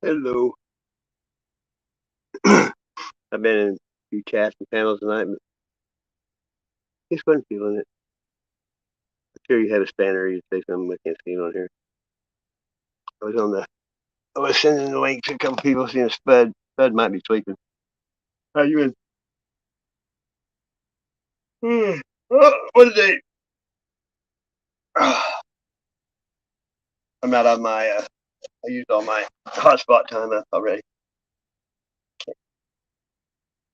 Hello. I've been in a few chats and panels tonight, but just wasn't feeling it. I'm sure you have a spanner. You'd say something. I can't see it on here. I was on the. I was sending the link to a couple people. Seeing Spud. Spud might be sleeping. How you in? What is it? I'm out of my. I used all my hotspot time up already.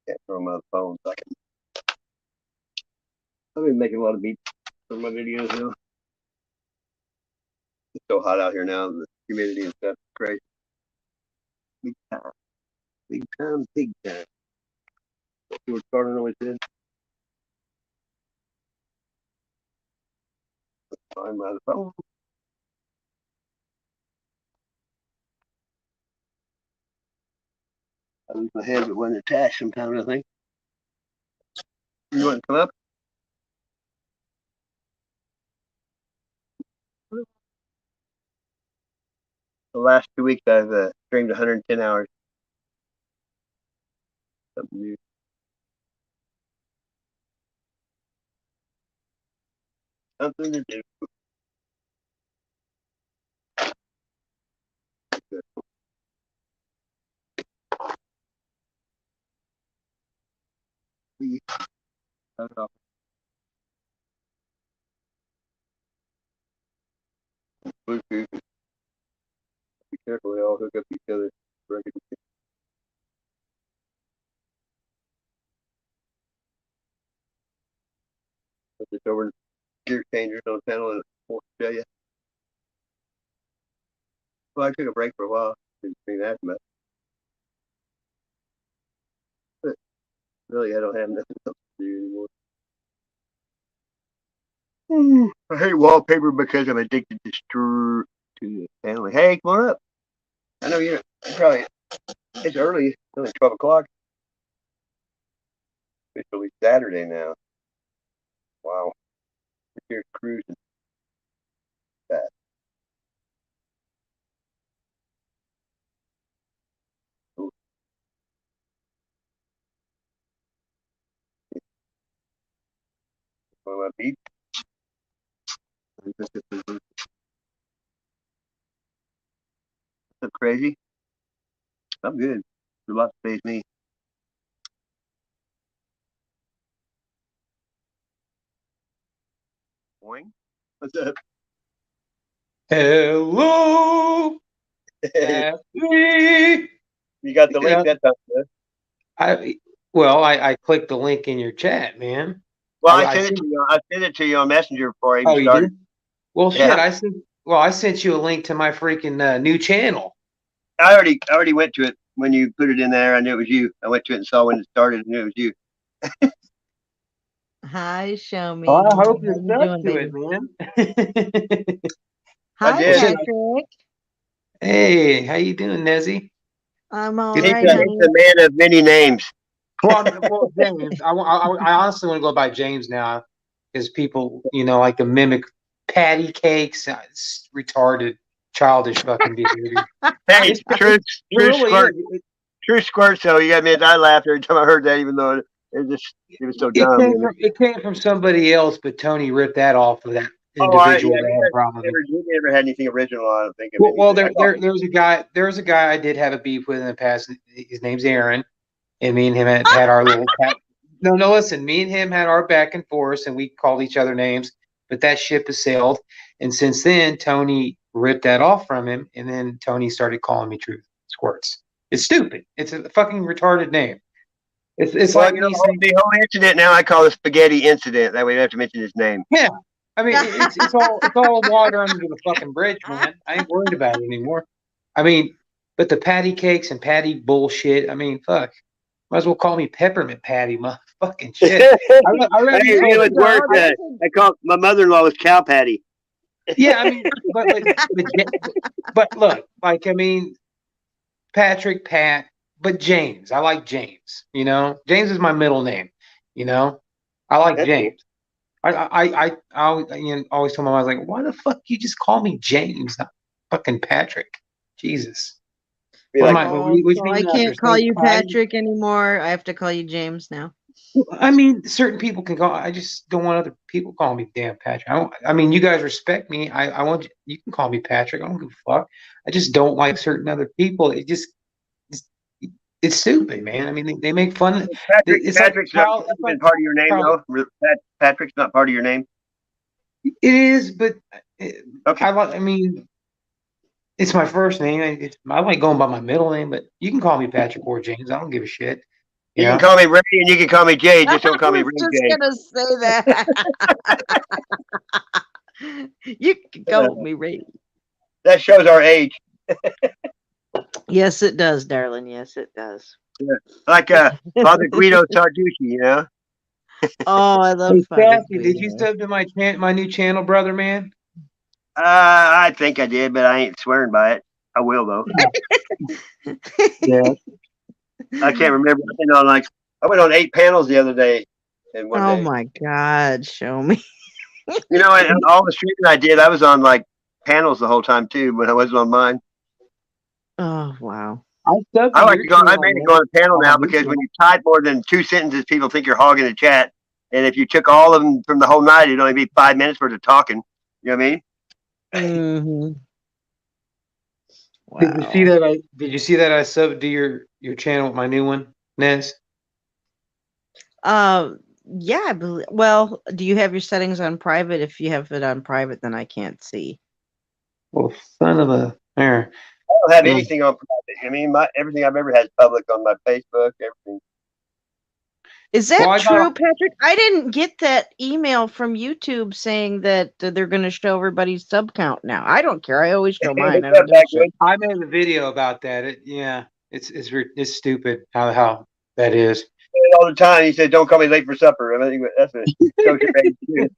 Can't throw my phone. So I've been making a lot of beats for my videos now. It's so hot out here now. The humidity and stuff is crazy. Big time. Big time. Big time. George Carlin always said. Find my phone. I lose my head, but wasn't attached sometimes, I think. You want to come up? The last 2 weeks, I've streamed 110 hours. Something new. Something to do. Good. Bluetooth. Be careful, they all hook up to each other. Just over gear changers on the panel and show you. Well, I took a break for a while. Didn't see that much. But really, I don't have nothing else to do anymore. I hate wallpaper because I'm addicted to the family. Hey, come on up. I know you're probably, it's early. It's only 12 o'clock. Officially Saturday now. Wow. Here's cruising. That. Cool. On my beat. So crazy. I'm good. There's a lot to face me. Boing. What's up? Hello, Hey, Happy. you got the link Yeah, that time, huh? I clicked the link in your chat, man. Well, I I sent it sent. to you. I sent it to you on Messenger before I even Oh, you started. did? Well, shit. Yeah, I sent you a link to my freaking new channel. I already went to it when you put it in there. I knew it was you. I went to it and saw when it started. and knew it was you. Hi, show Oh, I me. hope How you you stuck doing, to it, baby? man. I Hi, Well, did. shit. Patrick. Hey, how you doing, Nezzy? I'm all It's, He's right, a, it's he's a honey. man of many names. well, James. I honestly want to go by James now because people, like to mimic patty cakes. It's retarded, childish fucking behavior. Hey, It's true, it true really squirt, is. true squirt. So you got me. I laughed every time I heard that, even though it was so dumb. You know? It came from somebody else, but Tony ripped that off of that Oh, individual yeah. that had a problem with me. You never had anything original. I don't think of Well, anything. I thought, there's a guy I did have a beef with in the past. His name's Aaron, and me and him had our little. No, listen. Me and him had our back and forth, and we called each other names. But that ship has sailed, and since then, Tony ripped that off from him, and then Tony started calling me Truth Squirts. It's stupid. It's a fucking retarded name. It's well, like me saying, the whole incident now I call the spaghetti incident. That way you don't have to mention his name. yeah. I mean, it's all water under the fucking bridge, man. I ain't worried about it anymore. I mean, but the patty cakes and patty bullshit. I mean, fuck. Might as well call me peppermint patty, motherfucking shit. I Hey, rather you know, told it's worse. No, that's I call my mother-in-law was cow patty. yeah. I mean, but look, like I mean, Patrick, Pat, but James. I like James. James is my middle name. You know, I like That's cool. James. I always told my mom, I was like, why the fuck you just call me James, not fucking Patrick? Jesus. Be What like, am I- Oh, which so mean I that can't there's call no you fighting? Patrick anymore. I have to call you James now. I mean, certain people can call. I just don't want other people calling me damn Patrick. I mean, you guys respect me. I want you can call me Patrick. I don't give a fuck. I just don't like certain other people. It's, it's stupid, man. I mean, they make fun. It's like Patrick's not Kyle. It's like been part of your name Kyle. though. Patrick's not part of your name. It is, but Okay. I mean, it's my first name. I like going by my middle name, but you can call me Patrick or James. I don't give a shit. You You can know? call me Ray and you can call me Jay. Just don't call me I Ray was just J. gonna say that. You can call me Ray. That shows our age. Yes, it does, darling. Yes, it does. Like Father Guido Sarducci, you know. Oh, I love Hey, Father Sassy, did you Guido. sub to my new channel, brother, man? I think I did, but I ain't swearing by it. I will though. Yeah. I can't remember. I went on 8 panels the other day in one Oh day. my God, show me. You know, and all the streaming I did, I was on like panels the whole time too, but I wasn't on mine. Oh wow. I subbed I to like your to go. I channel, made it man. go on a panel On now my new because when channel. you type more than 2 sentences, people think you're hogging the chat. And if you took all of them from the whole night, it'd only be 5 minutes worth of talking. You know what I mean? Hmm. Did you see Wow. that? Did you see that I subbed to your channel with my new one, Nez? Yeah, I believe. Well, do you have your settings on private? If you have it on private, then I can't see. Well, son of a there. I don't have Yeah. anything on private. I mean, everything I've ever had is public on my Facebook, everything. Is that Well, I true, got Patrick? I didn't get that email from YouTube saying that they're going to show everybody's sub count now. I don't care. I always show mine. I don't give a shit. I made a video about that. It's stupid how that is. All the time. He said, "Don't call me late for supper." I mean, that's what shows your age too.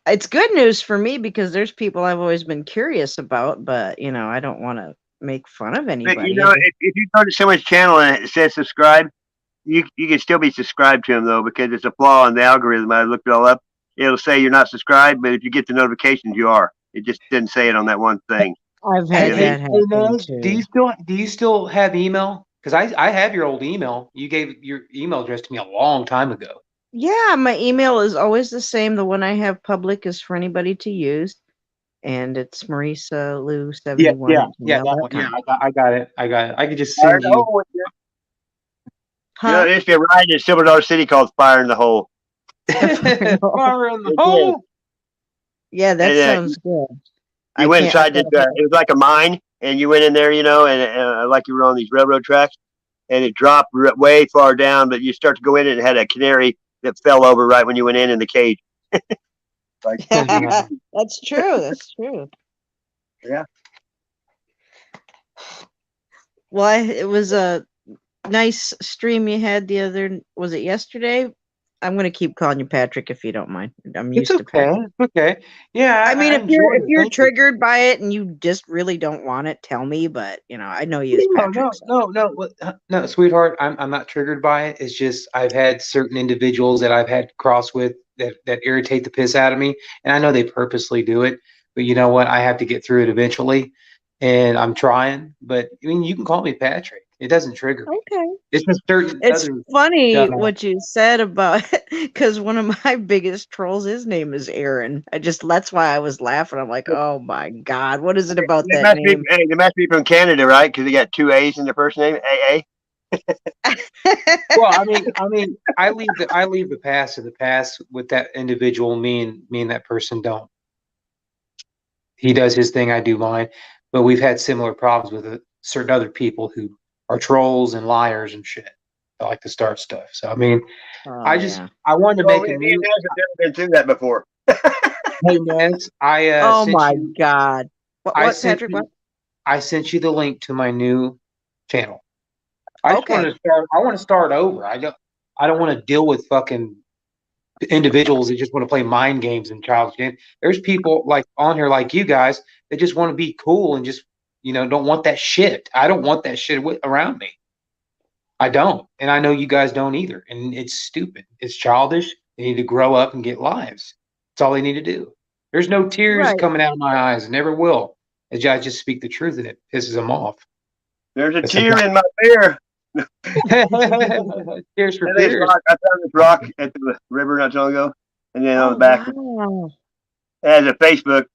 It's good news for me because there's people I've always been curious about, but I don't want to make fun of But anybody. you know, if you go to someone's channel and it says subscribe, you can still be subscribed to them though because it's a flaw in the algorithm. I looked it all up. It'll say you're not subscribed, but if you get the notifications, you are. It just didn't say it on that one thing. I've Hey, had hey, that happen Nez, too. do you still have email? Because I have your old email. You gave your email address to me a long time ago. Yeah, my email is always the same. The one I have public is for anybody to use, and it's Marisa Lou 71 at That one. Yeah, gmail.com. I got it. I could just Fire send in the you. hole. You know, Huh? there used to be a ride in Silver Dollar City called Fire in the Hole. Fire in the It hole. Yeah, that And, sounds good. You I went can't. I inside this. gotta It was like a mine, and you went in there, you know, and like you were on these railroad tracks, and it dropped way far down. But you start to go in, and it had a canary that fell over right when you went in the cage. Like, That's true. That's true. yeah. Well, it was a nice stream you had was it yesterday? I'm gonna keep calling you Patrick if you don't mind. I'm It's used to okay. Patrick. It's okay. Yeah, I mean, I if you're enjoyed it. if you're Thank you. triggered by it and you just really don't want it, tell me. But I know you as Patrick. No, sweetheart. I'm not triggered by it. It's just I've had certain individuals that I've had cross with that irritate the piss out of me, and I know they purposely do it. But you know what? I have to get through it eventually, and I'm trying. But I mean, you can call me Patrick. It doesn't trigger me. Okay. It's just certain It's other funny dumbass. what you said about because one of my biggest trolls, his name is Aaron. That's why I was laughing. I'm like, oh my God, what is it about They that must be, name? hey, they must be from Canada, right? Because they got 2 A's in their first name, AA. Well, I leave the past to the past with that individual. Me and that person don't. He does his thing, I do mine. But we've had similar problems with certain other people who are trolls and liars and shit. That like to start stuff. So I mean, Oh, I wanted to Well, make a me and new. Naz have never been through that before. Hey Nez, I oh sent my you. God. I What, sent Patrick? you. What? I sent you the link to my new channel. I just Okay. wanted to start. I want to start over. I don't want to deal with fucking individuals that just want to play mind games and childish games. There's people like on here like you guys that just want to be cool and just don't want that shit. I don't want that shit around me. I don't, and I know you guys don't either. And it's stupid. It's childish. They need to grow up and get lives. That's all they need to do. There's no tears Right. coming out of my eyes. Never will. I just speak the truth, and it pisses them off. There's a That's tear in my beer. Tears for And this fears. rock, I found this rock at the river not so long ago, and then on Oh the back wow. it has a Facebook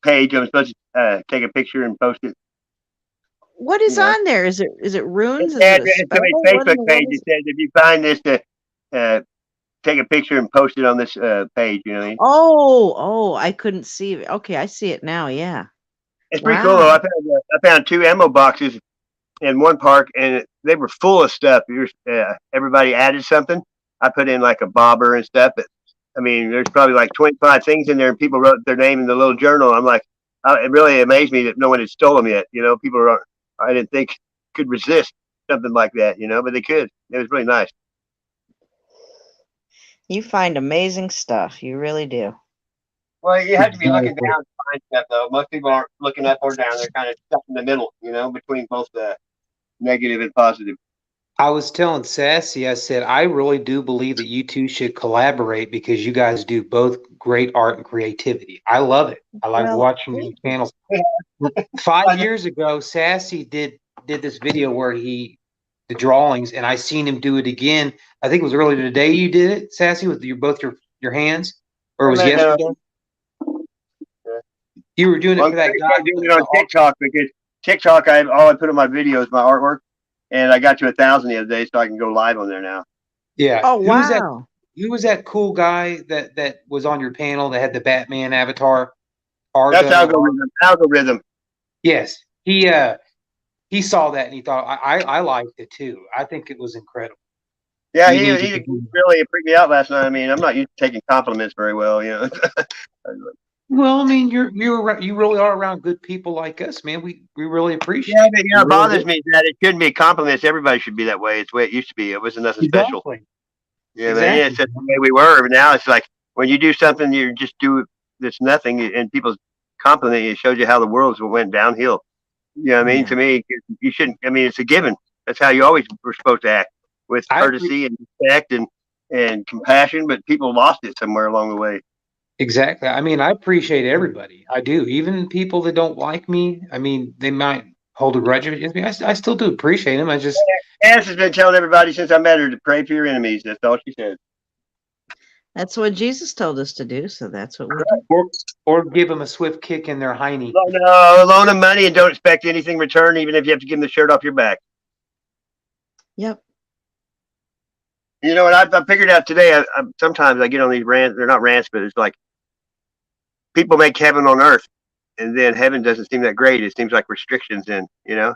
page. I'm supposed to take a picture and post it. What is Yeah. on there? Is it runes? Is Yeah, it a it's spell? somebody's What in Facebook the page. world It is it? says if you find this, take a picture and post it on this page. You know what I mean? Oh, I couldn't see it. Okay, I see it now. Yeah. It's pretty cool though. Wow. I found 2 ammo boxes in one park, and they were full of stuff. Everybody added something. I put in like a bobber and stuff. But I mean, there's probably like 25 things in there, and people wrote their name in the little journal. I'm like, it really amazed me that no one had stolen them yet. You know, I didn't think could resist something like that. You know, but they could. It was really nice. You find amazing stuff. You really do. Well, you have to be looking Exactly. down to find stuff, though. Most people aren't looking up or down; they're kind of stuck in the middle. You know, between both the negative and positive. I was telling Sassy, I said, I really do believe that you two should collaborate because you guys do both great art and creativity. I love it. I like Well, watching your channels. 5 years ago, Sassy did this video where the drawings, and I seen him do it again. I think it was earlier today you did it, Sassy, with both your hands, or it was yesterday. You were doing it for that guy. I'm doing it on TikTok because TikTok, all I put on my videos, my artwork, and I got to 1,000 the other day, so I can go live on there now. Yeah. Oh Who was that? wow. Who was that cool guy that was on your panel that had the Batman avatar? That's Argo. algorithm. Yes, he saw that and he thought I liked it too. I think it was incredible. Yeah, You he need to really continue. freaked me out last night. I mean, I'm not used to taking compliments very well, you know. Well, I mean, you really are around good people like us, man. We really appreciate. Yeah, but you know, it it bothers me that it shouldn't be compliments. Everybody should be that way. It's the way it used to be. It wasn't nothing special. Exactly. Yeah, Exactly. man. It's just the way we were. But now it's like when you do something, you just do that's nothing, and people compliment you. It shows you how the world went downhill. You know what I mean? Yeah. To me, you shouldn't. I mean, it's a given. That's how you always were supposed to act, with I agree. courtesy and respect and compassion. But people lost it somewhere along the way. Exactly. I mean, I appreciate everybody. I do. Even people that don't like me. I mean, they might hold a grudge against me. I still do appreciate them. I just Annis has been telling everybody since I met her to pray for your enemies. That's all she said. That's what Jesus told us to do, so that's what we do. or give them a swift kick in their hiney. Loan them money and don't expect anything returned, even if you have to give them the shirt off your back. Yep. You know what? I figured out today. Sometimes I get on these rants. They're not rants, but it's like people make heaven on earth, and then heaven doesn't seem that great. It seems like restrictions in, you know.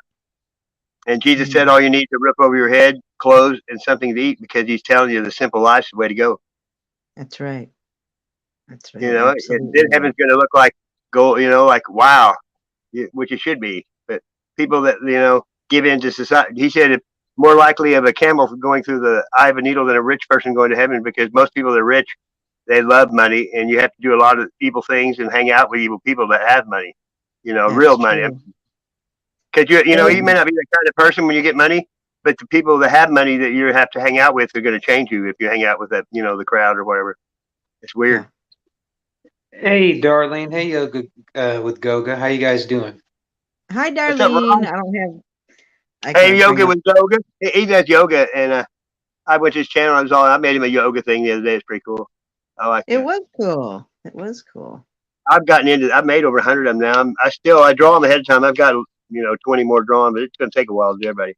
And Jesus said all you need is a roof over your head, clothes, and something to eat, because he's telling you the simple life's the way to go. That's right. That's right. You know, and Absolutely. then heaven's going to look like gold, you know, like wow, which it should be. But people that, you know, give in to society, he said, it's more likely of a camel going through the eye of a needle than a rich person going to heaven, because most people that are rich, they love money, and you have to do a lot of evil things and hang out with evil people that have money, you know, That's real money. true. Because you know, you may not be the kind of person when you get money, but the people that have money that you have to hang out with are going to change you if you hang out with that, you know, the crowd or whatever. It's weird. Yeah. Hey, Darlene. Hey, Yoga with Goga. How you guys doing? Hi, What's up, Darlene. Ron? I don't have. I Hey, can't yoga bring with yoga. He does yoga, and I went to his channel. I made him a yoga thing the other day. It's pretty cool. I like It that. was cool. It was cool. I've gotten into. I've made over 100 of them now. I draw them ahead of time. I've got 20 more drawn, but it's going to take a while to do everybody.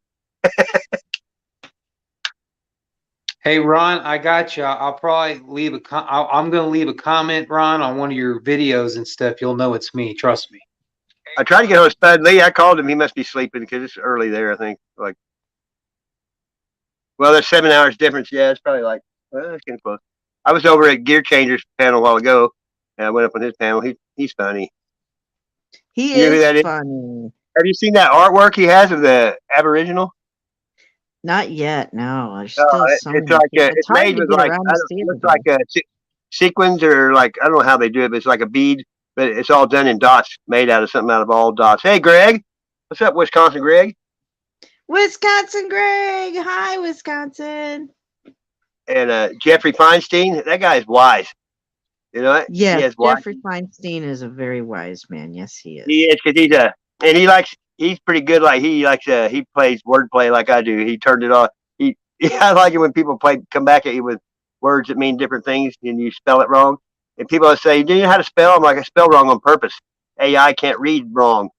Hey, Ron, I got you. I'll probably leave I'm going to leave a comment, Ron, on one of your videos and stuff. You'll know it's me. Trust me. I tried to get on Spud Lee. I called him. He must be sleeping because it's early there. I think well, there's 7 hours difference. Yeah, it's probably it's getting close. I was over at Gear Changers panel a while ago, and I went up on his panel. He's funny. He You know who that is is? funny. Have you seen that artwork he has of the Aboriginal? Not yet. No, there's still so many It's like people. it's hard made to with get like around I to don't, see it looks everything. like sequins, or like I don't know how they do it, but it's like a bead, but it's all done in dots, made out of something out of all dots. Hey, Greg, what's up, Wisconsin, Greg? Wisconsin Greg. Hi, Wisconsin. And Jeffrey Feinstein, that guy is wise. You know what? Yes, He has wise. Jeffrey Feinstein is a very wise man. Yes, he He is. is because he's pretty good. Like he plays wordplay like I do. He turned it on. He I like it when people come back at you with words that mean different things and you spell it wrong. And people say, "Do you know how to spell?" I'm like, "I spell wrong on purpose. AI can't read wrong."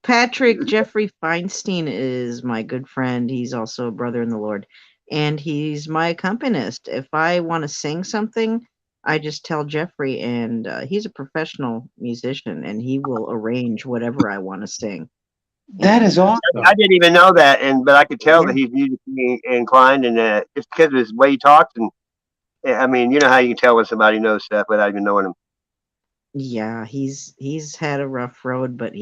Patrick Jeffrey Feinstein is my good friend. He's also a brother in the Lord, and he's my accompanist. If I want to sing something, I just tell Jeffrey, and he's a professional musician, and he will arrange whatever I want to sing. That is awesome. I didn't even know that, but I could tell Yeah. that he's musically inclined, and just because of his way he talks, and I mean, you know how you can tell when somebody knows stuff without even knowing them. Yeah, he's had a rough road, but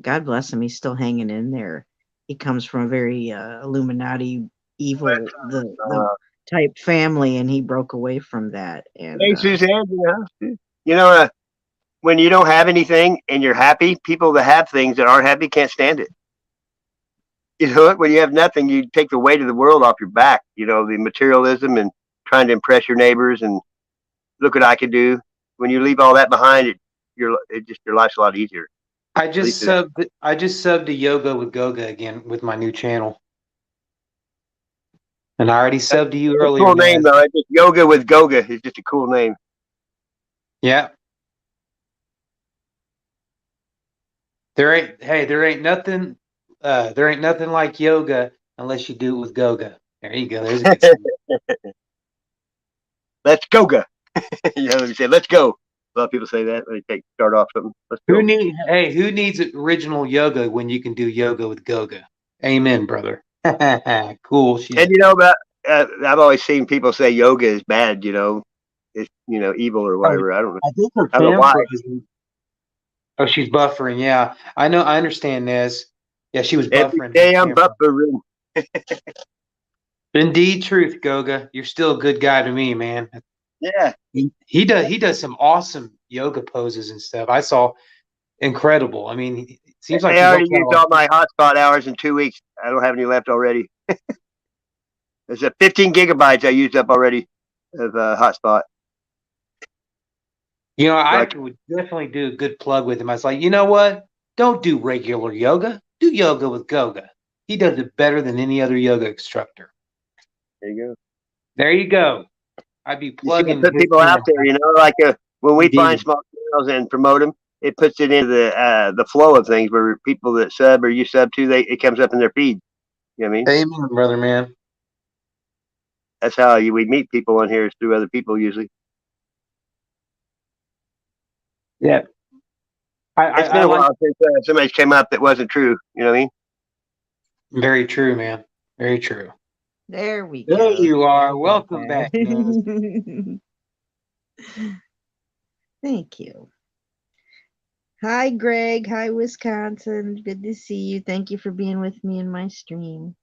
God bless him, he's still hanging in there. He comes from a very Illuminati evil the type family, and he broke away from that. And Hey, Suzanne, when you don't have anything and you're happy, people that have things that aren't happy can't stand it. You know what? When you have nothing, you take the weight of the world off your back. You know, the materialism and trying to impress your neighbors and look what I can do. When you leave all that behind, your life's a lot easier. I just subbed to Yoga with Goga again with my new channel. And I already subbed to you It's a earlier. cool name though. Just Yoga with Goga is just a cool name. Yeah. There ain't nothing like yoga unless you do it with Goga. There you go. There's a good Let's Goga. You know, they say, let's go. A lot of people say that when they start off something. Let's go. Who needs original yoga when you can do yoga with Goga? Amen, brother. Cool shit. And I've always seen people say yoga is bad. You know, it's evil or whatever. I don't know. I think her I don't know why. Oh, she's buffering. Yeah, I know. I understand this. Yeah, she was Every buffering. day I'm buffering. Indeed, truth, Goga. You're still a good guy to me, man. Yeah. He does some awesome yoga poses and stuff. I saw incredible. I mean, it seems like I already used all my hotspot hours in 2 weeks. I don't have any left already. There's 15 gigabytes I used up already of hotspot. You know, I would definitely do a good plug with him. I was like, you know what? Don't do regular yoga. Do yoga with Goga. He does it better than any other yoga instructor. There you go. There you go. I'd be plugging. Put people out there, like when we find small channels and promote them, it puts it into the flow of things where people that sub or you sub to, it comes up in their feed. You know what I mean? Amen, brother, man. That's how we meet people on here, is through other people usually. Yeah. It's been a while since somebody's came up that wasn't true. You know what I mean? Very true, man. Very true. There we go. There you are. Welcome back. Thank you. Hi, Greg. Hi, Wisconsin. Good to see you. Thank you for being with me in my stream.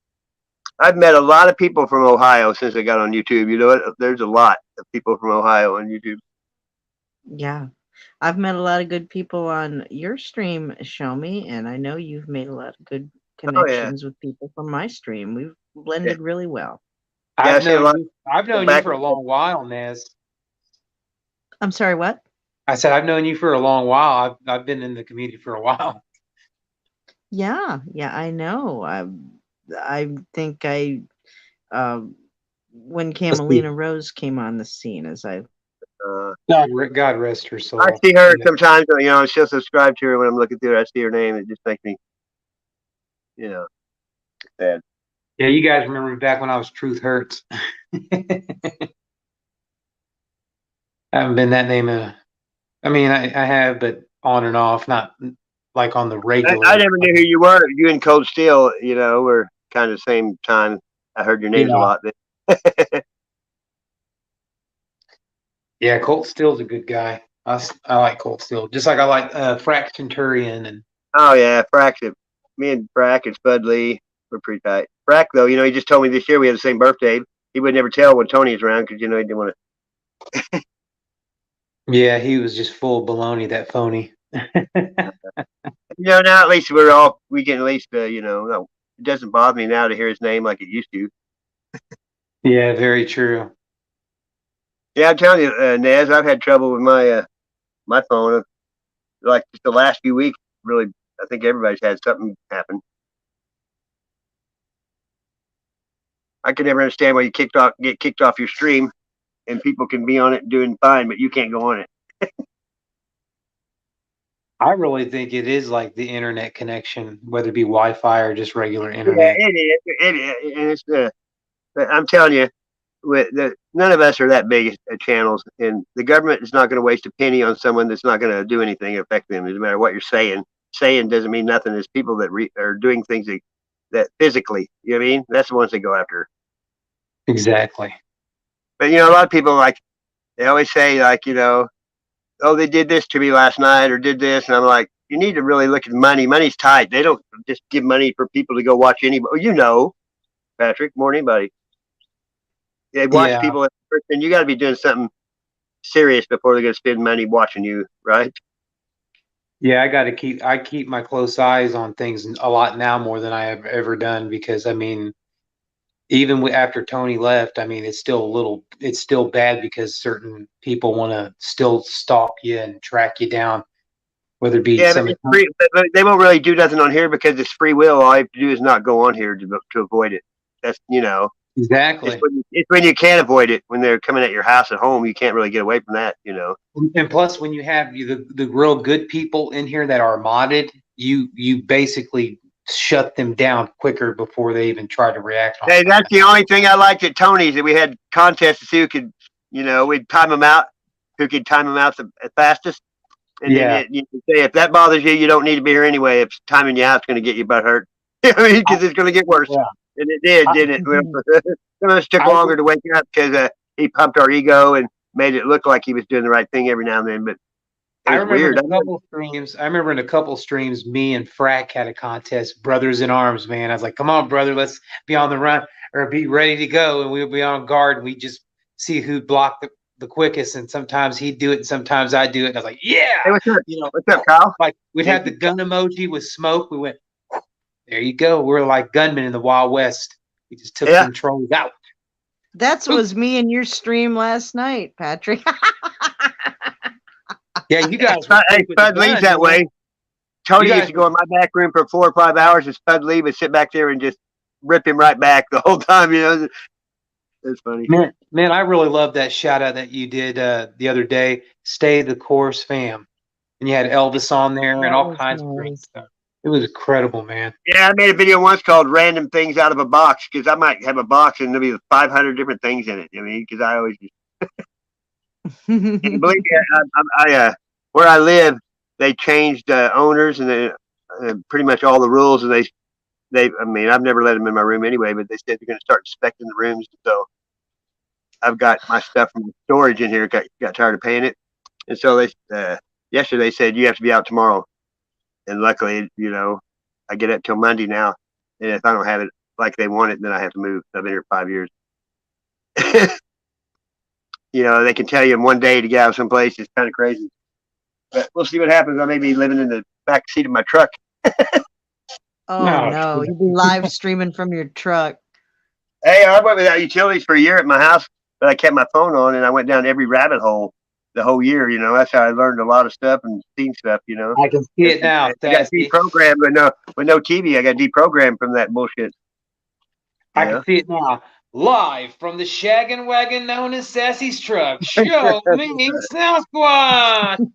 I've met a lot of people from Ohio since I got on YouTube. You know what? There's a lot of people from Ohio on YouTube. Yeah. I've met a lot of good people on your stream, Show Me, and I know you've made a lot of good connections with people from my stream. We've blended really well. I've known you for a long while, Nez. I'm sorry, what? I said I've known you for a long while. I've been in the community for a while. Yeah, I know. I think when Camelina Rose came on the scene, as God rest her soul. I see her sometimes. She'll subscribe to her when I'm looking through her. I see her name. It just makes me, sad. Yeah, you guys remember back when I was Truth Hurts. I haven't been that name. I mean, I have, but on and off, not like on the regular. I never knew who you were. You and Cold Steel, were kind of the same time. I heard your names a lot. Yeah, Colt Steele's a good guy. I like Colt Steele, just like I like Frack Centurion and. Oh yeah, Frack. Me and Frack and Spud Lee were pretty tight. Frack though, he just told me this year we had the same birthday. He would never tell when Tony was around because he didn't want to. Yeah, he was just full of baloney. That phony. Now at least we can at least it doesn't bother me now to hear his name like it used to. Yeah, very true. Yeah, I'm telling you, Naz, I've had trouble with my phone. Like just the last few weeks, really, I think everybody's had something happen. I could never understand why you get kicked off your stream, and people can be on it doing fine, but you can't go on it. I really think it is like the internet connection, whether it be Wi-Fi or just regular Yeah, internet. it is. And it's but I'm telling you, none of us are that big at channels, and the government is not going to waste a penny on someone that's not going to do anything to affect them. No matter what you're saying. Saying doesn't mean nothing. There's people that are doing things that physically, you know what I mean? That's the ones they go after. Exactly. But a lot of people like they always say like oh they did this to me last night or did this, and I'm like you need to really look at money. Money's tight. They don't just give money for people to go watch anybody. Patrick, more than anybody. They watch Yeah. people, and you got to be doing something serious before they're going to spend money watching you, right? Yeah, I keep my close eyes on things a lot now more than I have ever done because I mean, even after Tony left, I mean, it's still bad because certain people want to still stalk you and track you down, whether it be Yeah, but some. it's free. But they won't really do nothing on here because it's free will. All you have to do is not go on here to avoid it. That's Exactly. it's when you can't avoid it when they're coming at your house at home. You can't really get away from that. And plus, when you have the real good people in here that are modded, you basically shut them down quicker before they even try to react on Hey, something. that's the only thing I liked at Tony's that we had contests to see who could, we'd time them out, who could time them out the fastest. And Yeah. then you can say, if that bothers you, you don't need to be here anyway. If timing you out, it's going to get your butt hurt. I mean, because it's going to get worse. Yeah. And it did, didn't it? Some of us took longer to wake up because he pumped our ego and made it look like he was doing the right thing every now and then. But I it was remember weird. in a couple streams, me and Frack had a contest, brothers in arms, man. I was like, come on, brother, let's be on the run or be ready to go. And we'll be on guard and we just see who'd block the quickest. And sometimes he'd do it and sometimes I'd do it. And I was like, yeah. Hey, what's up, Kyle? Like we'd have the gun emoji with smoke. We went, there you go. We're like gunmen in the Wild West. We just took some trolls out. That was me in your stream last night, Patrick. Yeah, you guys. Hey, Spud leaves that way. Tony used to go in my back room for 4 or 5 hours, and Spud leave and sit back there and just rip him right back the whole time. It's funny. Man, I really love that shout out that you did the other day. Stay the course, fam, and you had Elvis on there and all kinds of great stuff. It was incredible, man. Yeah, I made a video once called "Random Things Out of a Box" because I might have a box and there'll be 500 different things in it. I mean, because I always and believe me, I where I live, they changed owners and they pretty much all the rules, and they. I mean, I've never let them in my room anyway, but they said they're going to start inspecting the rooms. So I've got my stuff from storage in here. Got tired of paying it, and so they yesterday said you have to be out tomorrow. And luckily, I get it till Monday now. And if I don't have it like they want it, then I have to move. I've been here 5 years. They can tell you in one day to get out of someplace. It's kind of crazy. But we'll see what happens. I may be living in the back seat of my truck. Oh, no. You'll be live streaming from your truck. Hey, I went without utilities for a year at my house, but I kept my phone on and I went down every rabbit hole the whole year. That's how I learned a lot of stuff and seen stuff. I can see it now. I got deprogrammed with no TV. I got deprogrammed from that bullshit. I can see it now. Live from the shaggin' wagon known as Sassy's truck. Show me Sasquatch.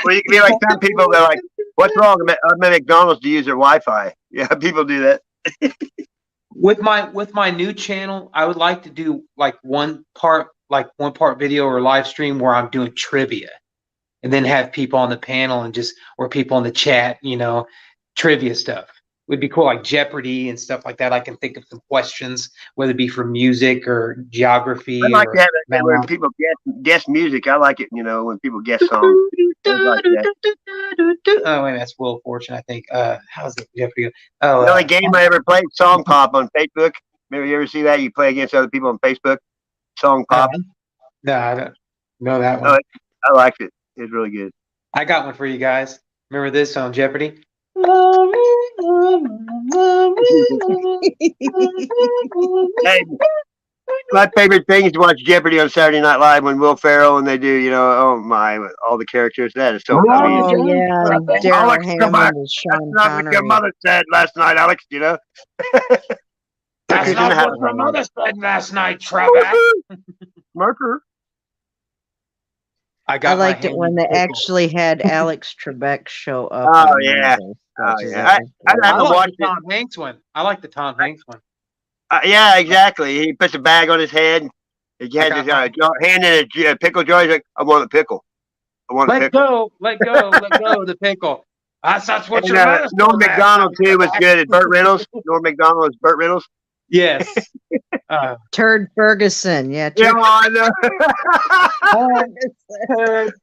Well, you can be like some people. They're like, "What's wrong?" I'm at McDonald's to use their Wi-Fi. Yeah, people do that. With my new channel, I would like to do like one part video or live stream where I'm doing trivia, and then have people on the panel and or people in the chat, trivia stuff. Would be cool, like Jeopardy and stuff like that. I can think of some questions, whether it be for music or geography. I like to have it when people guess music. I like it, when people guess songs. Like that. Oh, wait, that's Wheel of Fortune, I think. How's it Jeopardy? The only game I ever played, Song Pop on Facebook. Maybe you ever see that? You play against other people on Facebook. Song Pop. No, I don't know that one. I liked it. It's really good. I got one for you guys. Remember this on Jeopardy? Hey, My favorite thing is to watch Jeopardy on Saturday Night Live when Will Ferrell and they do, oh my, all the characters. That is so funny. Oh yeah, and Daryl Alex, come back. Hammond is That's Sean not what your Connery. mother said last night, Alex. That's Who's in the not house? what my mother said last night, Trebek. Marker. I I got my liked it hand when in they the pickle. actually had Alex Trebek show up. Oh, in one of yeah. those Oh, sketches. yeah. That was I great. I haven't like watched the it. Tom Hanks one. I like the Tom Hanks one. Yeah, exactly. He puts a bag on his head. He has his got hand in a pickle jar. He's like, I want a pickle. I want a Let pickle. go, let go, let go of the pickle. That's what And, your mother said Norm last McDonald, night, too, was Trebek. good at Burt Reynolds. Norm McDonald was Burt Reynolds. Yes. Turd Ferguson. Yeah, Yeah, Turd I know.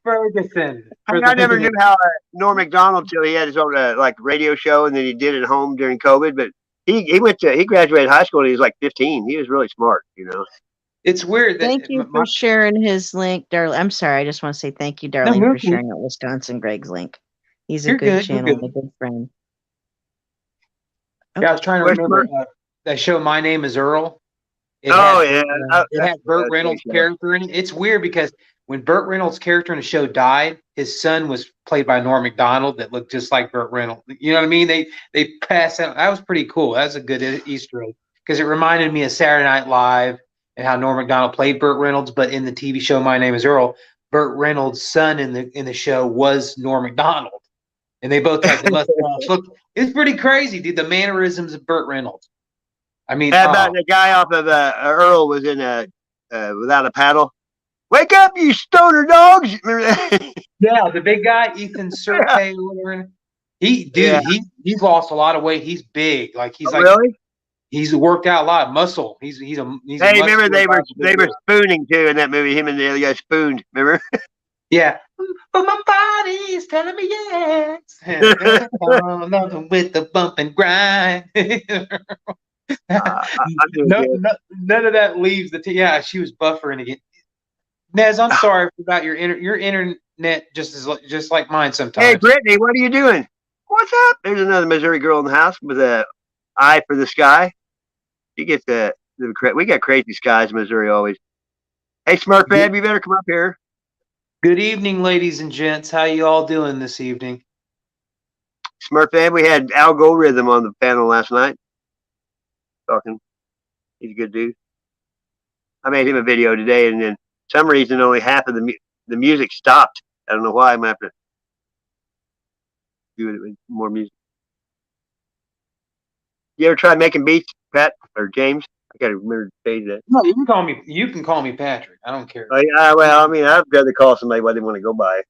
Ferguson. I never knew how Norm Macdonald till he had his own radio show, and then he did it at home during COVID. But he graduated high school and he was like 15. He was really smart. It's weird that Thank you for sharing his link, Darlene. I'm sorry, I just want to say thank you, Darlene, you're for good. sharing out Wisconsin Greg's link. He's a You're good good, you're channel good. and a good friend. Yeah, I was trying to Where's remember that show. My Name Is Earl. It Oh had yeah, It had Burt Reynolds' character in it. It's weird because when Burt Reynolds' character in the show died, his son was played by Norm Macdonald that looked just like Burt Reynolds. You know what I mean? They passed out. That was pretty cool. That was a good Easter egg because it reminded me of Saturday Night Live and how Norm Macdonald played Burt Reynolds. But in the TV show My Name Is Earl, Burt Reynolds' son in the show was Norm Macdonald, and they both had the mustache. Look, it's pretty crazy, dude. The mannerisms of Burt Reynolds. I mean, How about the guy off of Earl was in Without a Paddle? Wake up, you stoner dogs! Remember that? yeah, the big guy, Ethan Surkey, or whatever. He's lost a lot of weight. He's big, like he's really? He's worked out a lot of muscle. He's Hey, remember they were spooning too in that movie. Him and the other guy spooned. Remember? Yeah. But my body is telling me yes. With the bump and grind. None of that leaves the yeah, she was buffering again. Nez, I'm sorry about your internet just like mine sometimes. Hey, Brittany, what are you doing? What's up? There's another Missouri girl in the house with an eye for the sky. She gets we got crazy skies in Missouri always. Hey, Smurf Fab, you better come up here. Good evening, ladies and gents. How you all doing this evening? Smurf Fab, we had Al Golrhythm on the panel last night. Talking. He's a good dude. I made him a video today, and then for some reason only half of the music stopped. I don't know why. I'm gonna have to do it with more music. You ever try making beats, Pat or James? I gotta remember to say that. No, you can call me Patrick. I don't care. Well, I mean, I'd rather call somebody what they want to go by.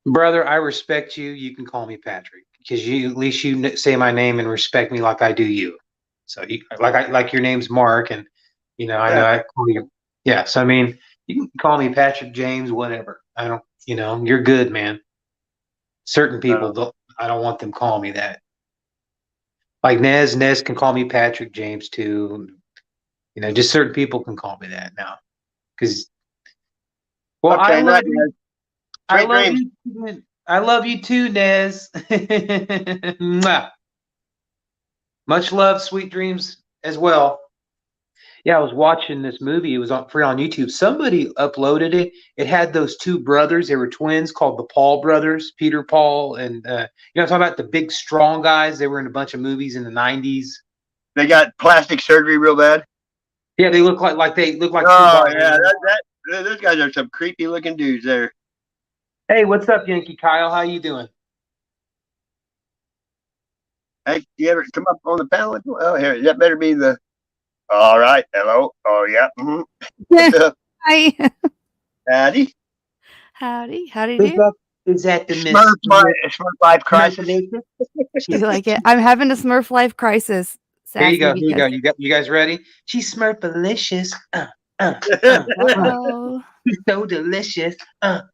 Brother, I respect you. You can call me Patrick because at least you say my name and respect me like I do you. So like your name's Mark, and I know I call you. Yeah, so I mean, you can call me Patrick, James, whatever. I don't, you're good, man. Certain people I don't want them calling me that. Like Nez can call me Patrick, James too. Just certain people can call me that now. Because I love you too, Nez. Much love, sweet dreams as well. Yeah, I was watching this movie. It was free on YouTube. Somebody uploaded it. It had those two brothers. They were twins called the Paul brothers, Peter Paul, and I'm talking about the big strong guys. They were in a bunch of movies in the 90s. They got plastic surgery real bad. Yeah, they look like they look like. Oh yeah, those guys are some creepy looking dudes there. Hey, what's up, Yankee Kyle? How you doing? Hey, you ever come up on the panel? Oh, here, that better be the. All right, hello. Oh yeah. Mm-hmm. What's up? Hi. Howdy. Howdy do? Is that the Smurf Life Crisis? You like it? I'm having a Smurf Life Crisis. Here you go. Here you go. You guys ready? She's Smurfalicious. Oh. So delicious. Hey,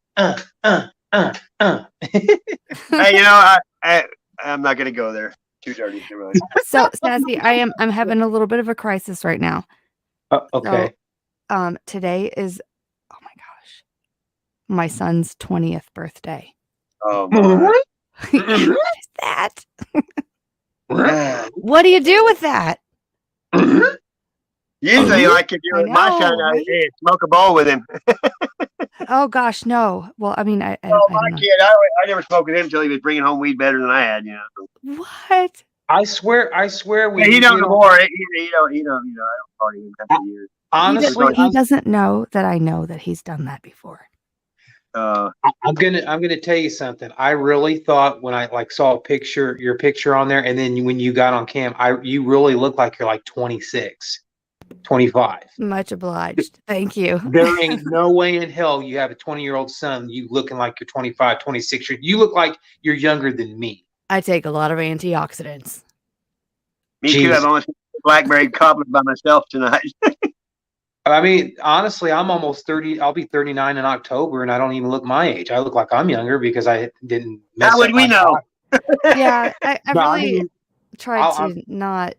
I'm not gonna go there. Too dirty. So Sassy, I'm having a little bit of a crisis right now. Okay. So, today is, oh my gosh, my son's 20th birthday. Oh my. What is that? What do you do with that? Usually, like if you're I with my son, know, right? hey, smoke a bowl with him. Oh gosh, no. Well, I mean, I Oh, don't my know. kid, I never smoked with him until he was bringing home weed better than I had. You know. What? I swear, when He you don't get no on, more. He don't. I don't party with him after years. honestly, He doesn't know that I know that he's done that before. I'm gonna tell you something. I really thought when I like saw your picture on there, and then when you got on cam, you really look like you're like 26, 25. Much obliged. Thank you. There ain't no way in hell you have a 20-year-old son, you looking like you're 25, 26. You look like you're younger than me. I take a lot of antioxidants. Me too. Jeez. I've almost blackberry cobbler by myself tonight. I mean, honestly, I'm almost 30. I'll be 39 in October, and I don't even look my age. I look like I'm younger because I didn't mess How would up we my know? body. Yeah, I No, I really mean, tried I'll- to not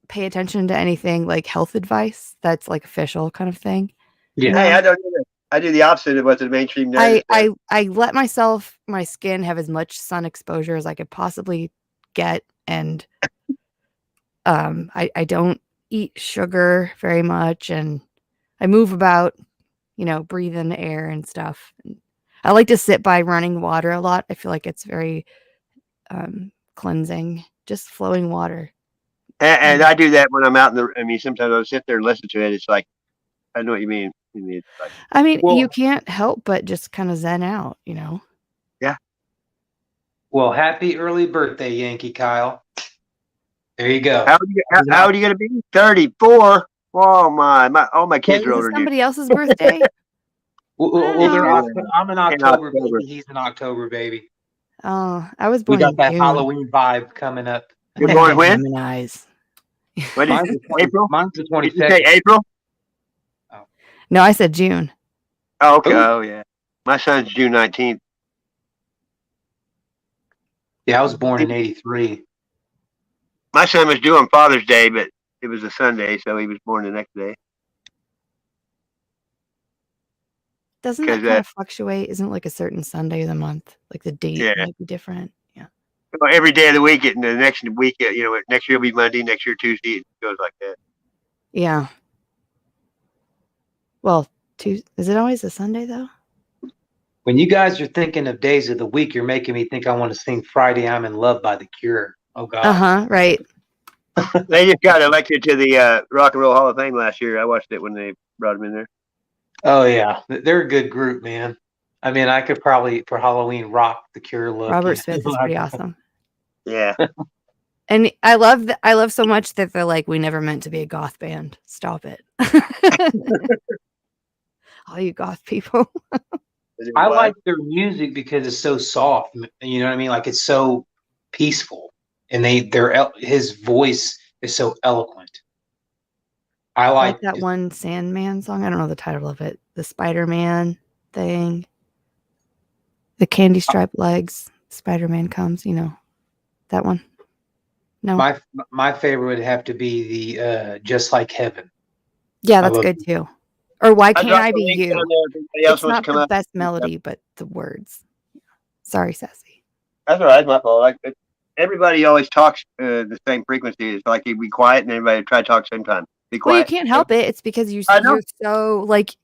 pay attention to anything like health advice that's like official kind of thing. yeah. Hey, I don't either. I do the opposite of what the mainstream does. I let my skin have as much sun exposure as I could possibly get, and I don't eat sugar very much, and I move about, breathe in the air and stuff. I like to sit by running water a lot. I feel like it's very cleansing, just flowing water. And I do that when I'm out in the. I mean, sometimes I'll sit there and listen to it. It's like, I know what you mean. It's like, I mean, Well- you can't help but just kind of zen out, Well, happy early birthday, Yankee Kyle. There you go. how old are you gonna be? 34. Oh my! All my kids Is are it older than you. somebody else's birthday? Well, I'm an October October. baby. He's an October baby. Oh, I was We born got in that June. Halloween vibe coming up. You're born when? Geminis. What did Mine's you, the April? Mine's the Did you say 22nd. April? No, I said June. Oh, okay. Ooh. Oh, yeah. My son's June 19th. Yeah, I was born in '83. My son was due on Father's Day, but it was a Sunday, so he was born the next day. Doesn't that 'Cause, kind of fluctuate? Isn't it like a certain Sunday of the month? Like the date Yeah. might be different. Yeah. Well, every day of the week, and the next week, next year will be Monday, next year Tuesday. It goes like that. Yeah. Well, is it always a Sunday though? When you guys are thinking of days of the week, you're making me think I want to sing "Friday I'm in Love" by The Cure. Oh God. Uh-huh. Right. They just got elected to the Rock and Roll Hall of Fame last year. I watched it when they brought him in there. Oh yeah, they're a good group, man. I mean, I could probably for Halloween rock the Cure look. Robert Smith is pretty awesome. Yeah. And I love so much that they're like, we never meant to be a goth band. Stop it. All you goth people. I like their music because it's so soft. You know what I mean? Like it's so peaceful, and his voice is so eloquent. I like like that one Sandman song. I don't know the title of it. The Spider-Man thing. The candy striped legs. Spider-Man comes. That one. No. my favorite would have to be the Just Like Heaven. Yeah, I that's love good too. Or Why Can't dropped I the Be link You? down there if anybody else It's wants not to come the up. best melody, but the words. Sorry, Sassy. That's all right. It's my fault. Everybody always talks the same frequency. It's like you be quiet and everybody try to talk at the same time. Be quiet. Well, you can't help it. It's because I know. you're so like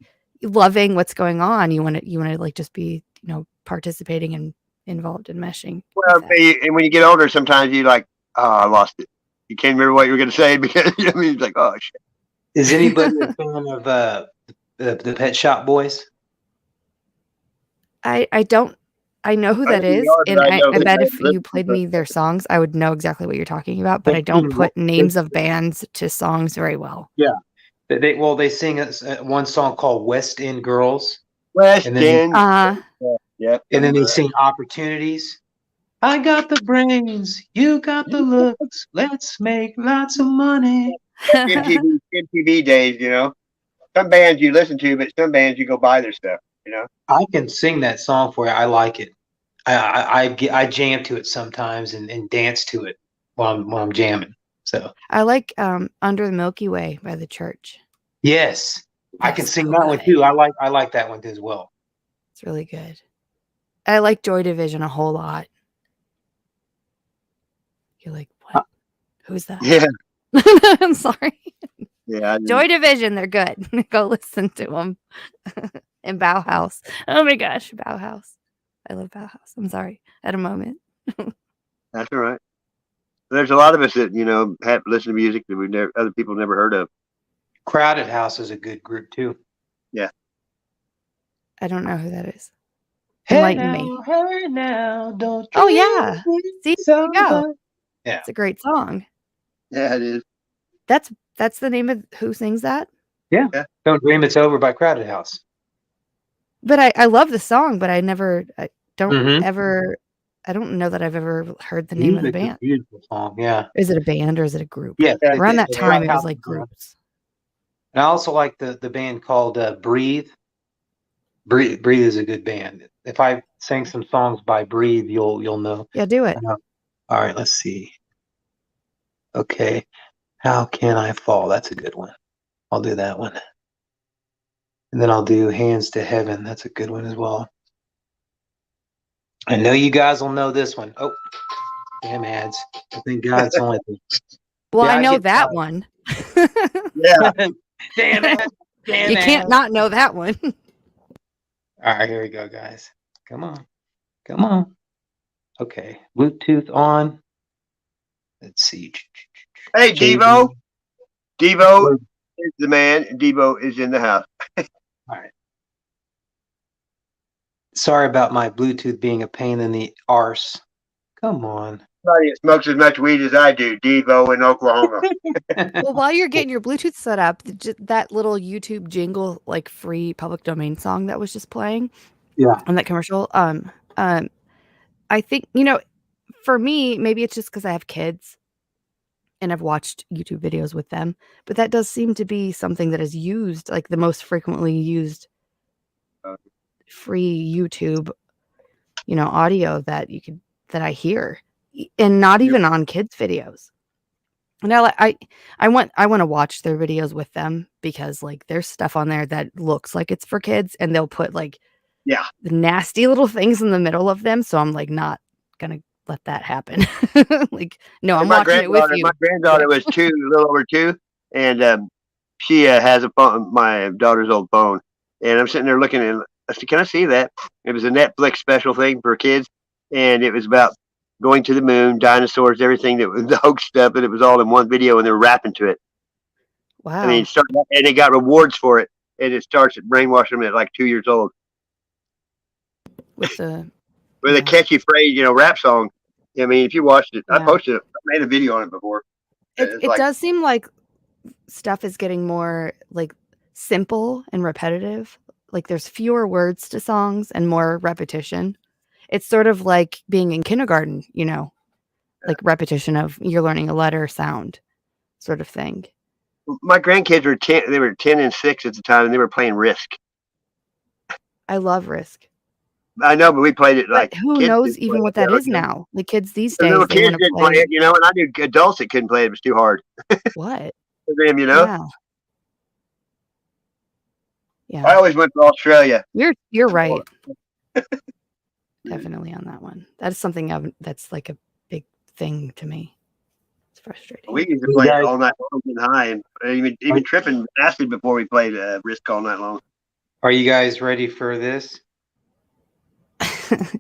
loving what's going on. You want to like just be participating and involved in meshing. Well, and when you get older, sometimes you like, oh, I lost it. You can't remember what you were going to say because it's like, oh shit. Is anybody a fan of the Pet Shop Boys? I don't. I know who that is, and I bet if you played me their songs, I would know exactly what you're talking about. But I don't put names of bands to songs very well. Yeah, they sing one song called West End Girls. West And then End. Yeah. And then they sing Opportunities. I got the brains, you got the looks. Let's make lots of money. MTV days, Some bands you listen to, but some bands you go buy their stuff, I can sing that song for you. I like it. I jam to it sometimes and dance to it while I'm jamming. So I like Under the Milky Way by The Church. yes, I can That's sing so that one good. too. I like that one as well. It's really good. I like Joy Division a whole lot. You're like, what? Who's that? Yeah. I'm sorry. Yeah, I didn't- Joy Division, they're good. Go listen to them. And Bauhaus. Oh my gosh, Bauhaus. I love Bauhaus. I'm sorry. At a moment. that's all right. There's a lot of us that have listened to music that other people never heard of. Crowded House is a good group too. I don't know who that is. Enlighten me. Hey now, don't Oh you yeah. think See, there you go. somebody- Yeah. It's a great song. Yeah, it is. That's the name of who sings that. Don't Dream It's Over by Crowded House. But I love the song, but I don't Mhm. ever I don't know that I've ever heard the name of the Music's a band. beautiful song, yeah. Is it a band or is it a group? Yeah. Around that time, it was Crowded like House, groups. And I also like the band called Breathe. Breathe is a good band. If I sang some songs by Breathe, you'll know. Yeah, do it. All right, let's see. Okay. How Can I Fall? That's a good one. I'll do that one. And then I'll do Hands to Heaven. That's a good one as well. I know you guys will know this one. Oh, damn ads. I think God's only. Well, Yeah, I I know get that tired. one. Yeah. Damn it. Damn You it. can't not know that one. All right, here we go, guys. Come on. Come on. Okay. Bluetooth on. Let's see. Hey, Devo. Devo is the man. Devo is in the house. All right. Sorry about my Bluetooth being a pain in the arse. Come on. Somebody that smokes as much weed as I do. Devo in Oklahoma. Well, while you're getting your Bluetooth set up, that little YouTube jingle, like free public domain song that was just playing, Yeah. on that commercial, I think, for me, maybe it's just because I have kids and I've watched YouTube videos with them, but that does seem to be something that is used, like the most frequently used free YouTube, audio that I hear, and not even on kids' videos. Now, I want to watch their videos with them because like there's stuff on there that looks like it's for kids, and they'll put like Yeah. the nasty little things in the middle of them. So I'm like not gonna let that happen. Like, no, I'm watching it with you. My granddaughter was 2, a little over 2, and she has a phone, my daughter's old phone, and I'm sitting there looking and I said, "Can I see that?" It was a Netflix special thing for kids, and it was about going to the moon, dinosaurs, everything that was the hoax stuff, and it was all in one video, and they're rapping to it. Wow. I mean, and they got rewards for it, and it starts at brainwashing them at like 2 years old with the with a catchy phrase, rap song. I mean, if you watched it, I Yeah. posted it. I made a video on it before. it does seem like stuff is getting more like simple and repetitive. Like there's fewer words to songs and more repetition. It's sort of like being in kindergarten, like repetition of you're learning a letter sound sort of thing. My grandkids were 10. They were 10 and 6 at the time, and they were playing Risk. I love Risk. I know, but we played it like But who kids knows didn't even play what it. that is now? The kids these The days, little they kids want to didn't play play it, and I knew adults that couldn't play it. It was too hard what? for them, Yeah. I Yeah. always went to Australia. You're right. Definitely on that one. That is something that's like a big thing to me. It's frustrating. We used to play it all night long and high, and even tripping acid before we played Risk all night long. Are you guys ready for this?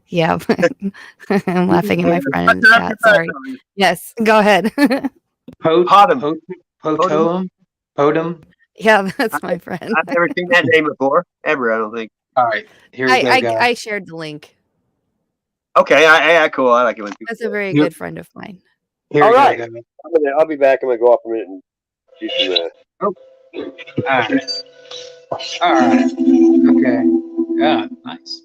Yeah. I'm laughing at my friend in the chat. Sorry. Yes, go ahead. Potom. Potom. Yeah, that's my friend. I've never seen that name before, ever. I don't think. All right, here we go, guys. I shared the link. Okay, cool. I like it when people. That's a very good friend of mine. Here All we right. go, guys. I'll be back. I'm gonna go off a minute and do some. All right. All right. Okay. Yeah, nice.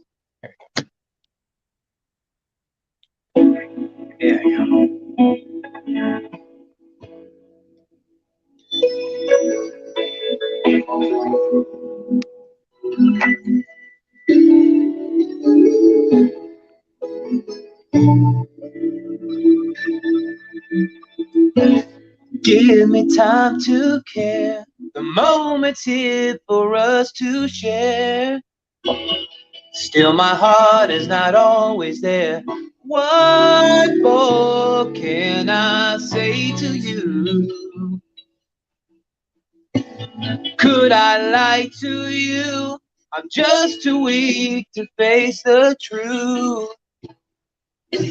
There you go. Give me time to care. The moment's here for us to share. Still, my heart is not always there. What more can I say to you? Could I lie to you? I'm just too weak to face the truth.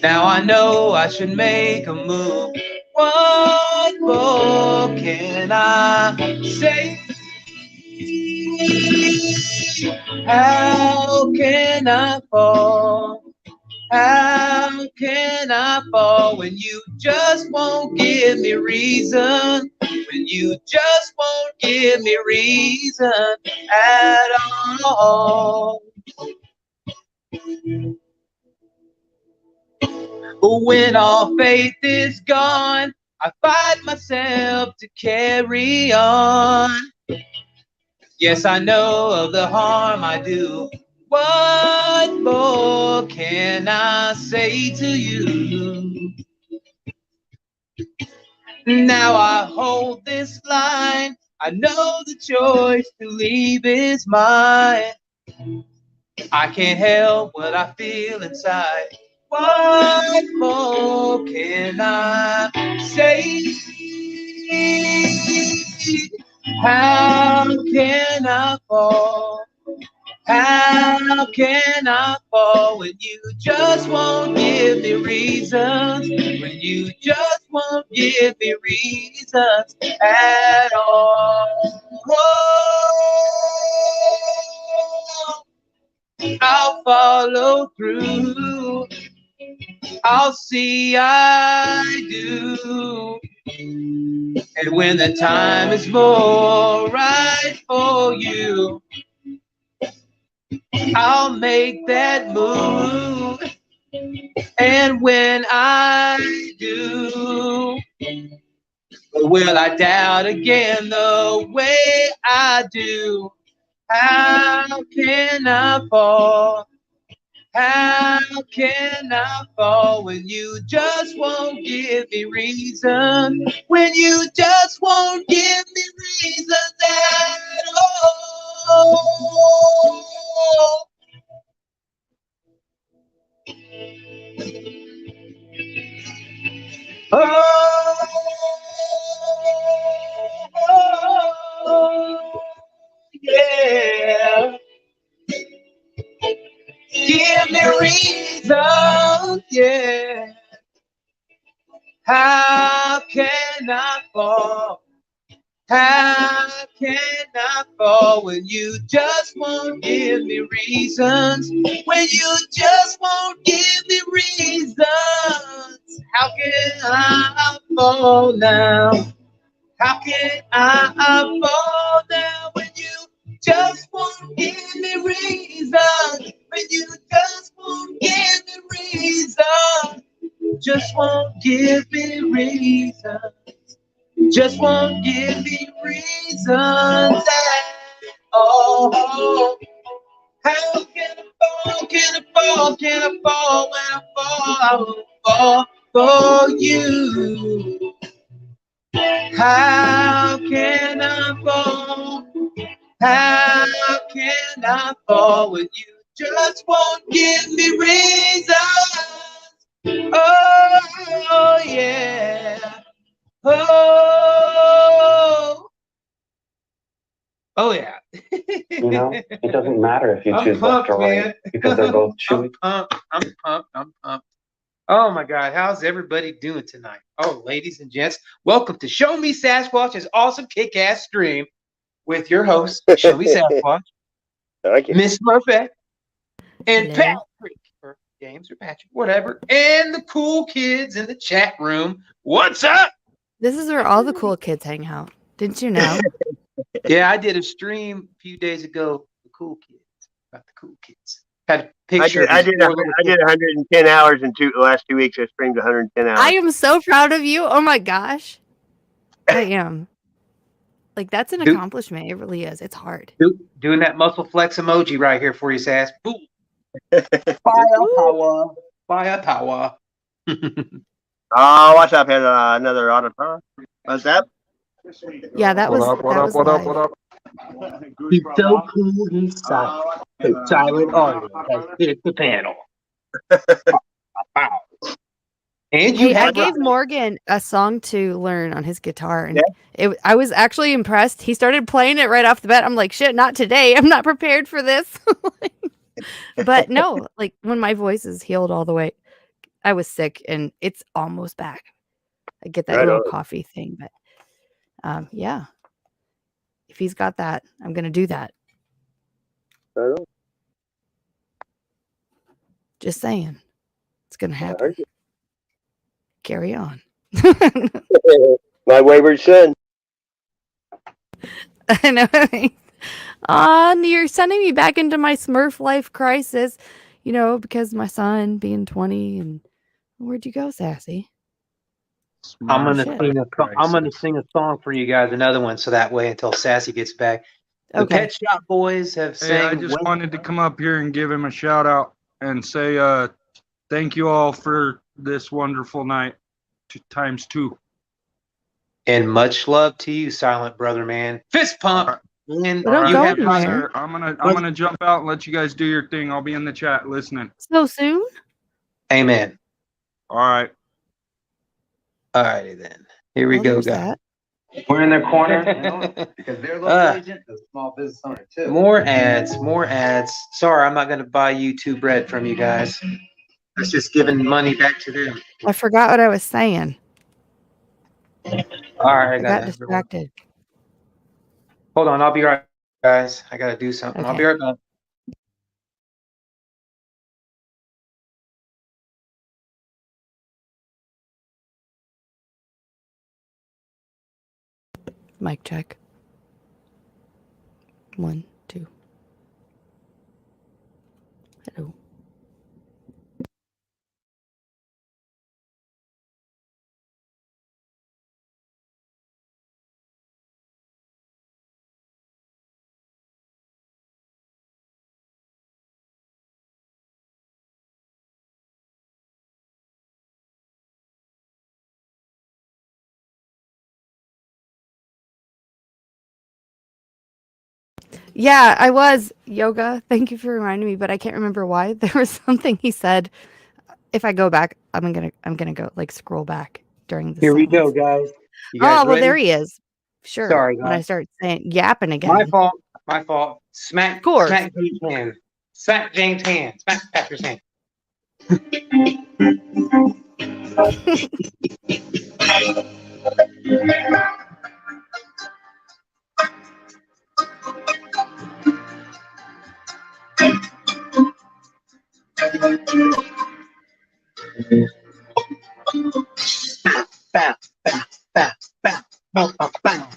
Now I know I should make a move. What more can I say? How can I fall? How can I fall when you just won't give me reason? When you just won't give me reason at all. When all faith is gone, I fight myself to carry on. Yes, I know of the harm I do. What more can I say to you? Now I hold this line. I know the choice to leave is mine. I can't help what I feel inside. What more can I say? How can I fall? How can I fall when you just won't give me reasons? When you just won't give me reasons at all. I'll follow through. I'll see I do. And when the time is more right for you, I'll make that move. And when I do, will I doubt again the way I do? How can I fall? How can I fall when you just won't give me reason? When you just won't give me reason at all. Oh, yeah. Give me reason, yeah. How can I fall? How can I fall when you just won't give me reasons? When you just won't give me reasons? How can I fall now? How can I fall now when you just won't give me reasons? When you just won't give me reasons? Just won't give me reasons. Just won't give me reasons at all. How can I fall? Can I fall? Can I fall? When I fall, I will fall for you. How can I fall? How can I fall when you just won't give me reasons? Oh, yeah. Oh, yeah. You know, it doesn't matter if you I'm choose left or pumped, right man. because they're both chewy. I'm pumped. Oh my God, how's everybody doing tonight? Oh, ladies and gents, welcome to Show Me Sasquatch's awesome kick-ass stream with your host, Show Me Sasquatch, Thank you. Miss Murphy, and Hello. Patrick, or James or Patrick, whatever, and the cool kids in the chat room. What's up? This is where all the cool kids hang out. Didn't you know? Yeah, I did a stream a few days ago. The cool kids, about the cool kids. Had a picture. I did 110 hours in the last 2 weeks. I streamed 110 hours. I am so proud of you. Oh my gosh. I am. Like, that's an Dude. accomplishment. It really is. It's hard. Doing that muscle flex emoji right here for you, Sass. Boom. Firepower. Oh, what's up? Had another auditor. What's up? Yeah, that was live. He's so cool, he's silent. The silent audio has hit the panel. Wow. And you Hey, I had gave Morgan a song to learn on his guitar, and I was actually impressed. He started playing it right off the bat. I'm like, shit, not today. I'm not prepared for this. But no, like when my voice is healed all the way, I was sick and it's almost back. I get that Right little on. coffee thing, but yeah, if he's got that, I'm gonna do that. Right on. Just saying, it's gonna I happen. heard you. Carry on. My wayward son. I know. You're sending me back into my Smurf life crisis, because my son being 20 and where'd you go, Sassy? I'm gonna Shit. sing a song for you guys, another one, so that way until Sassy gets back. The Okay. Pet Shop Boys have Hey, I sang. just wanted to come up here and give him a shout out and say thank you all for this wonderful night times 2. And much love to you, Silent Brother Man. Fist pump. And Well, don't you go have anywhere. I'm gonna jump out and let you guys do your thing. I'll be in the chat listening. So soon? Amen. All right. All righty then. Here we Well, go, there's guys. that. We're in their corner. Because their local agent is a small business owner too. More ads. Sorry, I'm not going to buy you 2 bread from you guys. That's just giving money back to them. I forgot what I was saying. All right, I got distracted. Hold on, I'll be right back, guys. I got to do something. I'll Okay. be right back. Mic check. 1, 2. Hello. Yeah, I was yoga. Thank you for reminding me, but I can't remember why. There was something he said. If I go back, I'm gonna go like scroll back during the. Here we go, sentence. guys. You guys Oh well, ready? there he is. Sure. Sorry, When I guys. start saying yapping again. My fault. My fault. Smack course. James' hand. Smack James' hand. Smack Patrick's hand. Bow, bow, bow, bow, bow, bow, bow.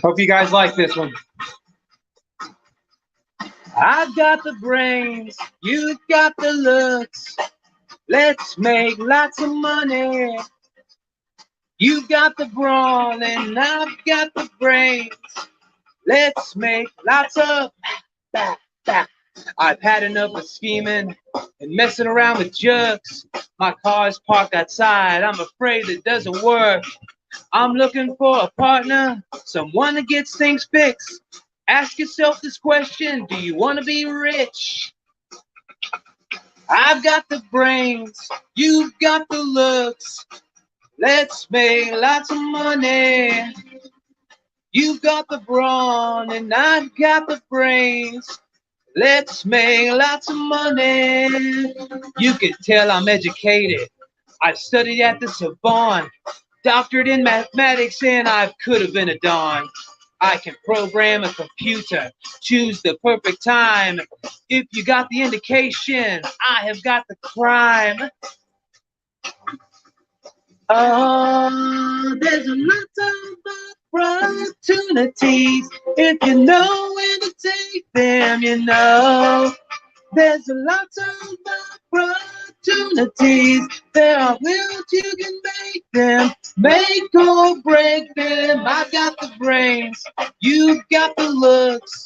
Hope you guys like this one. I've got the brains, you've got the looks. Let's make lots of money. You've got the brawn and I've got the brains. Let's make lots of I've had enough of scheming and messing around with jugs. My car's parked outside, I'm afraid it doesn't work. I'm looking for a partner, someone that gets things fixed. Ask yourself this question, do you want to be rich? I've got the brains, you've got the looks. Let's make lots of money. You've got the brawn and I've got the brains. Let's make lots of money. You can tell I'm educated. I've studied at the Sorbonne, doctorate in mathematics, and I could have been a Don. I can program a computer, choose the perfect time. If you got the indication, I have got the crime. Oh, there's a lot of opportunities. If you know where to take them, you know. There's a lot of opportunities. There are wills you can make them, make or break them. I got the brains, you've got the looks.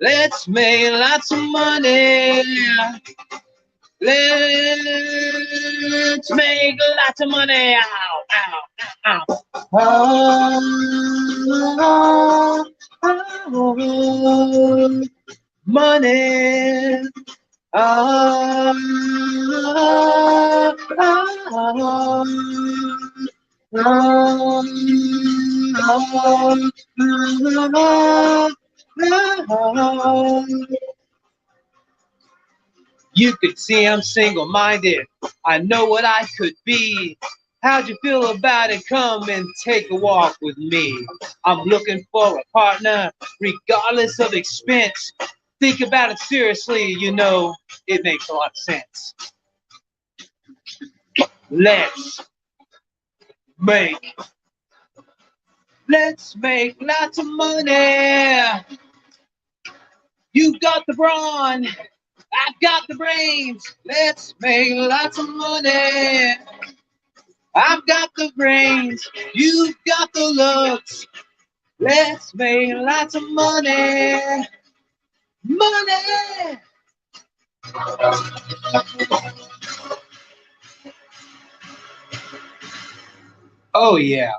Let's make lots of money. Let's make lots of money. Ow, ow, ow, ow. money. Ah, You could see I'm single-minded. I know what I could be. How'd you feel about it? Come and take a walk with me. I'm looking for a partner, regardless of expense. Think about it seriously, you know, it makes a lot of sense. Let's make lots of money. You got the brawn, I've got the brains. Let's make lots of money. I've got the brains, you've got the looks. Let's make lots of money. Money! Oh, yeah.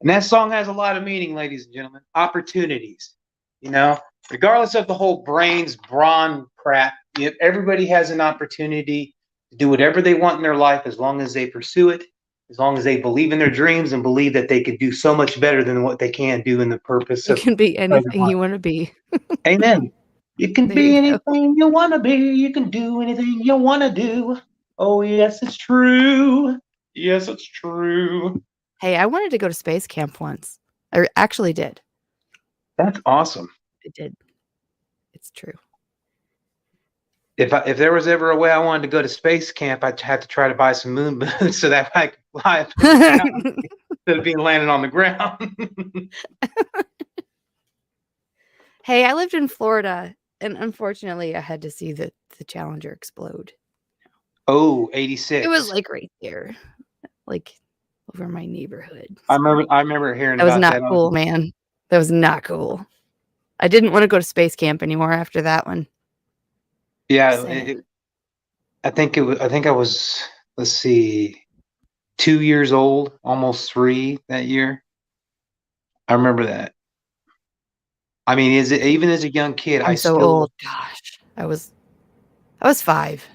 And that song has a lot of meaning, ladies and gentlemen. Opportunities. You know, regardless of the whole brawn crap, everybody has an opportunity to do whatever they want in their life as long as they pursue it, as long as they believe in their dreams and believe that they could do so much better than what they can do in the purpose You of. can be anything you want to be. Amen. You can There be you go. anything you want to be. You can do anything you want to do. Oh, yes, it's true. Yes, it's true. Hey, I wanted to go to space camp once. I actually did. That's awesome. I did. It's true. If there was ever a way I wanted to go to space camp, I'd have to try to buy some moon boots so that I could fly up instead of being landed on the ground. Hey, I lived in Florida, and unfortunately, I had to see the Challenger explode. Oh, 86. It was like right there, like over my neighborhood. I remember hearing That was about not that. cool, man. That was not cool. I didn't want to go to space camp anymore after that one. Yeah, Sad. I think I was, let's see, 2 years old, almost 3 that year. I remember that. I mean, even as a young kid, I'm so old. Gosh, I was 5.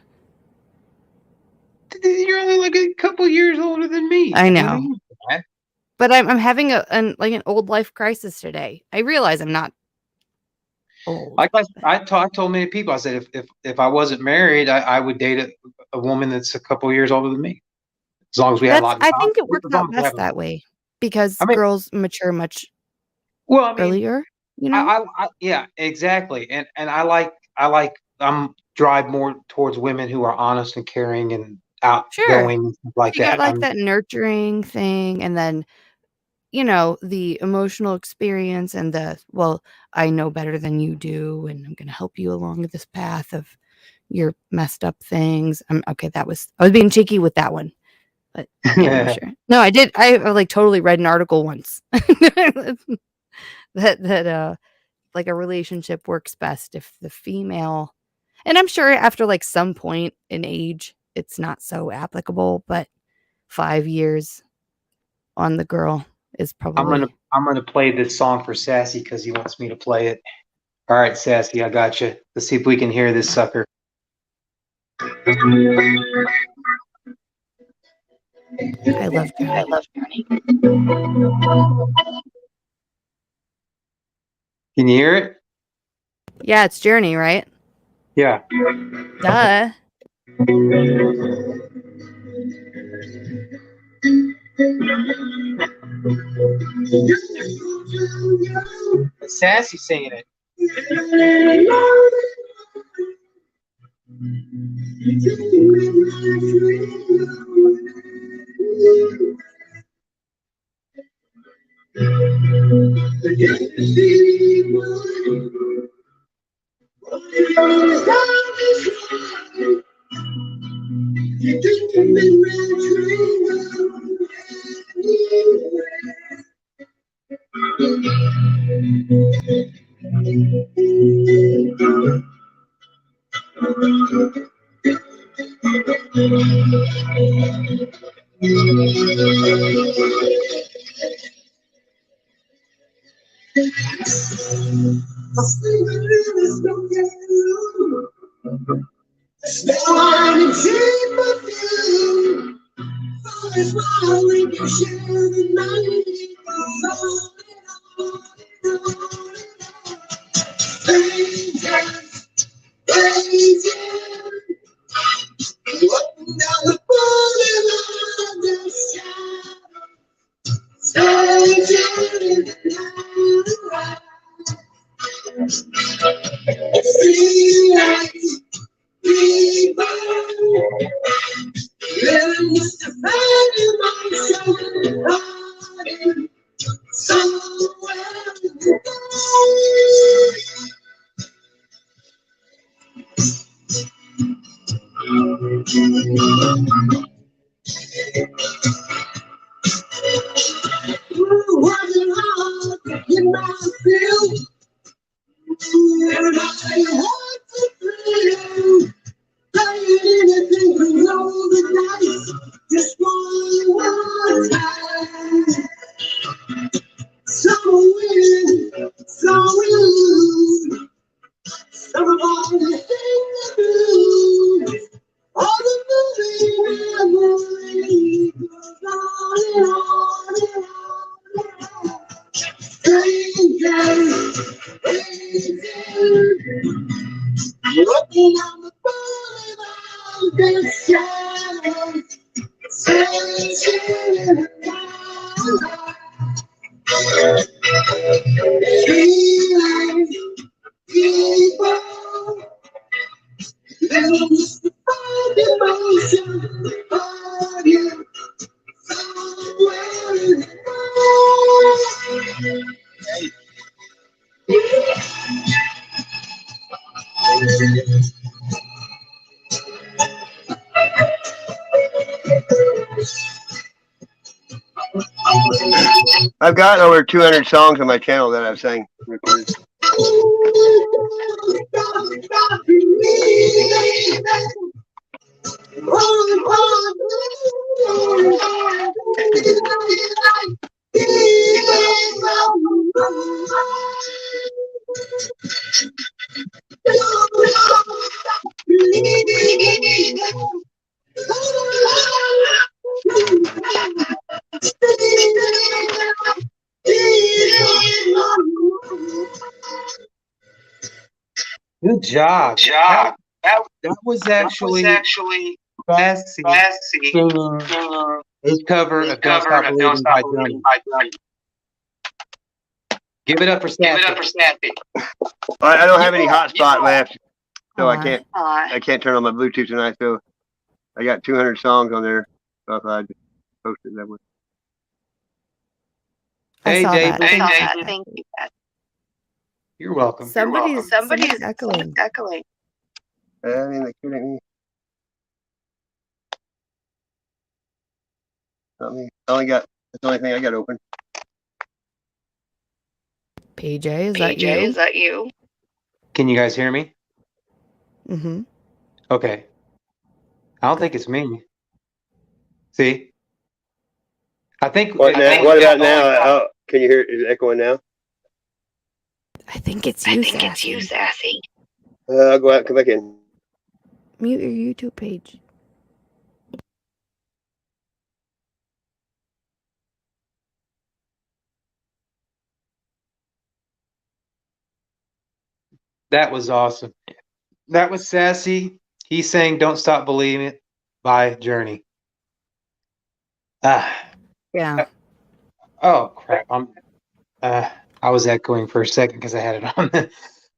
You're only like a couple years older than me. I know. You know? But I'm having an old life crisis today. I realize I'm not old. Like I told many people, I said if I wasn't married, I would date a woman that's a couple years older than me. As long as we had a lot of I time. think it works As long out as we best have- that way because I mean- girls mature much Well, I mean, earlier. You know, yeah, exactly. And I'm drive more towards women who are honest and caring and outgoing and stuff like you that. got like that nurturing thing, and then the emotional experience and I know better than you do, and I'm going to help you along this path of your messed up things. I was being cheeky with that one, but yeah, I'm sure. No, I did. I like totally read an article once that like a relationship works best if the female, and I'm sure after like some point in age, it's not so applicable, but 5 years on the girl is probably. I'm gonna play this song for Sassy because he wants me to play it. All right, Sassy, I got you. Let's see if we can hear this sucker. I love Journey. Can you hear it? Yeah, it's Journey, right? Yeah. Duh. Sassy singing it. I've got over 200 songs on my channel that I've sang. Recorded. Good job. That was actually Sassy singing his cover of Don't Stop Believing by Johnny. Give it up for Sassy. I don't have any hotspot left, so Aw. I can't turn on my Bluetooth tonight. So I got 200 songs on there. So I thought I'd just post it that way. I Hey, saw Dave. that. Thank you. You're welcome. Somebody's echoing. I mean, they couldn't me. Not me. I only got. That's the only thing I got open. PJ, is that you? Can you guys hear me? Mm-hmm. Okay. I don't think it's me. See? I think. What about now? Oh, can you hear? Is it echoing now? I think it's you, Sassy. I'll go out and come back in. Mute your YouTube page. That was awesome. That was Sassy. He's saying Don't Stop Believing It by Journey. Yeah. Oh, crap. I was echoing for a second because I had it on.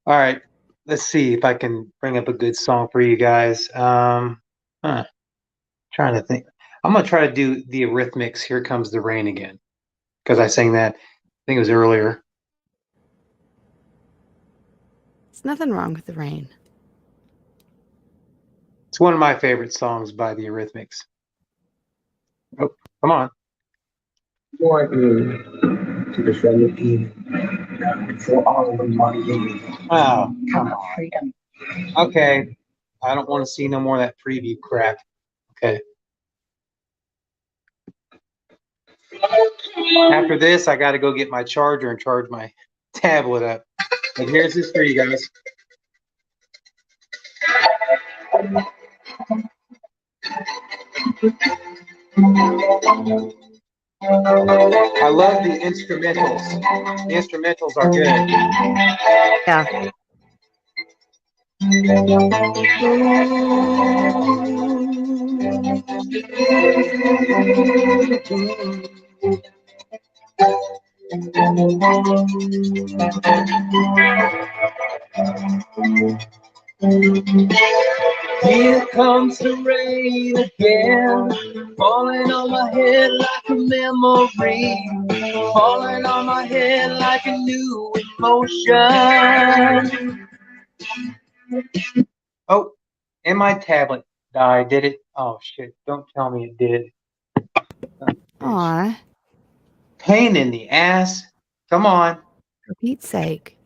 All right. Let's see if I can bring up a good song for you guys. Trying to think. I'm going to try to do the Eurythmics, Here Comes the Rain again. Because I sang that, I think it was earlier. There's nothing wrong with the rain. It's one of my favorite songs by the Eurythmics. Oh, come on. For all the money. Oh, come on. Okay. I don't want to see no more of that preview crap. Okay. After this, I got to go get my charger and charge my tablet up. And here's this for you guys. I love the instrumentals. The instrumentals are good. Yeah. Here comes the rain again, falling on my head like a memory, falling on my head like a new emotion. Oh, and my tablet died. Did it? Oh shit! Don't tell me it did. Aw, Pain in the ass. Come on. for Pete's sake.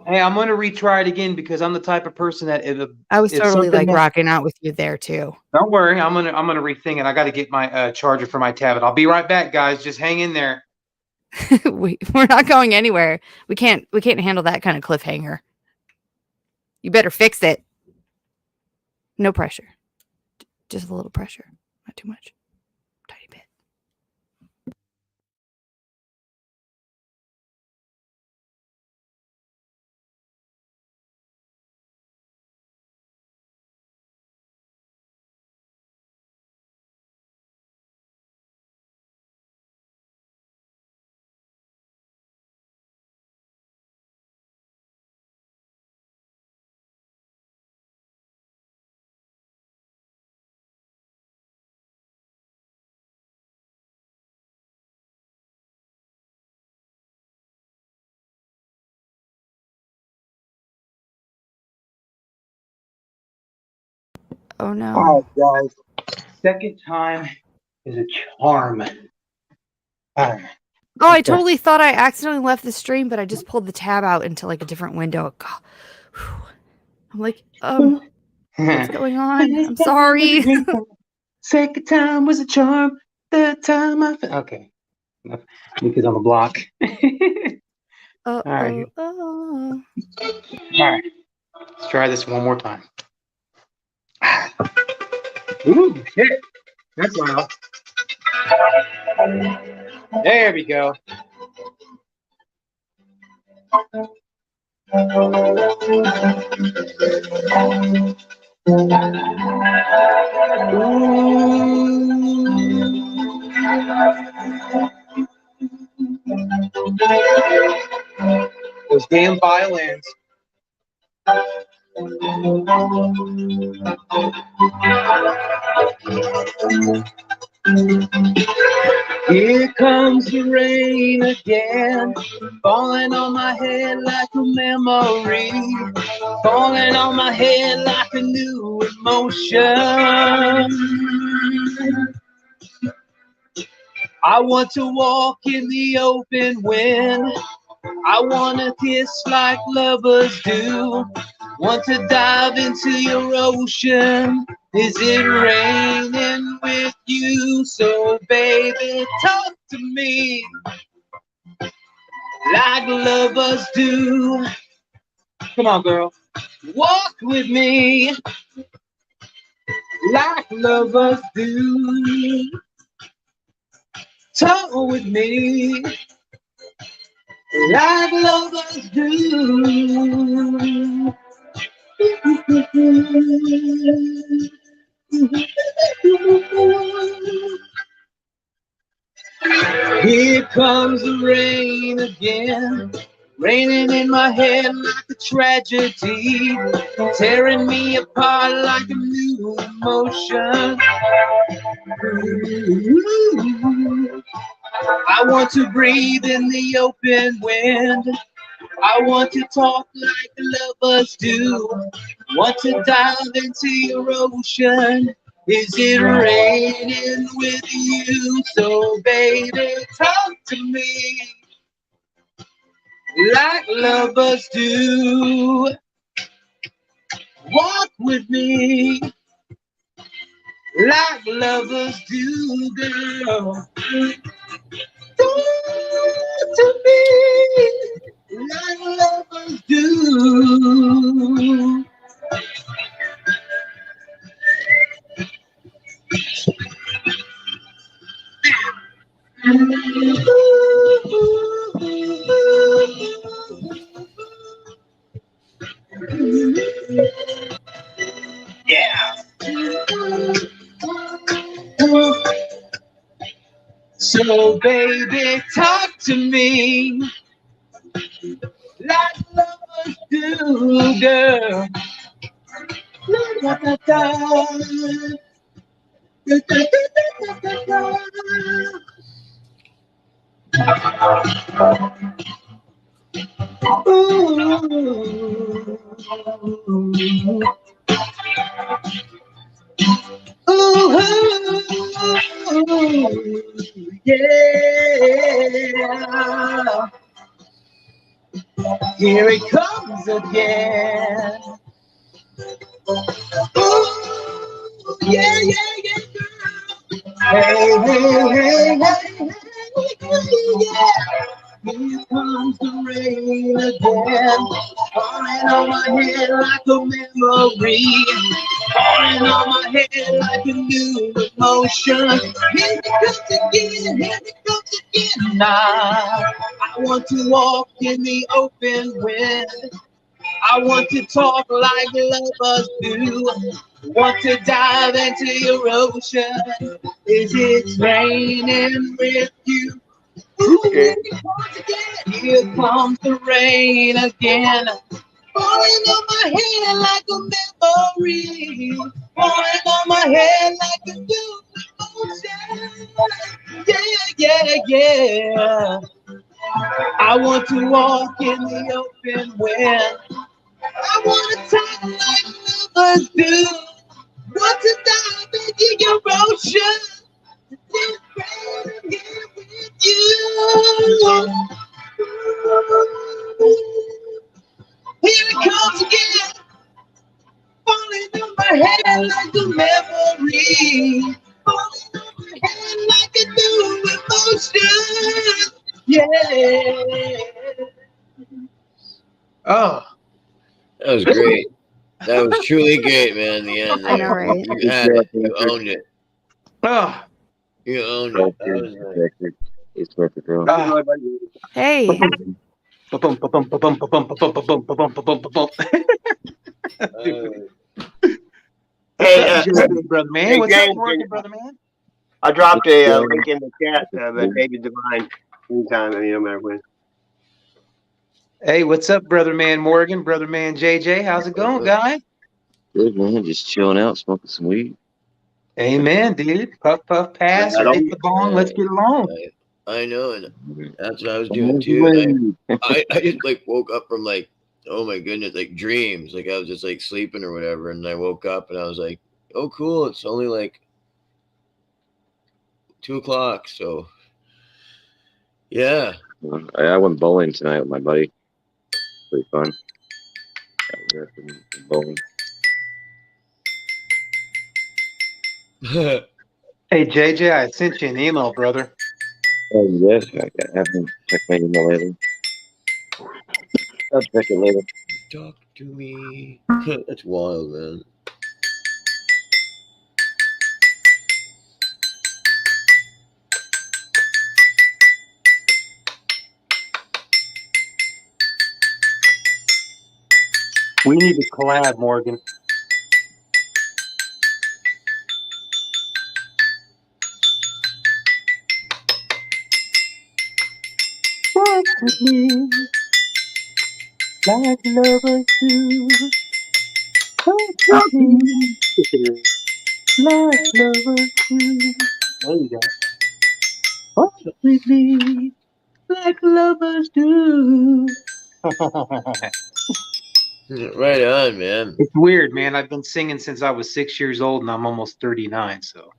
Hey, I'm gonna retry it again because I'm the type of person that I was if totally something like that- rocking out with you there too. Don't worry, I'm gonna rethink it. I got to get my charger for my tablet. I'll be right back, guys. Just hang in there. We're not going anywhere. We can't handle that kind of cliffhanger. You better fix it. No pressure. Just a little pressure. Not too much. Tiny bit. Oh no. All right, guys. Second time is a charm. All right. Oh, I Okay. totally thought I accidentally left the stream, but I just pulled the tab out into like a different window. God. Whew. I'm like, what's going on? I'm sorry. Second time was a charm. Third time okay. Enough. Because on the block. All right. All right. Let's try this one more time. Ooh, shit. That's loud. There we go. Those damn violins. Here comes the rain again, falling on my head like a memory, falling on my head like a new emotion. I want to walk in the open wind, I want to kiss like lovers do, want to dive into your ocean. Is it raining with you? So baby, talk to me like lovers do. Come on, girl. Walk with me like lovers do. Talk with me like lovers do. Here comes the rain again, raining in my head like a tragedy, tearing me apart like a new emotion. I want to breathe in the open wind, I want to talk like lovers do, want to dive into your ocean. Is it raining with you? So baby, talk to me like lovers do. Walk with me like lovers do, girl. Talk to me Yeah. So baby, talk to me like lovers do, girl. Da, da, da. Da, da, da, da, da, da. Ooh. Ooh, yeah. Here it comes again. Ooh, yeah, yeah, yeah, girl. Hey, hey, hey, hey, hey, yeah. Here comes the rain again, falling on my head like a memory, falling on my head like a new emotion. Here it comes again, here it comes again. Now I want to walk in the open wind. I want to talk like lovers do. Want to dive into your ocean. Is it raining with you? Ooh, here it comes again. Here comes the rain again. Falling on my head like a memory. Falling on my head like a new emotion. Yeah, yeah, yeah. I want to walk in the open wind. I want to talk like lovers do. Want to dive into your ocean. This rain I'm here with you. Here it comes again. Falling on my head like a memory. Falling on my head like a new emotion. Yeah. Oh. That was great. That was truly great, man. In the end, I know, right? You had it. You owned it. Oh. You owned it. That was nice. It's perfect, girl. Hey, Hey, brother man. hey, What's up, James, working, brother man? I dropped a link in the chat about David Divine. Anytime, no matter when. Hey, what's up, brother man Morgan, brother man JJ? How's it going, guy? Good, man. Just chilling out, smoking some weed. Amen, dude. Puff, puff, pass, or hit the bong. Let's get along. I know, and that's what I was doing too. I just like woke up from like, oh my goodness, like dreams. Like I was just like sleeping or whatever, and I woke up and I was like, oh cool, it's only like 2 o'clock. So yeah. I went bowling tonight with my buddy. Pretty fun. Bowling. Hey, JJ, I sent you an email, brother. Oh, yes. I haven't checked my email lately. I'll check it later. Talk to me. That's wild, man. We need to collab, Morgan. Walk with me like lovers do. Talk with me like lovers do. There you go. Walk with me like lovers do. Right on, man. It's weird, man. I've been singing since I was 6 years old, and I'm almost 39. So.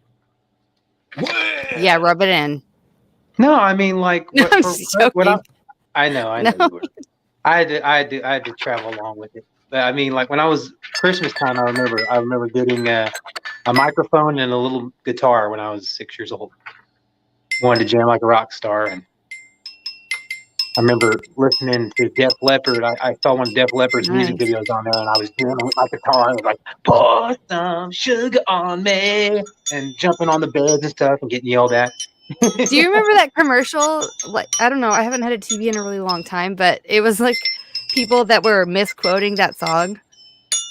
yeah, rub it in. No, I mean like No, I'm joking. I know No. you were. I had to travel along with it. But I mean, like when I was Christmas time, I remember getting a microphone and a little guitar when I was 6 years old. Wanted to jam like a rock star, and I remember listening to Def Leppard. I saw one of Def Leppard's music Nice. videos on there, and I was doing it with my guitar. And I was like, "Pour some sugar on me," and jumping on the beds and stuff and getting yelled at. Do you remember that commercial? Like, I don't know. I haven't had a TV in a really long time, but it was like people that were misquoting that song.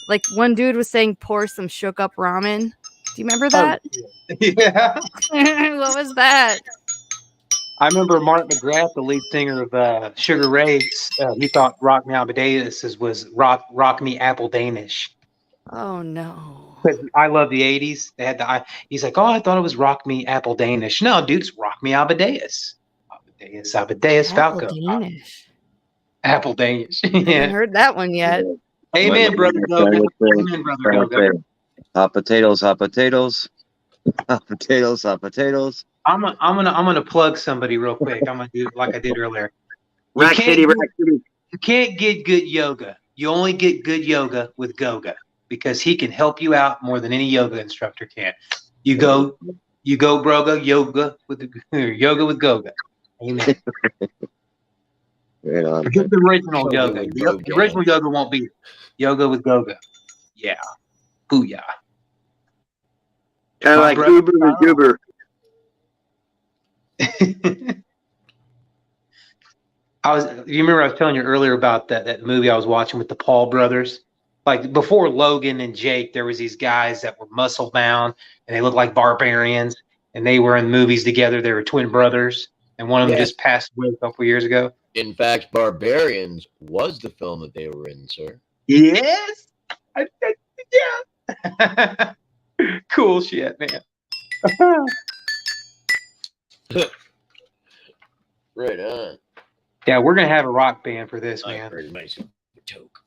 Like one dude was saying, "Pour some shook up ramen." Do you remember that? Yeah. What was that? I remember Mark McGrath, the lead singer of Sugar Ray. He thought "Rock Me Amadeus" was "Rock Me Apple Danish." Oh no. Because I love the '80s. They had he's like, "Oh, I thought it was Rock Me Apple Danish." No, dude, it's Rock Me Amadeus. Amadeus Apple Falco. Danish. Apple Danish. I haven't Yeah. heard that one yet. Amen, brother Goga. Amen, brother Goga. Hot potatoes, hot potatoes. Hot potatoes, hot potatoes. I'm gonna plug somebody real quick. I'm gonna do like I did earlier. Rack City. You can't get good yoga. You only get good yoga with Goga because he can help you out more than any yoga instructor can. You go, Broga, yoga with Goga. Amen. Right on. Just the original yoga. The original yoga won't be yoga with Goga. Yeah. Booyah. Kind of like Uber and Goober. You remember I was telling you earlier about that movie I was watching with the Paul brothers? Like before Logan and Jake, there was these guys that were muscle bound and they looked like barbarians and they were in movies together. They were twin brothers and one of them just passed away a couple years ago. In fact, Barbarians was the film that they were in, sir. Yes. Yeah. Cool shit, man. Right on. Yeah, we're gonna have a rock band for this, I man. heard myself choke.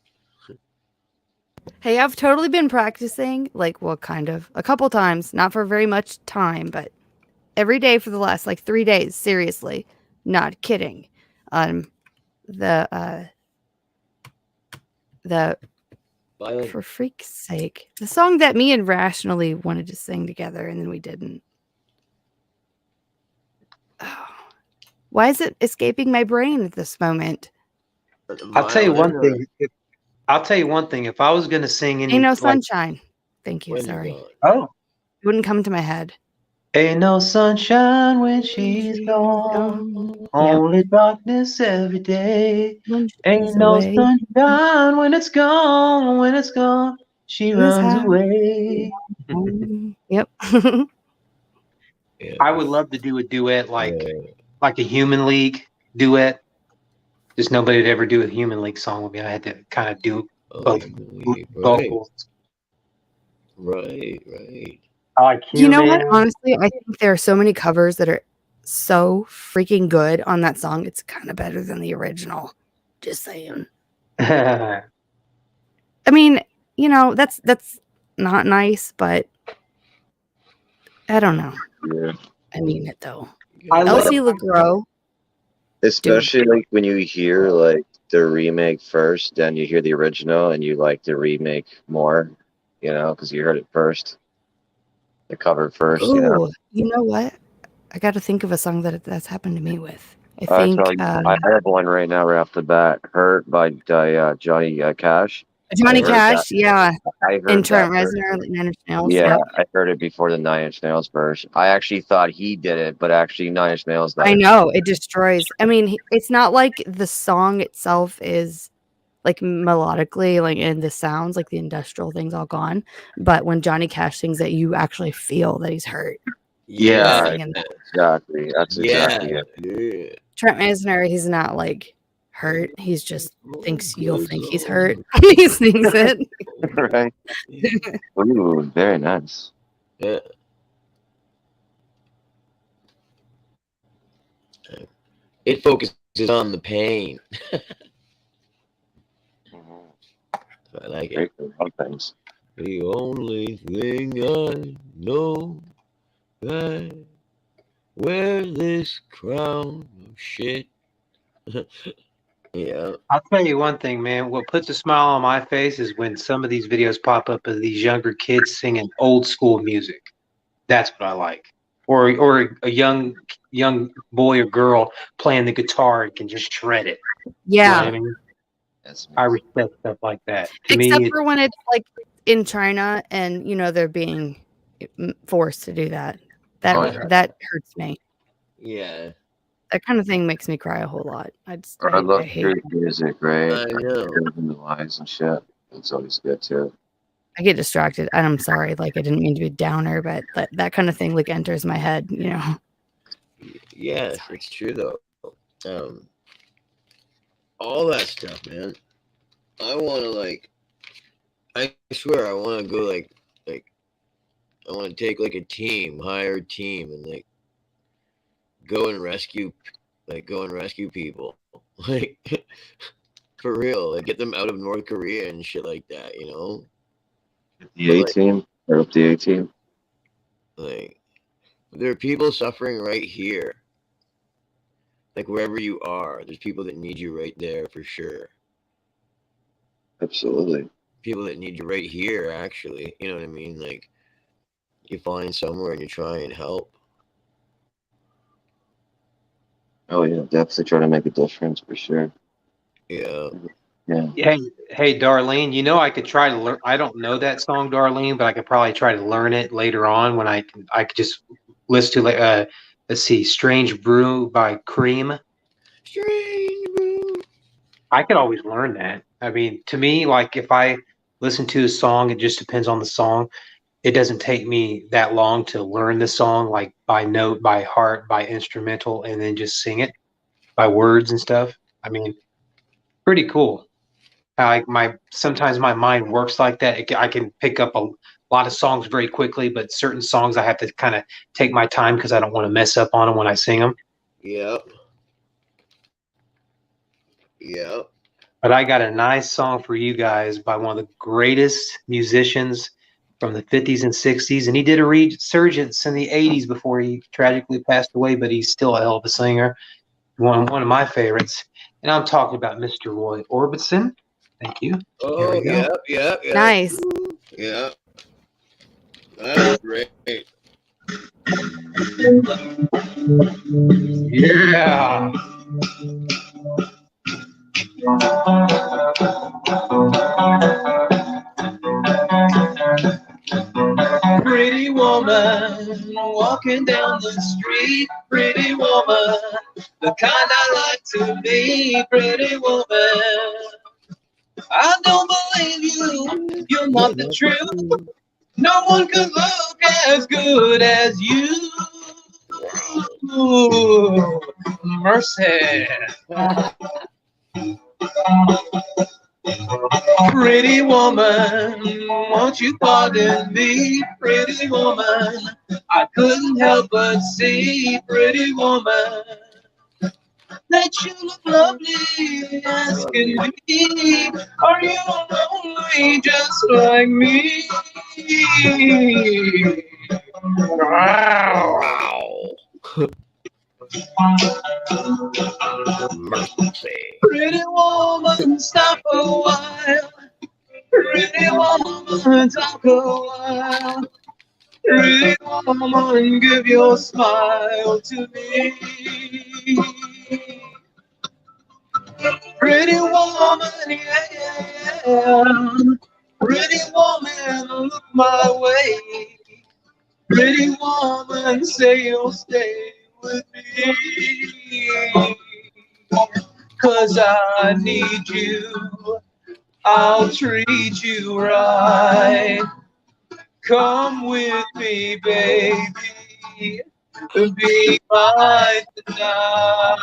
Hey, I've totally been practicing, like, well, kind of, a couple times, not for very much time, but every day for the last, like, 3 days, seriously, not kidding. The Violent. for freak's sake, the song that me and Rationally wanted to sing together, and then we didn't. Oh, why is it escaping my brain at this moment? I'll tell you one thing. If I was gonna sing any, Ain't no like, sunshine. Thank you. When you're Sorry, gone. oh, it wouldn't come to my head. ain't no sunshine when she's gone. Only darkness every day. When Ain't she's no away. sunshine when it's gone. When it's gone, she This runs house. away. Yep. Yeah. I would love to do a duet like Yeah. a Human League duet. Just nobody would ever do a Human League song with me. I had to kind of do both Right. vocals. Right. I like You know what? Human. Honestly, I think there are so many covers that are so freaking good on that song. It's kind of better than the original. Just saying. I mean, you know, that's not nice, but I don't know. Yeah. I mean it though. I love- Elsie LeGros. Especially like when you hear like the remake first, then you hear the original and you like the remake more, you know, because you heard it first. The cover first, you know. Ooh, you know what? I got to think of a song that's happened to me with. I I think have one right now right off the bat. Hurt by Johnny Cash. Johnny I heard Cash, yeah, I heard and Trent that version. Reznor, like Nine Inch Nails. Yeah, Yep. I heard it before the Nine Inch Nails version. I actually thought he did it, but actually Nine Inch Nails did I it. know it destroys. I mean, it's not like the song itself is like melodically, like in the sounds, like the industrial thing's all gone. But when Johnny Cash sings it, you actually feel that he's hurt. Yeah, Singing that. exactly. That's exactly it. Yeah. Trent Reznor, he's not like hurt. He's just thinks you'll think he's hurt. He sings it. Right? Ooh, very nice. Yeah. It focuses on the pain. I like it. Great for a lot of things. The only thing I know that wear this crown of shit. Yeah. I'll tell you one thing, man. What puts a smile on my face is when some of these videos pop up of these younger kids singing old school music. That's what I like. Or a young boy or girl playing the guitar and can just shred it. You know Yeah. what I mean? That's I respect stuff like that. To Except me, for when it's like in China and they're being forced to do that. That Oh, yeah. that hurts me. Yeah, That kind of thing makes me cry a whole lot. I I love hate street music, right? I know. And the lines and shit. It's always good too. I get distracted. And I'm sorry, like I didn't mean to be a downer, but that kind of thing like enters my head, you know. Yes, it's true though. All that stuff, man. I want to I swear I want to go like I want to take like a team, hire a team, and like go and rescue people, like for real, like get them out of North Korea and shit like that, you know? The A team, or up the A team. Like there are people suffering right here. Like wherever you are, there's people that need you right there for sure. Absolutely. People that need you right here, actually. You know what I mean? Like you find somewhere and you try and help. Oh yeah, definitely try to make a difference for sure. Yeah. Yeah. Hey, Darlene, you know I could try to learn. I don't know that song, Darlene, but I could probably try to learn it later on when I could just listen to let's see, Strange Brew by Cream. Strange Brew. I could always learn that. I mean, to me, like if I listen to a song, it just depends on the song. It doesn't take me that long to learn the song, like by note, by heart, by instrumental, and then just sing it by words and stuff. I mean, pretty cool. Sometimes my mind works like that. I can pick up a lot of songs very quickly, but certain songs I have to kind of take my time because I don't want to mess up on them when I sing them. Yep. Yep. But I got a nice song for you guys by one of the greatest musicians from the 50s and 60s. And he did a resurgence in the 80s before he tragically passed away, but he's still a hell of a singer. One of my favorites. And I'm talking about Mr. Roy Orbison. Thank you. Oh, go. yep. Nice. Yeah. That's great. Yeah. Pretty woman walking down the street, pretty woman, the kind I like to be, pretty woman. I don't believe you, you're not the truth. No one could look as good as you. Ooh, mercy. Pretty woman, won't you pardon me, pretty woman? I couldn't help but see, pretty woman, that you look lovely as can be. Are you lonely just like me? Wow. Mercy. Pretty woman, stop a while. Pretty woman, talk a while. Pretty woman, give your smile to me. Pretty woman, yeah. Pretty woman, look my way. Pretty woman, say you'll stay with me. 'Cause I need you, I'll treat you right. Come with me, baby, be mine tonight.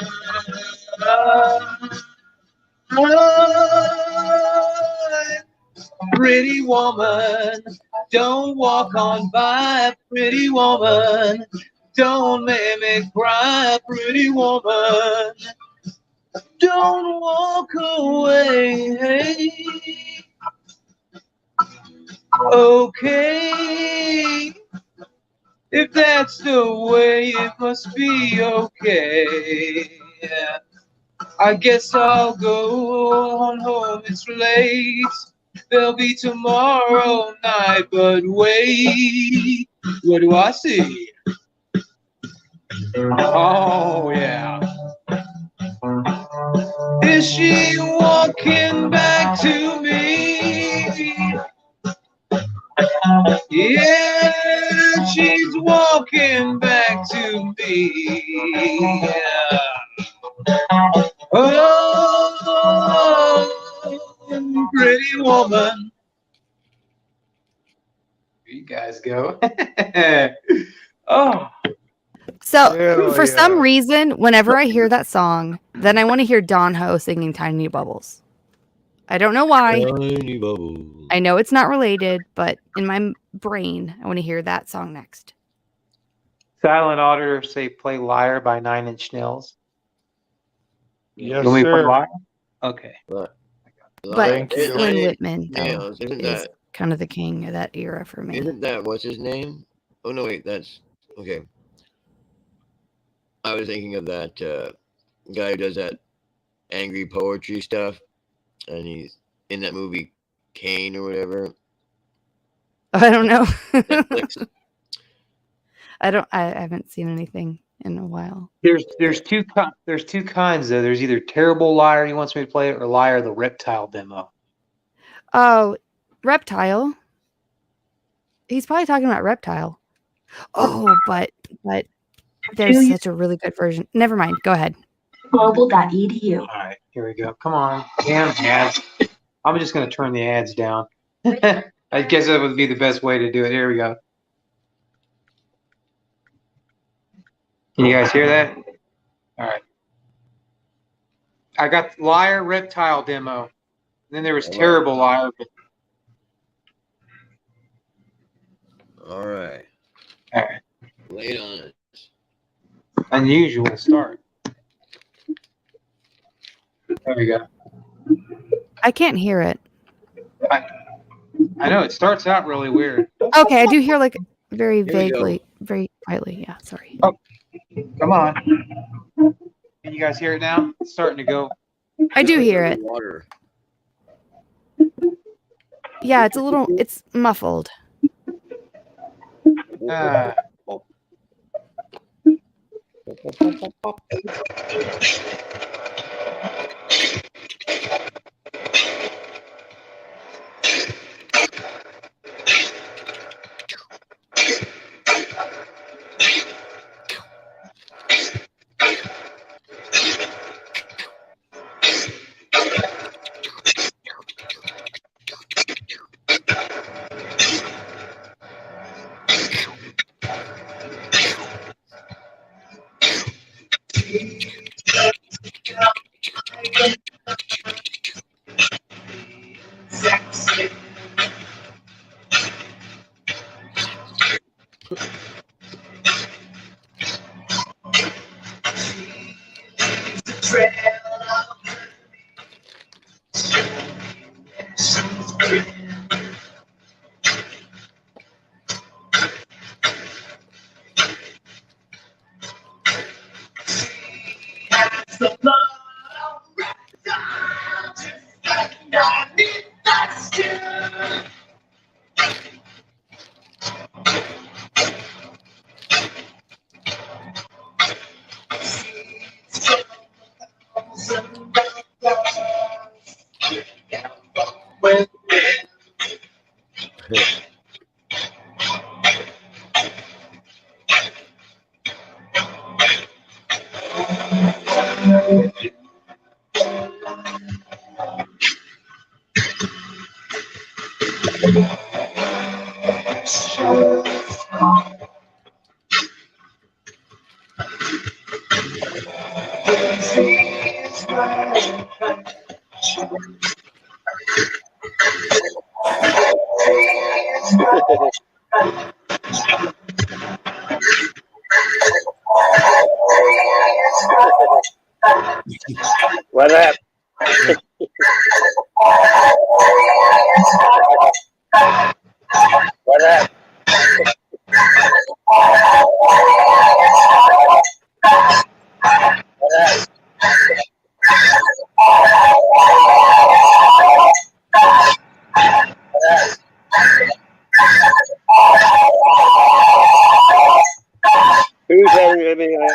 Pretty woman, don't walk on by, pretty woman. Don't make me cry, pretty woman. Don't walk away. Okay, if that's the way, it must be okay. Yeah. I guess I'll go on home, it's late. There'll be tomorrow night, but wait, what do I see? Oh, yeah. Is she walking back to me? Yeah, she's walking back to me. Oh, pretty woman. Here you guys go. Oh, So Hell for some yeah. reason, whenever I hear that song, then I want to hear Don Ho singing Tiny Bubbles. I don't know why. Tiny bubble. I know it's not related, but in my brain, I want to hear that song next. silent auditor say play Liar by 9 Inch Nails. Yes, You want me to play sir. Liar? Okay. But Thank you. Caitlin Whitman, though, Nails, isn't is that kind of the king of that era for me. isn't that what's his name? Oh no, wait, that's okay. I was thinking of that guy who does that angry poetry stuff, and he's in that movie Kane or whatever. I don't know. Netflix. I haven't seen anything in a while. There's two kinds though. There's either Terrible Liar he wants me to play it or Liar the Reptile demo. Oh, Reptile. He's probably talking about Reptile. Oh, but there's such a really good version. Never mind. Go ahead. Global.edu. All right, here we go. Come on, damn ads. I'm just gonna turn the ads down. I guess that would be the best way to do it. Here we go. Can you guys hear that? All right. I got Liar Reptile demo. Then there was Terrible Liar. But... All right. All right. Late on it. Unusual start. There we go. I can't hear it. I know it starts out really weird. Okay, I do hear like very Here we go. vaguely, very quietly. Yeah, sorry. Come on. Can you guys hear it now? It's starting to go. I do hear it. Water. Yeah, it's muffled. Ah. What happened? What happened? Who's having anything?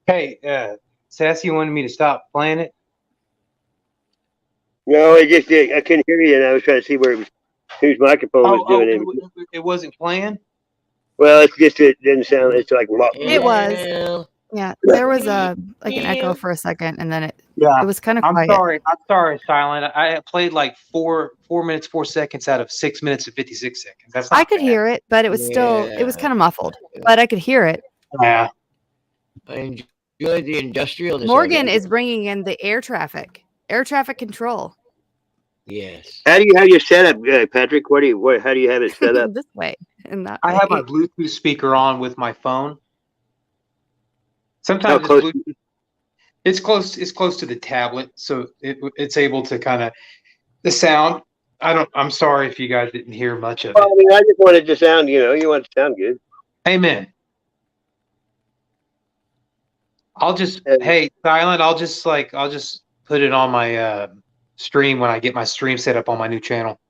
Hey, Sassy wanted me to stop playing it. No, I couldn't hear you, and I was trying to see where whose microphone was doing it. It wasn't playing. Well, it didn't sound. It's like It was. Yeah, there was a like an echo for a second, and then it was kind of quiet. I'm sorry, Silent. I played like 4 minutes 4 seconds out of 6 minutes and 56 seconds. That's not I could bad. hear it, but it was still it was kind of muffled, but I could hear it. Yeah. I enjoy the industrial. Morgan is bringing in the air traffic control. Yes. How do you have your setup, Patrick? How do you have it set up? This way and that I way. have my Bluetooth speaker on with my phone. Sometimes How close? it's close to the tablet, so it's able to kind of the sound. I'm sorry if you guys didn't hear much of Well, I it. mean, I just wanted to sound. You want it to sound good. Amen. Hey, Silent. I'll just put it on my stream when I get my stream set up on my new channel,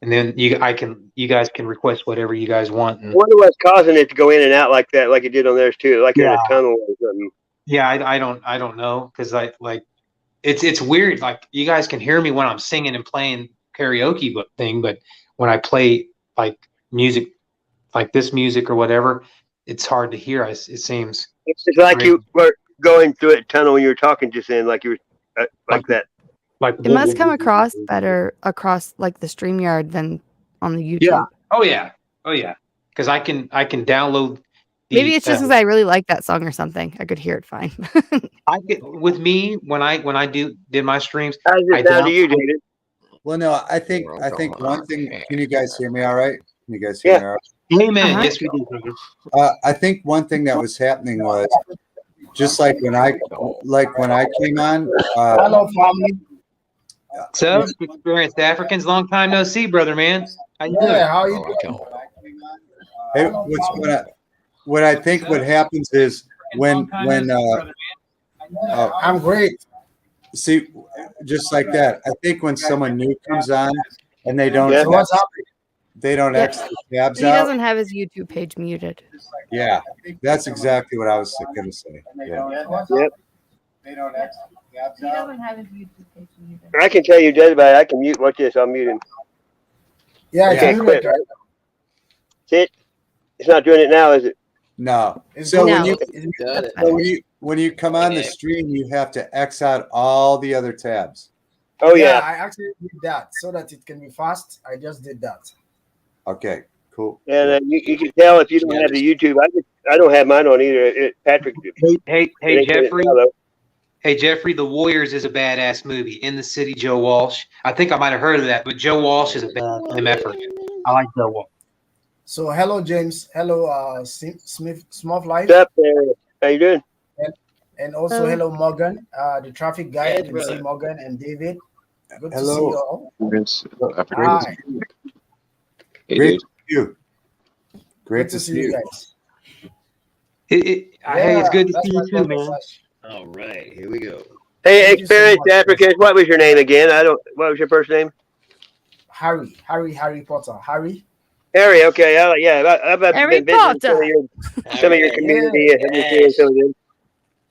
and then you guys can request whatever you guys want. I wonder what's causing it to go in and out like that, like it did on theirs too, like in a tunnel or something. Yeah, I don't know, because it's weird. Like, you guys can hear me when I'm singing and playing karaoke thing, but when I play like music, like this music or whatever, it's hard to hear. It seems. It's like you were going through a tunnel when you were talking just then, like you were like that. Like It must come across better across like the StreamYard than on the YouTube. Yeah. Oh yeah. Because I can download. Maybe it's just because I really like that song or something. I could hear it fine. With me when I did my streams. How's it sound to you, David? Well, no, I think one thing. Can you guys hear me all right? Can you guys hear me all right? Amen. Yes, we do. I think one thing that was happening was just like when I came on. Hello, family. So, experienced Africans, long time no see, brother, man. How you doing? How you doing? Hey, what I think what happens is when I'm great. See, just like that. I think when someone new comes on and they don't What's up? they don't exit the tabs He out. doesn't have his YouTube page muted. Yeah, that's exactly what I was going to say. Yeah. Yep. They don't exit the tabs He out. doesn't have his YouTube page muted. I can tell you, David, I can mute. Watch this. I'll mute him. Yeah, Okay, it's quit. good. See, it's not doing it now, is it? No. It's So good. when you come on the stream, you have to X out all the other tabs. Oh yeah. I actually did that so that it can be fast. I just did that. Okay, cool. And you can tell if you don't have the YouTube. I don't have mine on either. Patrick. Hey, Jeffrey. Hey, Jeffrey, The Warriors is a badass movie. In the City, Joe Walsh. I think I might have heard of that, but Joe Walsh is a badass effort. I like Joe Walsh. So hello, James. Hello, Smith Life. What's up there? How you doing? And also hello, Morgan, the traffic guy. I can see Morgan and David. Good to see you all. Hi. Great to see you. Great to see you guys. Hey, it's good to see you too, man. All right, here we go. Hey, experienced Africans. What was your name again? What was your first name? Harry Potter. Harry. Harry. Okay. I've Harry been visiting some of your community and seeing some of them.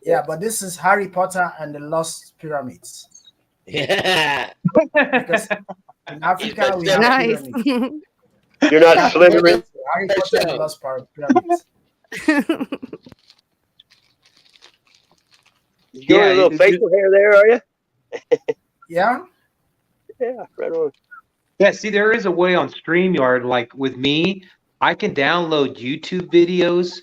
Yeah, but this is Harry Potter and the Lost Pyramids. Yeah. Because in Africa we have Nice. pyramids. You're not Slytherin. Harry Potter and the Lost Pyramids. You got a little facial hair there, are you? Yeah. Yeah, right on. Yeah, see, there is a way on StreamYard. Like with me, I can download YouTube videos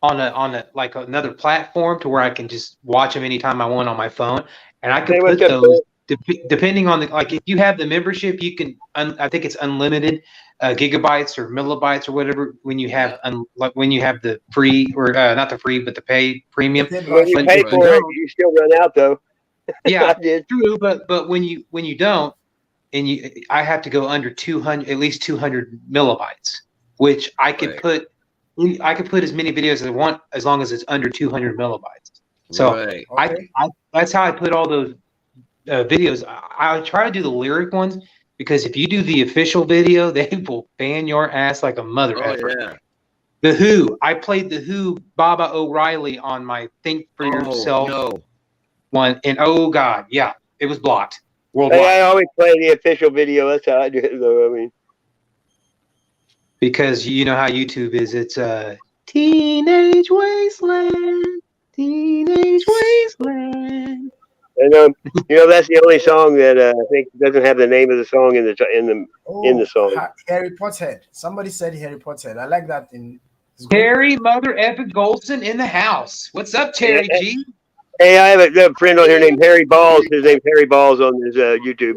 on a like another platform to where I can just watch them anytime I want on my phone, and I can put those depending on if you have the membership, you can. I think it's unlimited gigabytes or millibytes or whatever when you have when you have the free or not the free but the paid premium. When you pay for it, you still run out though. Yeah, true. But when you don't, and I have to go under 200, at least 200 millibytes, which I could put. I could put as many videos as I want as long as it's under 200 millibytes. So that's how I put all those videos. I try to do the lyric ones because if you do the official video, they will ban your ass like a mother effer. The Who. I played the Who Baba O'Reilly on my Think for Yourself No. one, and oh god, yeah, it was blocked Hey, I worldwide always play the official video. That's how I do it, though. I mean, because you know how YouTube is. It's Teenage Wasteland, Teenage Wasteland. and that's the only song that I think doesn't have the name of the song in the song. Harry Potter. Somebody said Harry Potter. I like that. It's good. Terry Mother Epic Goldson in the house. What's up, Terry G? Hey, I have a friend on here named Harry Balls. His name's Harry Balls on his YouTube.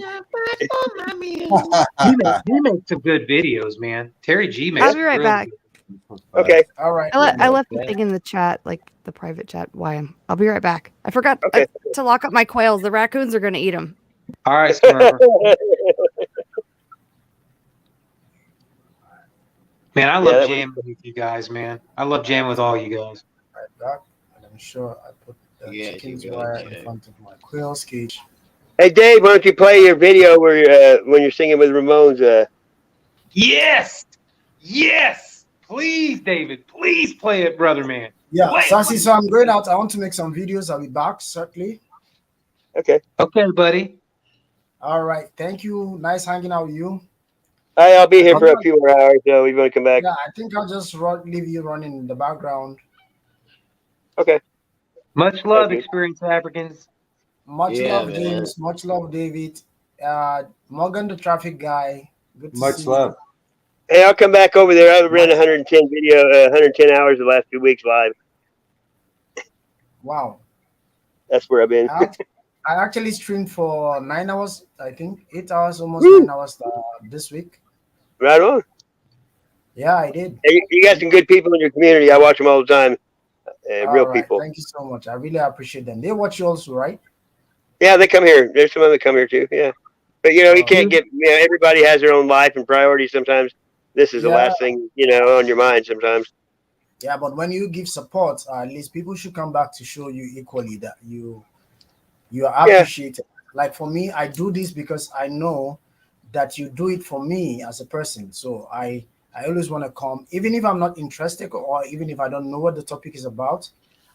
He makes some good videos, man. Terry G makes. I'll be right really back. good- Okay. All right. I left the thing in the chat, like the private chat. Why? I'll be right back. I forgot to lock up my quails. The raccoons are going to eat them. All right, Smurfer. Man, I love jamming with you guys, man. I love jamming with all you guys. Right back. And I'm sure I put the chicken's you go, wire Jack. in front of my quail's cage. Hey, Dave, why don't you play your video where when you're singing with Ramones? Yes, yes. Please, David. Please play it, brother, man. Yeah, Play it, Sassy, please. so I'm going out. I want to make some videos. I'll be back shortly. Okay. Okay, buddy. All right. Thank you. Nice hanging out with you. I'll be here for a few more hours, so we want to come back. Yeah, I think I'll just leave you running in the background. Okay. Much love, Experienced Africans. Much Yeah, love, man. James. Much love, David. Morgan, the traffic guy. Good to Much see love. Hey, I'll come back over there. I've ran 110 hours the last 2 weeks live. You. Wow. That's where I've been. I actually streamed for 9 hours, I think 8 hours, almost Woo. 9 hours this week. Right on. Yeah, I did. Hey, you got some good people in your community. I watch them all the time. Real All right. people. Thank you so much. I really appreciate them. They watch you also, right? Yeah, they come here. There's some of them that come here too. Yeah. But you can't get. Everybody has their own life and priorities. Sometimes this is the last thing on your mind. Sometimes. Yeah, but when you give support, at least people should come back to show you equally that you are appreciated. Like for me, I do this because I know that you do it for me as a person. So I always want to come, even if I'm not interested or even if I don't know what the topic is about.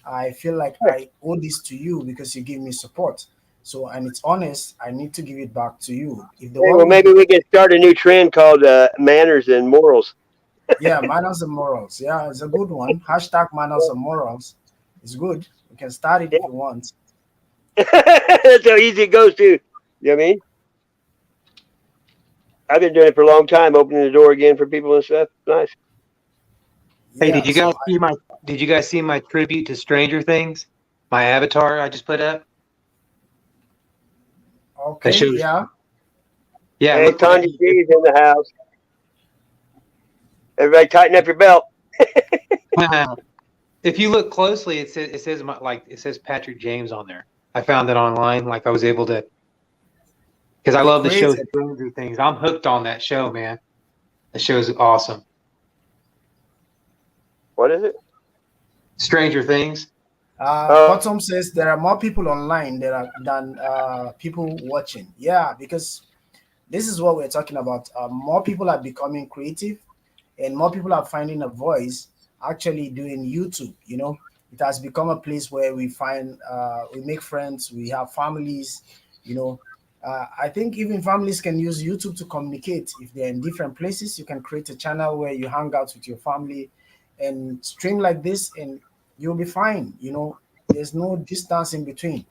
I feel like I owe this to you because you give me support. So, and it's honest, I need to give it back to you. If the Hey, one well, maybe we can start a new trend called manners and morals. yeah, manners and morals. Yeah, it's a good one. Hashtag manners and morals. It's good. We can start it if you want. That's how easy it goes too. You know what I mean? I've been doing it for a long time, opening the door again for people and stuff. Nice. Hey, Yeah, did you guys see my tribute to Stranger Things? My avatar I just put up. Okay, yeah. Yeah. Hey, look what I Tanya G's in the house. Everybody, tighten up your belt. If you look closely, it says Patrick James on there. I found it online. Like I was able to, because I love the show Stranger Things. I'm hooked on that show, man. The show's awesome. What is it? Stranger Things. Bottom says there are more people online than people watching. Yeah, because this is what we're talking about. More people are becoming creative, and more people are finding a voice actually doing YouTube. It has become a place where we find, we make friends, we have families. I think even families can use YouTube to communicate. If they're in different places, you can create a channel where you hang out with your family and stream like this, and you'll be fine. There's no distance in between.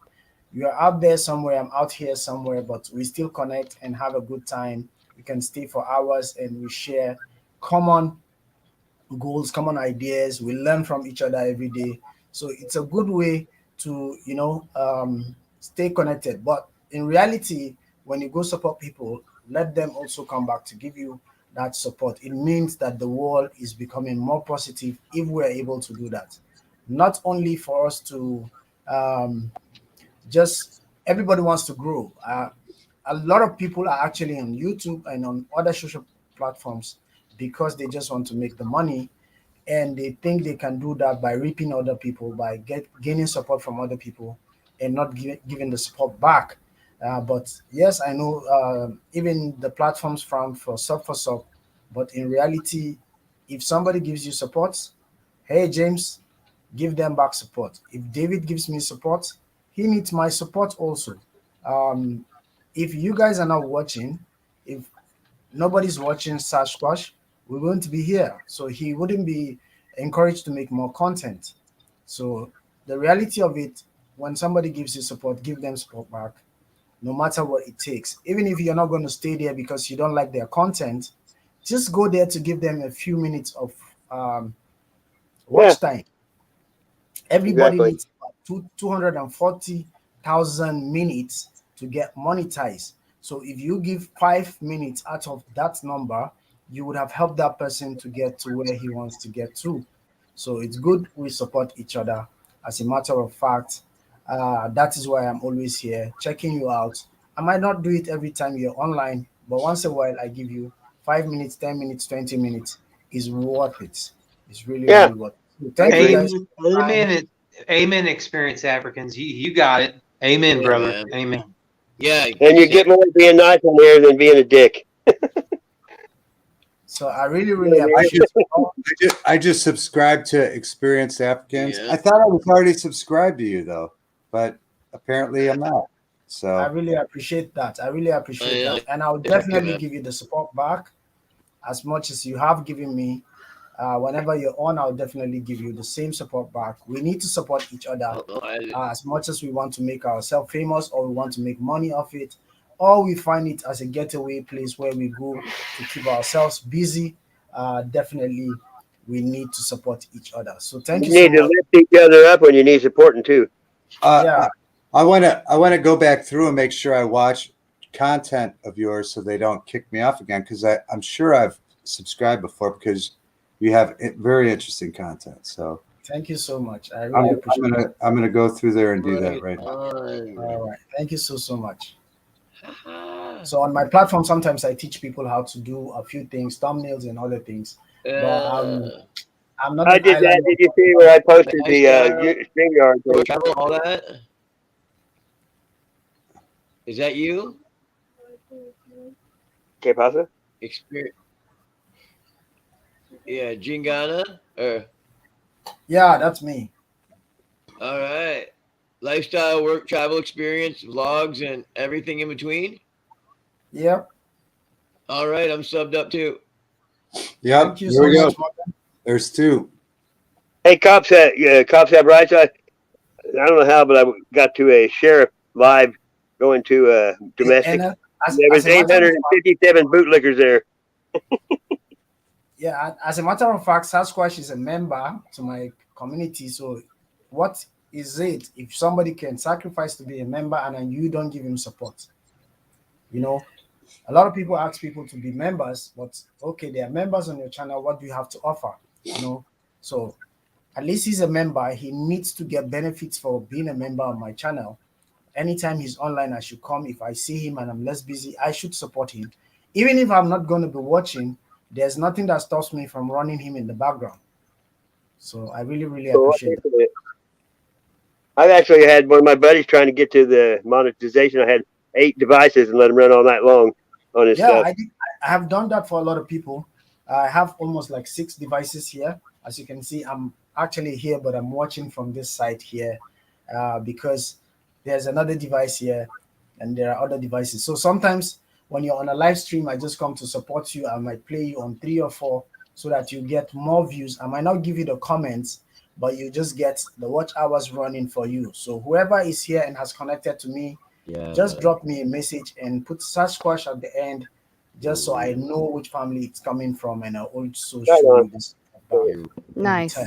You're out there somewhere, I'm out here somewhere, but we still connect and have a good time. We can stay for hours and we share common goals, common ideas. We learn from each other every day. So it's a good way to, stay connected. But in reality, when you go support people, let them also come back to give you that support. It means that the world is becoming more positive if we're able to do that. Not only for us to just everybody wants to grow. A lot of people are actually on YouTube and on other social platforms because they just want to make the money, and they think they can do that by reaping other people, by gaining support from other people, and not giving the support back. But yes, I know even the platforms for sub, but in reality, if somebody gives you support, hey James, give them back support. If David gives me support, he needs my support also. If you guys are not watching, if nobody's watching Sasquatch, we wouldn't be here. So he wouldn't be encouraged to make more content. So the reality of it, when somebody gives you support, give them support back, no matter what it takes. Even if you're not going to stay there because you don't like their content, just go there to give them a few minutes of watch time. Everybody Exactly. needs about 240,000 minutes to get monetized. So if you give 5 minutes out of that number, you would have helped that person to get to where he wants to get to. So it's good we support each other. As a matter of fact, that is why I'm always here checking you out. I might not do it every time you're online, but once in a while I give you 5 minutes, 10 minutes, 20 minutes. Is worth it. It's really, Yeah. really worth it. Thank you guys. Amen. Amen, experienced Africans. You got it. Amen, Yeah, brother. man. Amen. Yeah. And you get more being nice in there than being a dick. So I really, really appreciate I just subscribed to Experienced Africans. Yeah. I thought I was already subscribed to you though, but apparently I'm not. I So really appreciate that. I really appreciate Yeah. that. And I'll Thank you, definitely man. give you the support back as much as you have given me. Whenever you're on, I'll definitely give you the same support back. We need to support each other as much as we want to make ourselves famous or we want to make money off it, or we find it as a getaway place where we go to keep ourselves busy. Definitely, we need to support each other. So thank You you so need to much. lift each other up when you need supporting too. Yeah. I want to go back through and make sure I watch content of yours so they don't kick me off again, because I'm sure I've subscribed before because you have very interesting content. So Thank you so much. I really appreciate it. I'm gonna go through there and do that right now. All right. Thank you so much. So on my platform, sometimes I teach people how to do a few things, thumbnails and other things. But I'm not. I an did that. island Did you see where I posted the Nice StreamYard thing? Travel, all that. Is that you? ¿Qué pasa? Experience. Yeah, Gingana. Yeah, that's me. All right. Lifestyle, work, travel experience, vlogs, and everything in between. Yep. All right, I'm subbed up too. Yep. Thank you Here so we go. much, Morgan. There's two. Hey, cops have rights. I don't know how, but I got to a sheriff live going to domestic. And There was as a matter of 857 bootlickers there. Yeah, as a matter of fact, Sasquatch is a member to my community. So, what is it if somebody can sacrifice to be a member and then you don't give him support? You know, a lot of people ask people to be members, but okay, they are members on your channel. What do you have to offer? You know, so at least he's a member. He needs to get benefits for being a member on my channel. Anytime he's online, I should come. If I see him and I'm less busy, I should support him. Even if I'm not going to be watching, there's nothing that stops me from running him in the background. So I really, really appreciate it. I've actually had one of my buddies trying to get to the monetization. I had 8 devices and let him run all night long on his stuff. I have done that for a lot of people. I have almost like 6 devices here. As you can see, I'm actually here, but I'm watching from this side here because there's another device here and there are other devices. So sometimes when you're on a live stream, I just come to support you. I might play you on 3 or 4 so that you get more views. I might not give you the comments, but you just get the watch hours running for you. So whoever is here and has connected to me, just drop me a message and put Sasquatch at the end, just so I know which family it's coming from, and I'll also show you this. Nice.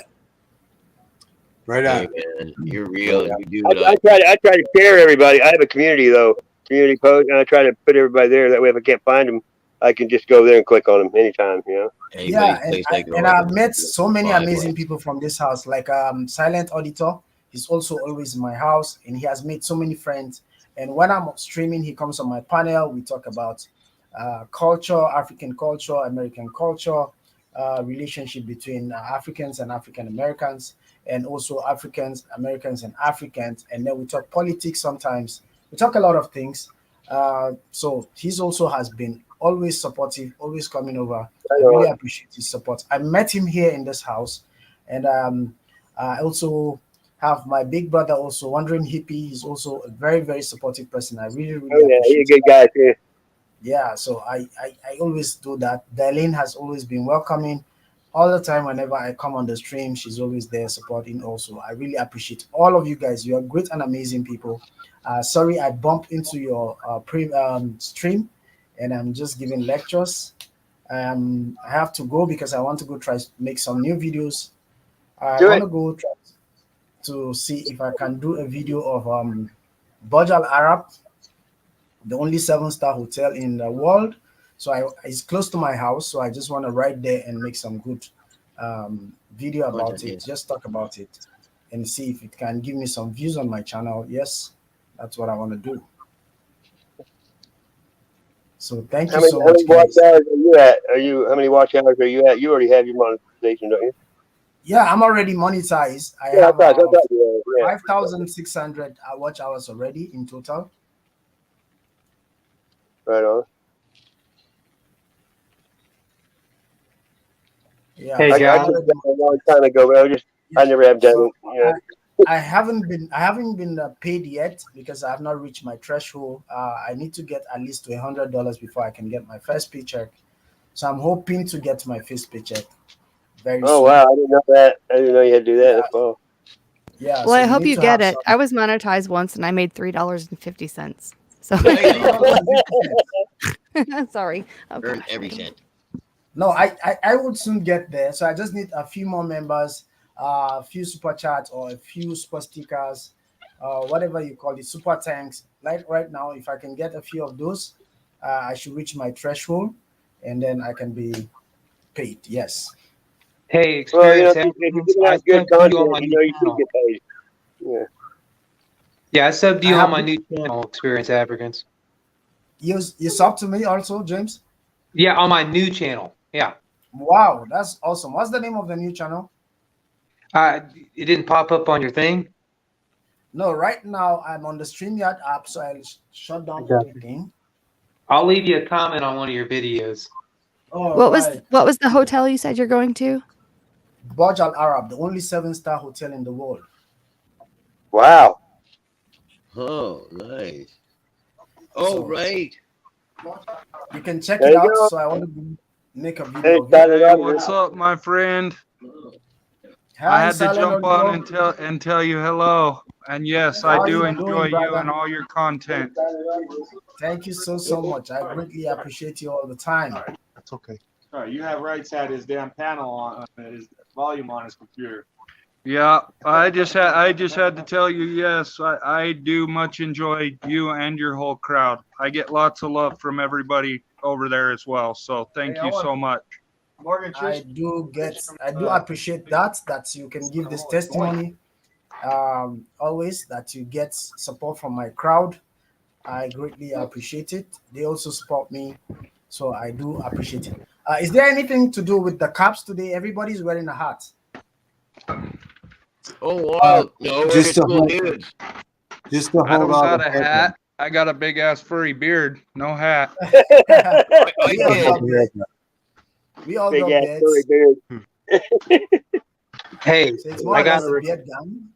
Right on. Hey, man, you're real. You do I try to share everybody. I have a community though, community post, and I try to put everybody there. That way, if I can't find them, I can just go there and click on them anytime. You know. Yeah, and I've met so many amazing people from this house, like Silent Auditor. He's also always in my house, and he has made so many friends. And when I'm streaming, he comes on my panel. We talk about culture, African culture, American culture, relationship between Africans and African Americans, and also Africans, Americans, and Africans. And then we talk politics sometimes. We talk a lot of things. So he's also has been always supportive, always coming over. I I know. really appreciate his support. I met him here in this house, and I also have my big brother, also Wandering Hippie. He's also a very, very supportive person. I really, really Oh yeah, he's a appreciate good guy too. yeah, so I always do that. Darlene has always been welcoming all the time. Whenever I come on the stream, she's always there supporting also. I really appreciate all of you guys. You are great and amazing people. Sorry I bumped into your stream, and I'm just giving lectures. I have to go because I want to go try to make some new videos. I Do want it. to go try to see if I can do a video of Burj Al Arab, the only 7-star hotel in the world. So it's close to my house. So I just want to ride there and make some good video about it. Just talk about it and see if it can give me some views on my channel. Yes, that's what I want to do. So thank you so How much, many watch guys. hours are you at? How many watch hours are you at? You already have your monetization, don't you? Yeah, I'm already monetized. I Yeah, have I thought you were, yeah. 5,600 watch hours already in total. Right on. Yeah, Hey, I guys. took that a long time ago, but I never have done So it. You know. I haven't been paid yet because I have not reached my threshold. I need to get at least to $100 before I can get my first paycheck. So I'm hoping to get my first paycheck very Oh soon. wow, I didn't know that. I didn't know you had to do that. That's cool. Yeah. Well, so I you hope need you to get have it. I was monetized once and I made $3.50. So sorry. Okay. Earn every cent. No, I would soon get there. So I just need a few more members, a few super chats or a few super stickers, whatever you call it, super tanks. Like right now, if I can get a few of those, I should reach my threshold, and then I can be paid. Yes. Hey, Well, you know, Experience if you're Africans, giving I out good subbed you on content, my you new know you should channel. get paid. Yeah. Yeah, I subbed you I on have my new channel, Experience Africans. you sub to me also, James. Yeah, on my new channel. Yeah. Wow, that's awesome. What's the name of the new channel? It didn't pop up on your thing? No, right now I'm on the StreamYard app, so I'll shut down everything. I'll leave you a comment on one of your videos. Oh, What was the hotel you said you're going to? Burj Al Arab, the only 7-star hotel in the world. Wow. Oh, nice. Oh, So, right. You can check There it you out. go. So I want to make a video Hey, of it. Hey, what's up, my friend? I Hi, had to Silent jump on Audio. and tell you hello. And yes, How I are do you enjoy doing, you brother? and all your content. Thank you so much. I greatly appreciate you all the time. That's okay. All right, you have Rights had his damn panel on his volume on his computer. Yeah, I just had to tell you, yes, I do much enjoy you and your whole crowd. I get lots of love from everybody over there as well. So thank you so much. Morgan, I do appreciate that you can give this testimony. Always that you get support from my crowd. I greatly appreciate it. They also support me, so I do appreciate it. Is there anything to do with the caps today? Everybody's wearing a hat. Oh, wow. No, we're just to cool hold- dudes. Just to I hold don't all got the a hat. I got a big ass furry beard. No hat. We all got beards. We all Big got ass furry beards. beard. Hey, So it's more I or got less a a beard gun.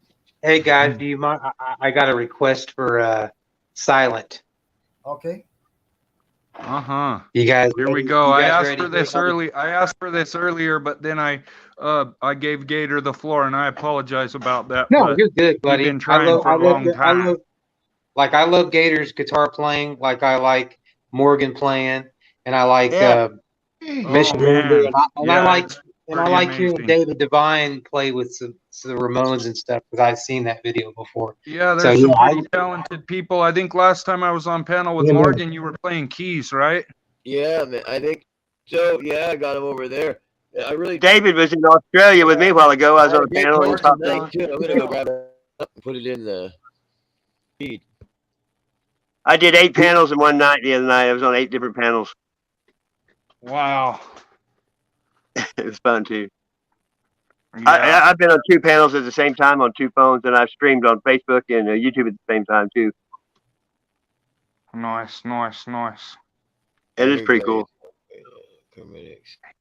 hey guys, do you mind? I got a request for Silent. Okay. You guys. Here we ready? go. You I guys asked ready for this early. I asked for this earlier, but then I gave Gator the floor, and I apologize about that. No, but you're good, buddy. We've been trying for a long time. I love Gator's guitar playing, like I like Morgan playing, and I like Mission Member, man. and I like it's and I pretty like hearing amazing. David Divine play with the Ramones and stuff because I've seen that video before. Yeah, So, there's some yeah, pretty talented people. I think last time I was on panel with Yeah, man. Morgan, you were playing keys, right? Yeah, man. I think so. Yeah, I got him over there. I really. David was in Australia with me a while ago. I was had on a a great panel call and popped tonight, on. too. I'm gonna go grab it up and put it in the feed. I did 8 panels in one night the other night. I was on 8 different panels. Wow. It was fun too. Yeah. I've been on 2 panels at the same time on 2 phones, and I've streamed on Facebook and YouTube at the same time too. Nice. It is pretty cool.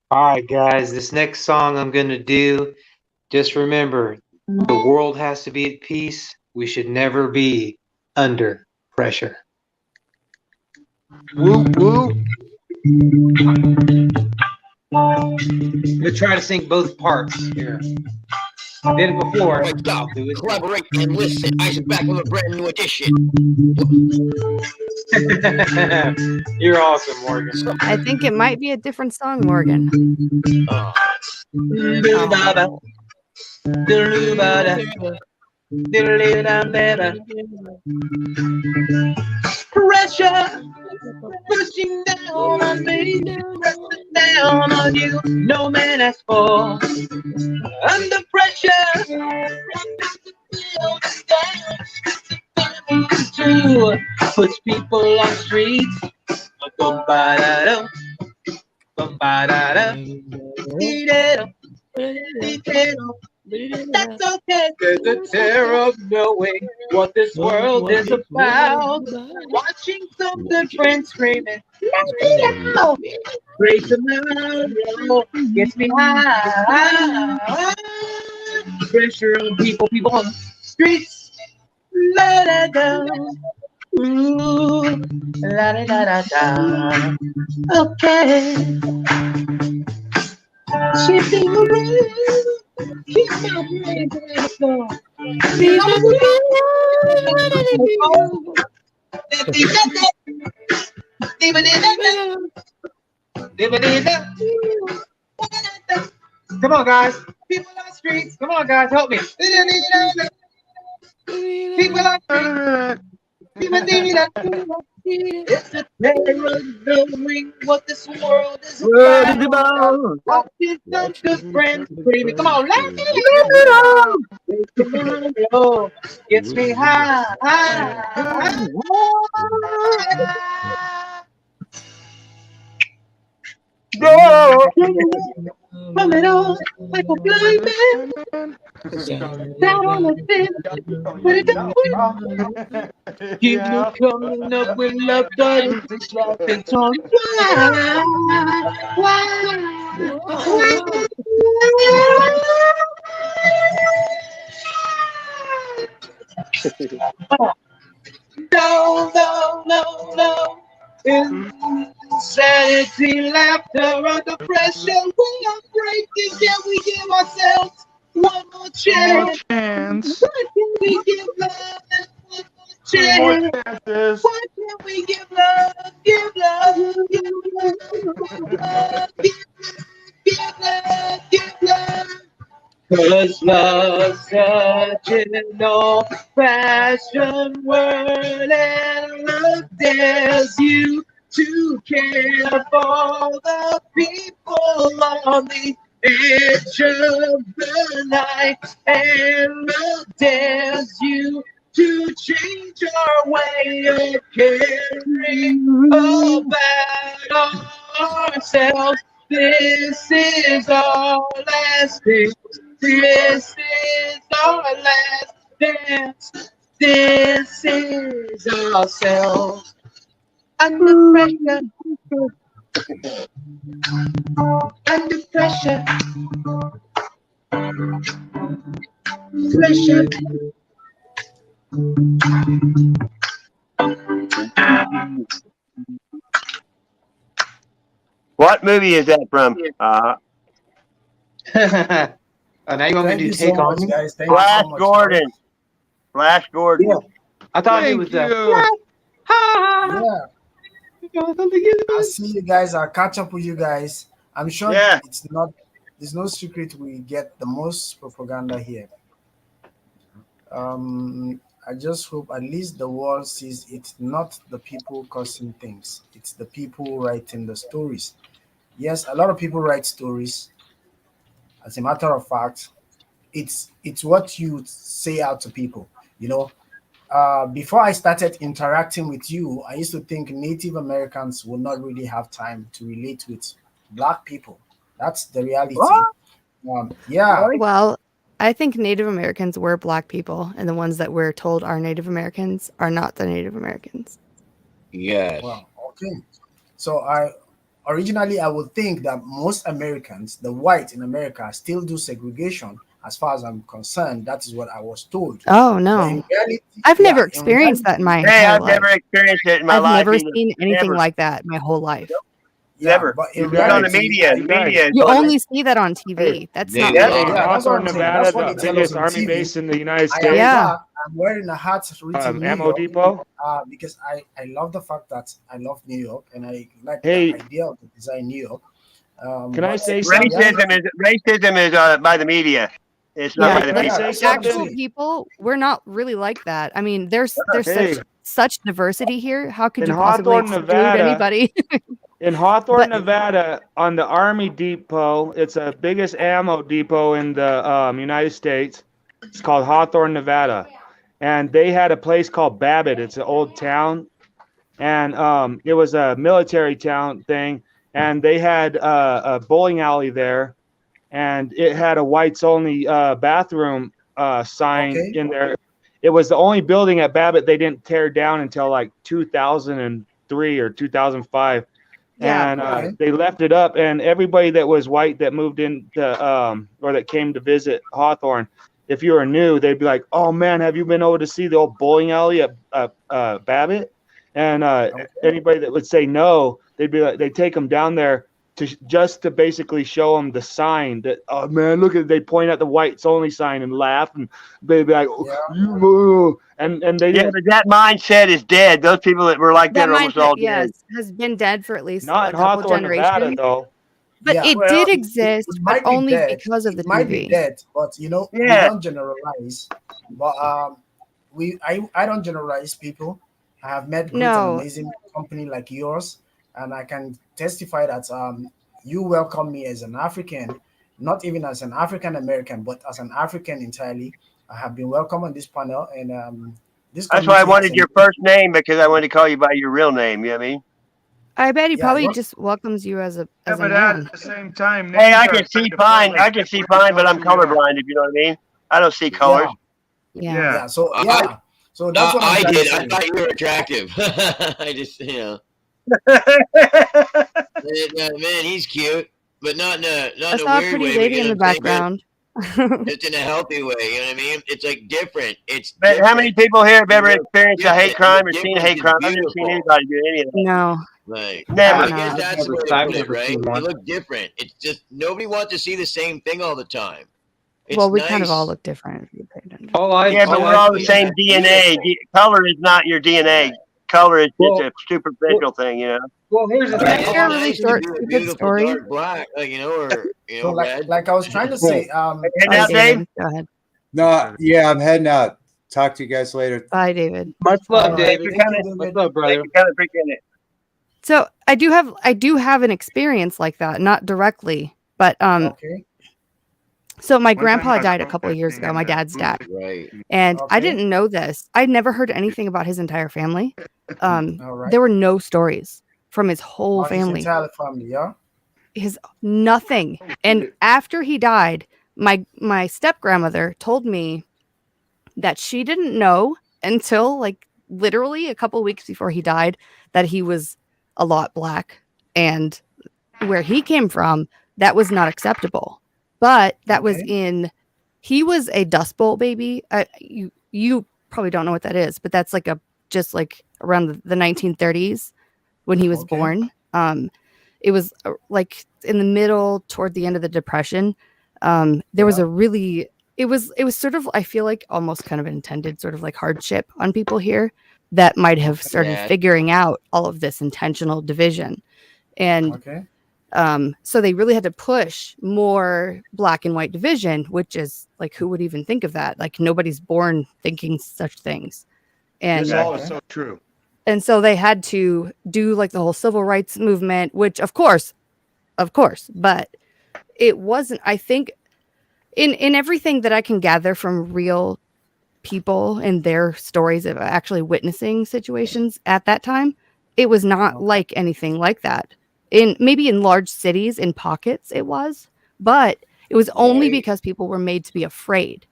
All right, guys. This next song I'm gonna do. Just remember, the world has to be at peace. We should never be under pressure. Woo woo. I'm gonna try to sing both parts here. I did it before. Collaborate and listen. Isaac back with a brand new edition. You're awesome, Morgan. I think it might be a different song, Morgan. Oh. Pressure pushing down on me, pressing down on you. No man has fall under pressure. To push people on streets. Bum-ba-da-dum, bum-ba-da-dum, dee-da-dum, dee-da-dum. That's okay. There's a terror of knowing what this world is about. Watching some good friends screaming, let me out. Great tomorrow gets me high. Pressure on people on the streets. La da da. Ooh, la da da da da. Okay. Shifting around. Keep my brain going. Come on, guys. People on the streets. Come on, guys. Help me. People on the streets. It's a terror of knowing what this world is about. Watching some good friends screaming. Come on, let me know. Tomorrow gets me high. Coming on like a blind man. Down on the fence. What it doing? Keep me coming up with love, but it's slapping tongue. Why? No. Insanity, laughter under pressure. We are breaking. Can we give ourselves one more chance? Can we give love one more chance? Why can't we give love? Give love. Cause love's such an old-fashioned word, and love dares you to care for the people on the edge of the night, and love dares you to change our way of caring about ourselves. This is our last day. This is our last dance. This is ourselves. Under pressure. Under pressure. Pressure. What movie is that from? Now you want me to do Take On Me? Flash Gordon. Flash Gordon. Yeah. I thought it was Yeah. I'll see you guys. I'll catch up with you guys. I'm sure there's no secret we get the most propaganda here. I just hope at least the world sees it's not the people causing things. It's the people writing the stories. Yes, a lot of people write stories. As a matter of fact, it's what you say out to people. You know, before I started interacting with you, I used to think Native Americans would not really have time to relate with Black people. That's the reality. Yeah. Well, I think Native Americans were Black people, and the ones that we're told are Native Americans are not the Native Americans. Yes. Well, okay. So originally I would think that most Americans, the white in America, still do segregation. As far as I'm concerned, that is what I was told. Oh But no, in reality, I've yeah, never in experienced that in my Hey, entire I've life. never experienced it in my I've life never either. seen anything Never. like that my whole life. yeah, Never. but in It's on the reality, media. you guys. Media is You what- only see that on TV. That's They not Yeah. love yeah, it. that's what Hawthorne, I'm saying. Nevada, That's what the they tell us biggest on army TV. base in the United I am States. Yeah. back. I'm wearing a hat written New Ammo York Depot. because I love the fact that I love New York and I like Hey. the idea of the design New York. Can I But say in something? reality, Racism is by the media. It's not Yeah, by the Can I like people. say that's what I'm actual something? saying. people, we're not really like that. I mean, there's Hey. such diversity here. How could In you possibly Hawthorne, exclude Nevada, anybody? In Hawthorne, But Nevada, on the Army Depot, it's the biggest ammo depot in the United States. It's called Hawthorne, Nevada, and they had a place called Babbitt. It's an old town, and it was a military town thing, and they had a bowling alley there, and it had a whites only bathroom sign Okay. in there. It was the only building at Babbitt they didn't tear down until like 2003 or 2005. yeah, And Okay. they left it up, and everybody that was white that moved into or that came to visit Hawthorne, if you were new, they'd be like, "Oh man, have you been over to see the old bowling alley at Babbitt?" And anybody that would say no, they'd be like, they take them down there just to basically show them the sign that, oh man, look at, they point at the whites only sign and laugh, and they'd be like, Yeah. "You," and they Yeah, didn't. but that mindset is dead. Those people that were like that that are almost all mindset, dead. yes, has been dead for at least Not a in couple Hawthorne, Nevada, generations. though. But Yeah. it Well, did It exist, but might be only dead. because of the It might be TV. dead, but you know, we Yeah. don't generalize. But I don't generalize people. I have met great and No, amazing company like yours, and I can testify that you welcome me as an African, not even as an African American, but as an African entirely. I have been welcome on this panel, and this That's why I community has wanted your first name, because I wanted to call you by your real name. You know what I mean? I bet he Yeah, probably yours- just welcomes you as a Yeah, as a but man. at the same time, Hey, I names can are see kind of fine. like I can see everybody fine, but knows I'm who you are. colorblind. If you know what I mean. I don't see yeah, colors. Yeah. Yeah. yeah. So I- yeah, so that's what I'm I trying to did. I say. thought you were attractive. I just, man, he's cute, but not in a I saw a weird pretty way. lady in the because I'm saying, background. just in a healthy way. You know what I mean? It's like different. It's But different. how many people here have ever experienced a hate Different. crime or The seen a difference hate is crime? I've never seen beautiful. anybody do any of that. No. Like, Never. I guess that's the way to I've put it, never right? seen You one. look different. It's just nobody wants to see the same thing all the time. It's Well, we nice. kind of all look different if you pay attention. Yeah, but we're all the same DNA. Color is not your DNA. Color is just a superficial thing, you know. Well, here's the Can I thing. share a It's really nice to short, do a stupid beautiful story? dark black, or So red. like I was trying to say, And Sorry, now, Dave, David. Go ahead. No, yeah, I'm heading out. Talk to you guys later. Bye, David. Much love, all right, David. thank you, Much David. love, brother. kind of appreciate it. So I do have an experience like that, not directly, but Okay, so my One time grandpa I was died a couple of years protesting ago, in my the dad's dad. Right. And I Okay. didn't know this. I'd never heard anything about his entire family. all right. There were no stories from his whole About his family. entire family, yeah. His nothing. And after he died, my step grandmother told me that she didn't know until like literally a couple weeks before he died that he was a lot black, and where he came from, that was not acceptable. But that was he was a Dust Bowl baby. You probably don't know what that is, but that's like just like around the 1930s when he was born. It was like in the middle toward the end of the Depression. There was a really it was sort of, I feel like, almost kind of intended sort of like hardship on people here that might have started Yeah. figuring out all of this intentional division. And so they really had to push more black and white division, which is like, who would even think of that? Like, nobody's born thinking such things. And This all is so true. and so they had to do like the whole civil rights movement, which of course, but it wasn't, I think, in everything that I can gather from real people and their stories of actually witnessing situations at that time, it was not like anything like that. Maybe in large cities, in pockets, it was, but it was only because people were made to be afraid,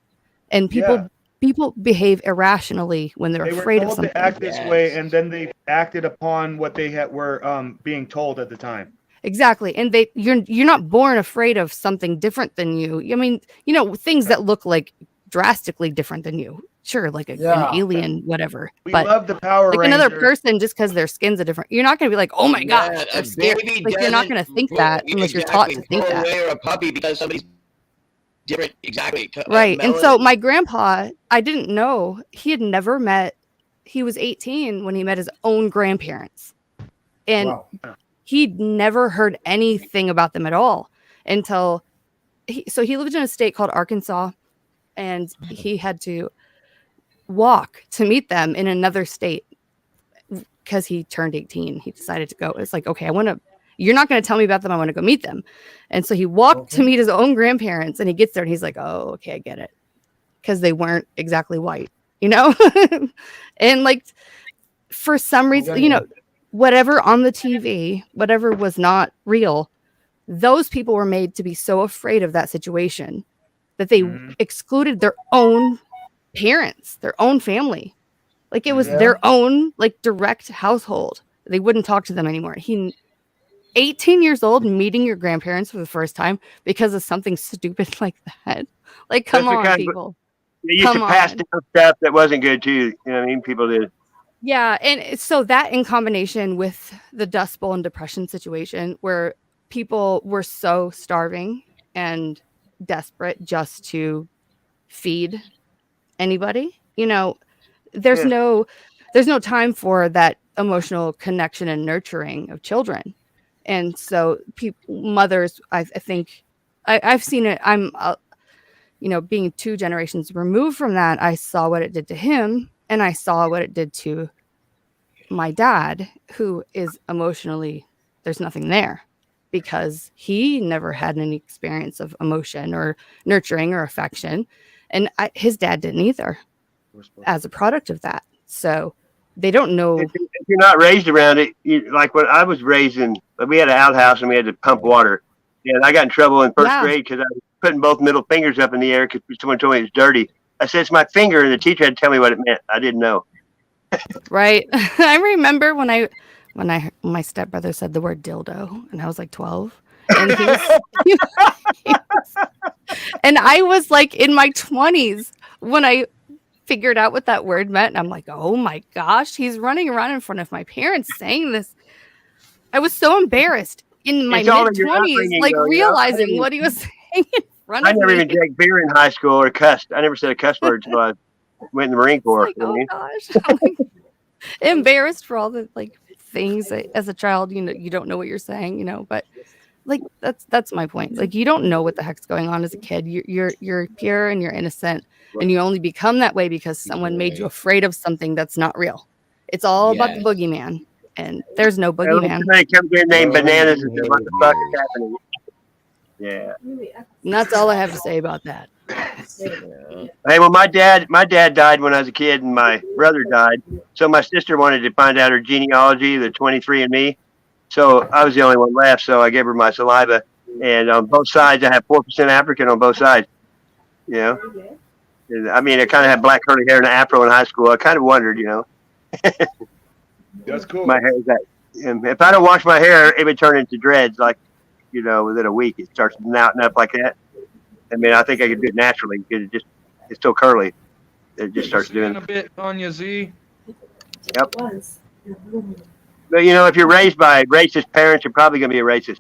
and people people behave irrationally when they're They were afraid of told something. to act this way, and then they acted upon what they were being told at the time. Exactly. And you're not born afraid of something different than you. I mean, things that look like drastically different than you. Sure, like an alien, whatever. We but love the Power like another Rangers. person, just because their skin's a different, you're not going to be like, oh my gosh, Yeah, they're a scary. baby Like you're not doesn't going to think that unless you're taught to think throw that. away a puppy because somebody's different. Exactly. Right. And so my grandpa, I didn't know, he was 18 when he met his own grandparents. And he'd never heard anything about them at all until he lived in a state called Arkansas, and he had to walk to meet them in another state because he turned 18. He decided to go. It's like, okay, you're not going to tell me about them. I want to go meet them. And so he walked to meet his own grandparents, and he gets there and he's like, oh, okay, I get it. Because they weren't exactly white, and like for some reason, whatever on the TV, whatever was not real, those people were made to be so afraid of that situation that they excluded their own parents, their own family. Like it was their own like direct household. They wouldn't talk to them anymore. 18 years old, meeting your grandparents for the first time because of something stupid like that. Like, come on, people. They used to pass down stuff that wasn't good too. You know what I mean? People did. Yeah, and so that in combination with the Dust Bowl and depression situation where people were so starving and desperate just to feed anybody, there's no time for that emotional connection and nurturing of children. And so mothers, I think I've seen it. I'm, being 2 generations removed from that, I saw what it did to him, and I saw what it did to my dad, who is emotionally, there's nothing there because he never had any experience of emotion or nurturing or affection. And his dad didn't either as a product of that. So they don't know. If you're not raised around it, like when I was raised in, we had an outhouse and we had to pump water. And I got in trouble in first grade because I was putting both middle fingers up in the air because someone told me it was dirty. I said, it's my finger. And the teacher had to tell me what it meant. I didn't know. Right. I remember when my stepbrother said the word dildo and I was like 12 and and I was like in my 20s when I figured out what that word meant. And I'm like, oh my gosh, he's running around in front of my parents saying this. I was so embarrassed in my mid-20s, like realizing what he was saying in front of me. I never even drank beer in high school or cussed. I never said a cuss word until I went in the Marine Corps. Like, oh gosh. Embarrassed for all the like things that, as a child, you don't know what you're saying, but like that's my point. Like you don't know what the heck's going on as a kid. You're pure and you're innocent, and you only become that way because someone made you afraid of something that's not real. It's all about the boogeyman, and there's no boogeyman. Somebody comes in named Bananas and says, what the fuck is happening? Yeah. And that's all I have to say about that. Hey, well, my dad died when I was a kid, and my brother died. So my sister wanted to find out her genealogy, the 23andMe. So I was the only one left. So I gave her my saliva, and on both sides, I have 4% African on both sides. And, I mean, I kind of had black curly hair and an afro in high school. I kind of wondered, That's cool. My hair is that. And if I don't wash my hair, it would turn into dreads. Like, within a week, it starts knotting up like that. I mean, I think I could do it naturally because it's so curly. It just starts doing a bit on you, Z. Yep. But if you're raised by racist parents, you're probably going to be a racist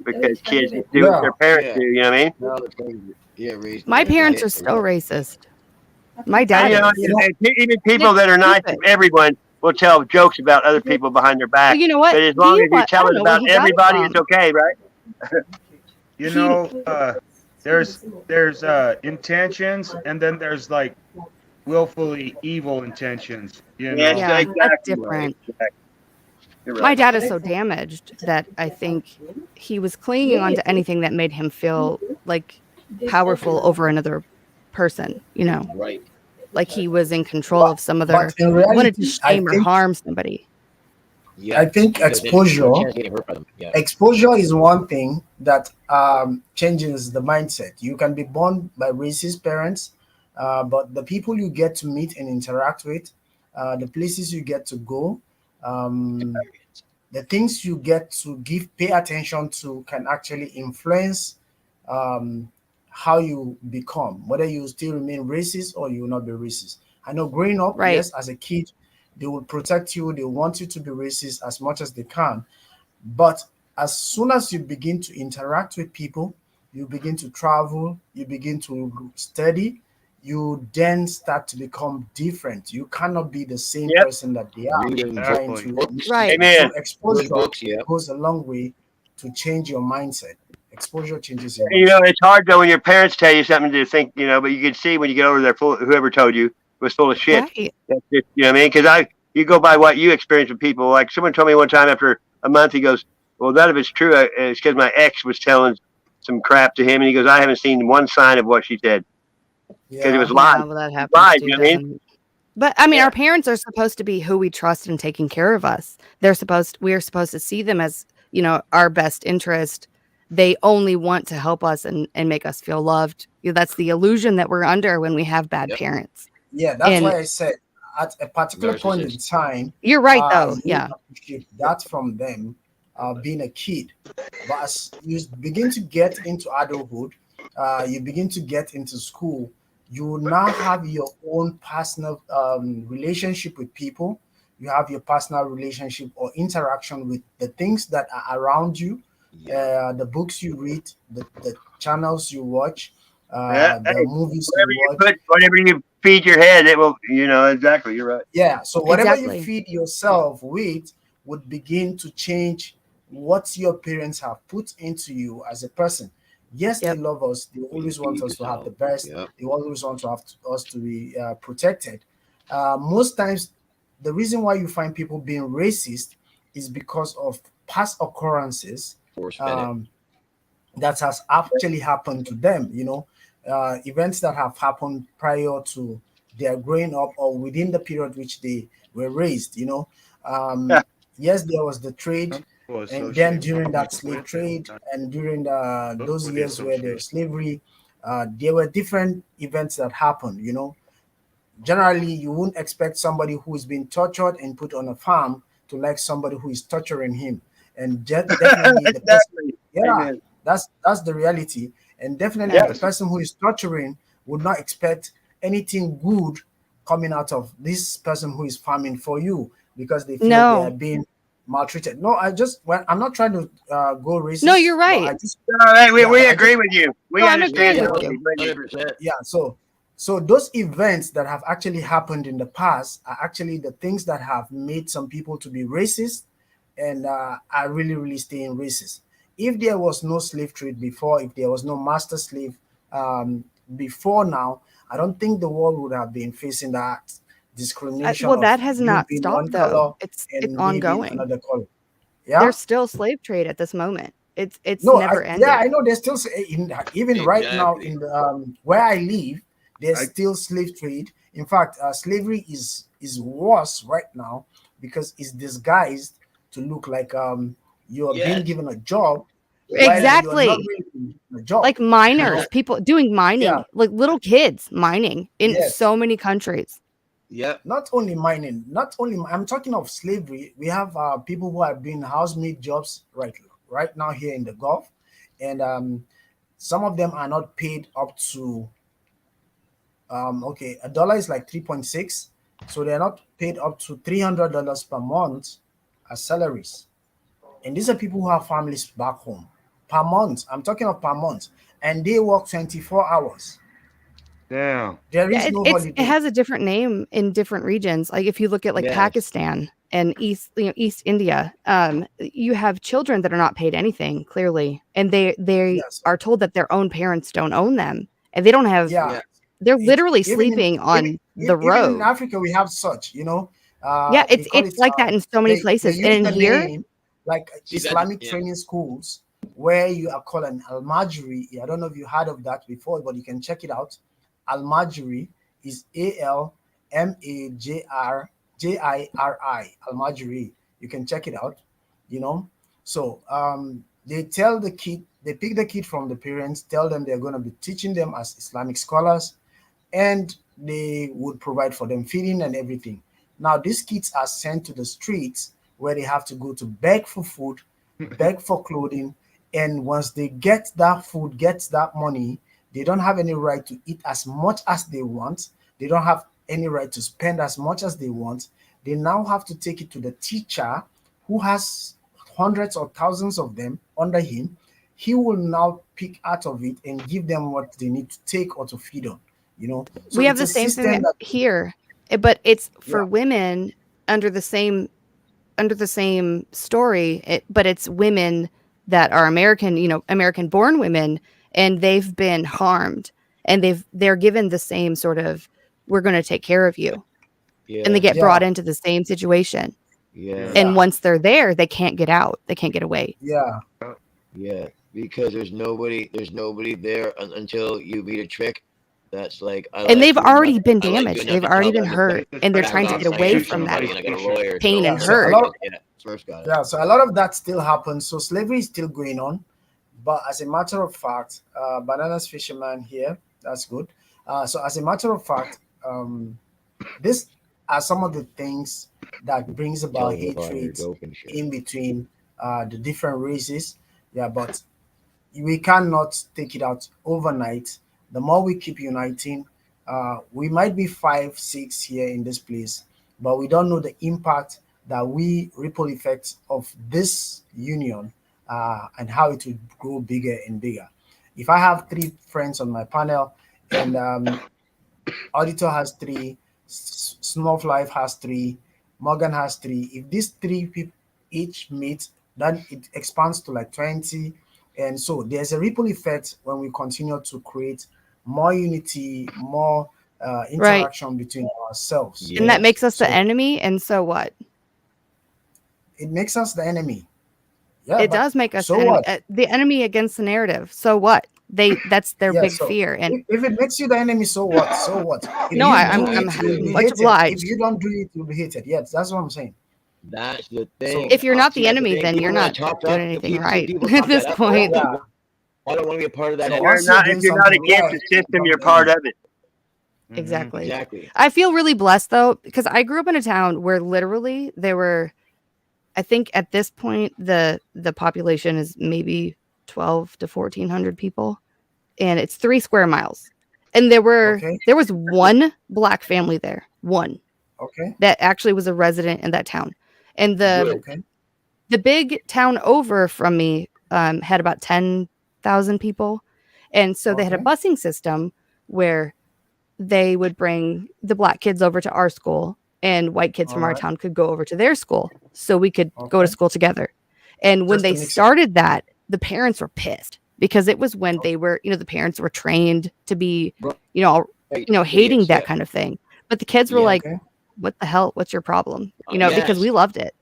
because kids do what their parents do. You know what I mean? Yeah, my parents are still racist. My dad. Even people that are nice to everyone will tell jokes about other people behind their back. Well, you know what? But as long as you tell it about everybody, it's okay, right? There's intentions, and then there's like willfully evil intentions. Yeah, that's different. Right. My dad is so damaged that I think he was clinging on to anything that made him feel like powerful over another person. Right. Like he was in control of some other, wanted to shame or harm somebody. Yeah, I think exposure is one thing that changes the mindset. You can be born by racist parents, But the people you get to meet and interact with, the places you get to go, the things you get to pay attention to can actually influence how you become, whether you still remain racist or you will not be racist. I know growing up, Right. yes, as a kid, they will protect you, they want you to be racist as much as they can. But as soon as you begin to interact with people, you begin to travel, you begin to study, you then start to become different. You cannot be the same Yep. person that they are. Reading Trying books. to Right. Amen. so exposure Books, yeah. goes a long way to change your mindset. Exposure changes your You know, mindset. it's hard though when your parents tell you something to think, you know, but you can see when you get over there, whoever told you was full of shit. Right. That's just, you know what I mean? Because you go by what you experience with people. Like someone told me one time after a month, he goes, "Well, none of it's true. It's because my ex was telling some crap to him," and he goes, "I haven't seen one sign of what she said because it was Yeah. lies, Yeah, well, that happens lies." too, You know what I mean? doesn't it? But I mean, Yeah. our parents are supposed to be who we trust and taking care of us. We are supposed to see them as, you know, our best interest. They only want to help us and make us feel loved. You know, that's the illusion that we're under when we have bad Yep. parents. Yeah, that's And why I said at a particular point in Narcissist. time, you're right, though. you Yeah. appreciate that from them, being a kid. But as you begin to get into adulthood, you begin to get into school, you now have your own personal relationship with people. You have your personal relationship or interaction with the things that are around you, the books you read, the channels you watch, Yeah. the Hey, movies you watch. whatever you feed your head, it will. You know exactly. You're right. Yeah, so whatever you Exactly. feed yourself with would begin to change what your parents have put into you as a person. Yes, they Yep. love us. They always want us to have the best. Yep. They always want to have us to be protected. Most times, the reason why you find people being racist is because of past occurrences Force fed it. that has actually happened to them. You know, events that have happened prior to their growing up or within the period which they were raised. You know, Yeah. yes, there was the trade, and then during that slave trade, and during those years where there was slavery, there were different events that happened. You know, generally you wouldn't expect somebody who is being tortured and put on a farm to like somebody who is torturing him, and definitely the person, Exactly. yeah, Amen. that's the reality. And definitely Yeah. the person who is torturing would not expect anything good coming out of this person who is farming for you, because they feel they are No. being maltreated. No, I'm not trying to go racist. No, you're but I right. just No, hey, we Yeah, we I agree with you. We No, I'm understand. agreeing with totally. you. 100%. yeah, so those events that have actually happened in the past are actually the things that have made some people to be racist and are really staying racist. If there was no slave trade before, if there was no master slave before now, I don't think the world would have been facing that discrimination Well, of that has you not being stopped, one though. color It's and maybe ongoing. another color. Yeah. There's still slave trade at this moment. It's No, never yeah, ended. I know there's still even right now Exactly. in the where I live, there's I- still slave trade. In fact, slavery is worse right now because it's disguised to look like you are being Yes. given a job while you are not Exactly. really being given a job. Like miners, people doing mining, Yeah. like little kids mining in Yes. so many countries. Yep. Not only mining, I'm talking of slavery. We have people who are doing housemaid jobs right now here in the Gulf, and some of them are not paid up to okay, a dollar is like 3.6, so they're not paid up to $300 per month as salaries. And these are people who have families back home per month. I'm talking of per month, and they work 24 hours. Damn. There Yeah, is no it holiday. has a different name in different regions. Like if you look at like Yes. Pakistan and East India, you have children that are not paid anything clearly, and they Yes. are told that their own parents don't own them, and they don't have. Yeah. Yeah. They're It- literally even in- sleeping on even- the even road. in Africa, we have such, you know. Yeah, They call it's like that in so many they places. use And in the here, name like See, that's- Islamic yeah. training schools where you are called an al-majri. I don't know if you heard of that before, but you can check it out. Al-majri is ALMAJRJIRI. Al-majri. You can check it out. You know, so they tell the kid, they pick the kid from the parents, tell them they're going to be teaching them as Islamic scholars. and they would provide for them feeding and everything. Now these kids are sent to the streets where they have to go to beg for food, beg for clothing, and once they get that food, get that money, they don't have any right to eat as much as they want. They don't have any right to spend as much as they want. They now have to take it to the teacher who has hundreds or thousands of them under him. He will now pick out of it and give them what they need to take or to feed on. So We have it's the a same system thing that, here, but it's for yeah, women under the same story, but it's women that are American, American born women, and they've been harmed, and they're given the same sort of, we're going to take care of you, and they get yeah, brought into the same situation. Yeah. And yeah, once they're there, they can't get out. They can't get away. yeah, Yeah, because there's nobody there until you meet a trick that's like, I And like they've you already enough. been I like you damaged. enough They've to already tell been them hurt, and they're back trying to off get so I away can shoot from that somebody and I got a lawyer. pain So and So a hurt. lot of yeah, Smurf's got it. so a lot of that still happens. So slavery is still going on, but as a matter of fact, Bananas Fisherman here, that's good. So as a matter of fact, these are some of the things that brings about Tell them about your hatred dope and shit. in between the different races. Yeah, but we cannot take it out overnight. The more we keep uniting, we might be 5, 6 here in this place, but we don't know the impact that we ripple effects of this union and how it will grow bigger and bigger. If I have 3 friends on my panel and Auditor has 3, Snuff Life has 3, Morgan has 3. If these 3 people each meet, then it expands to like 20. And so there's a ripple effect when we continue to create more unity, more Right. interaction between ourselves. And that makes us the So enemy. And so what? it makes us the enemy. Yeah, It but does make us so what? the enemy against the narrative. So what? That's their Yeah, big so fear. And if it makes you the enemy, so what? So what? If no, you I'm do I'm it, ha- you'll be much hated. If obliged. you don't do it, you'll be hated. Yes, that's what I'm saying. That's the So thing. If you're not See, the that's the enemy, thing. then People you're want not to talk doing up. anything People right people at talk this that up. point. yeah. I don't want to be a part of that So If energy. you're once you're not, doing if you're not something against right, the you system, become you're the part enemy. of it. Exactly. Exactly. I feel really blessed though, because I grew up in a town where literally there were, I think at this point the population is maybe 12 to 1400 people, and it's 3 square miles. And there Okay. was one black family there, one Okay. that actually was a resident in that town. And Good. Okay. the big town over from me had about 10,000 people. And so they had a Okay. busing system where they would bring the black kids over to our school, and white kids All from our right. town could go over to their school so we could go to Okay. school together. And when Just to they mix it. started that, the parents were pissed because it was when they were, the parents were trained to be, Right. hating Yes, that yeah. kind of thing. But the kids were Yeah. like, Okay. what the hell? What's your problem? Because we Yes. loved it.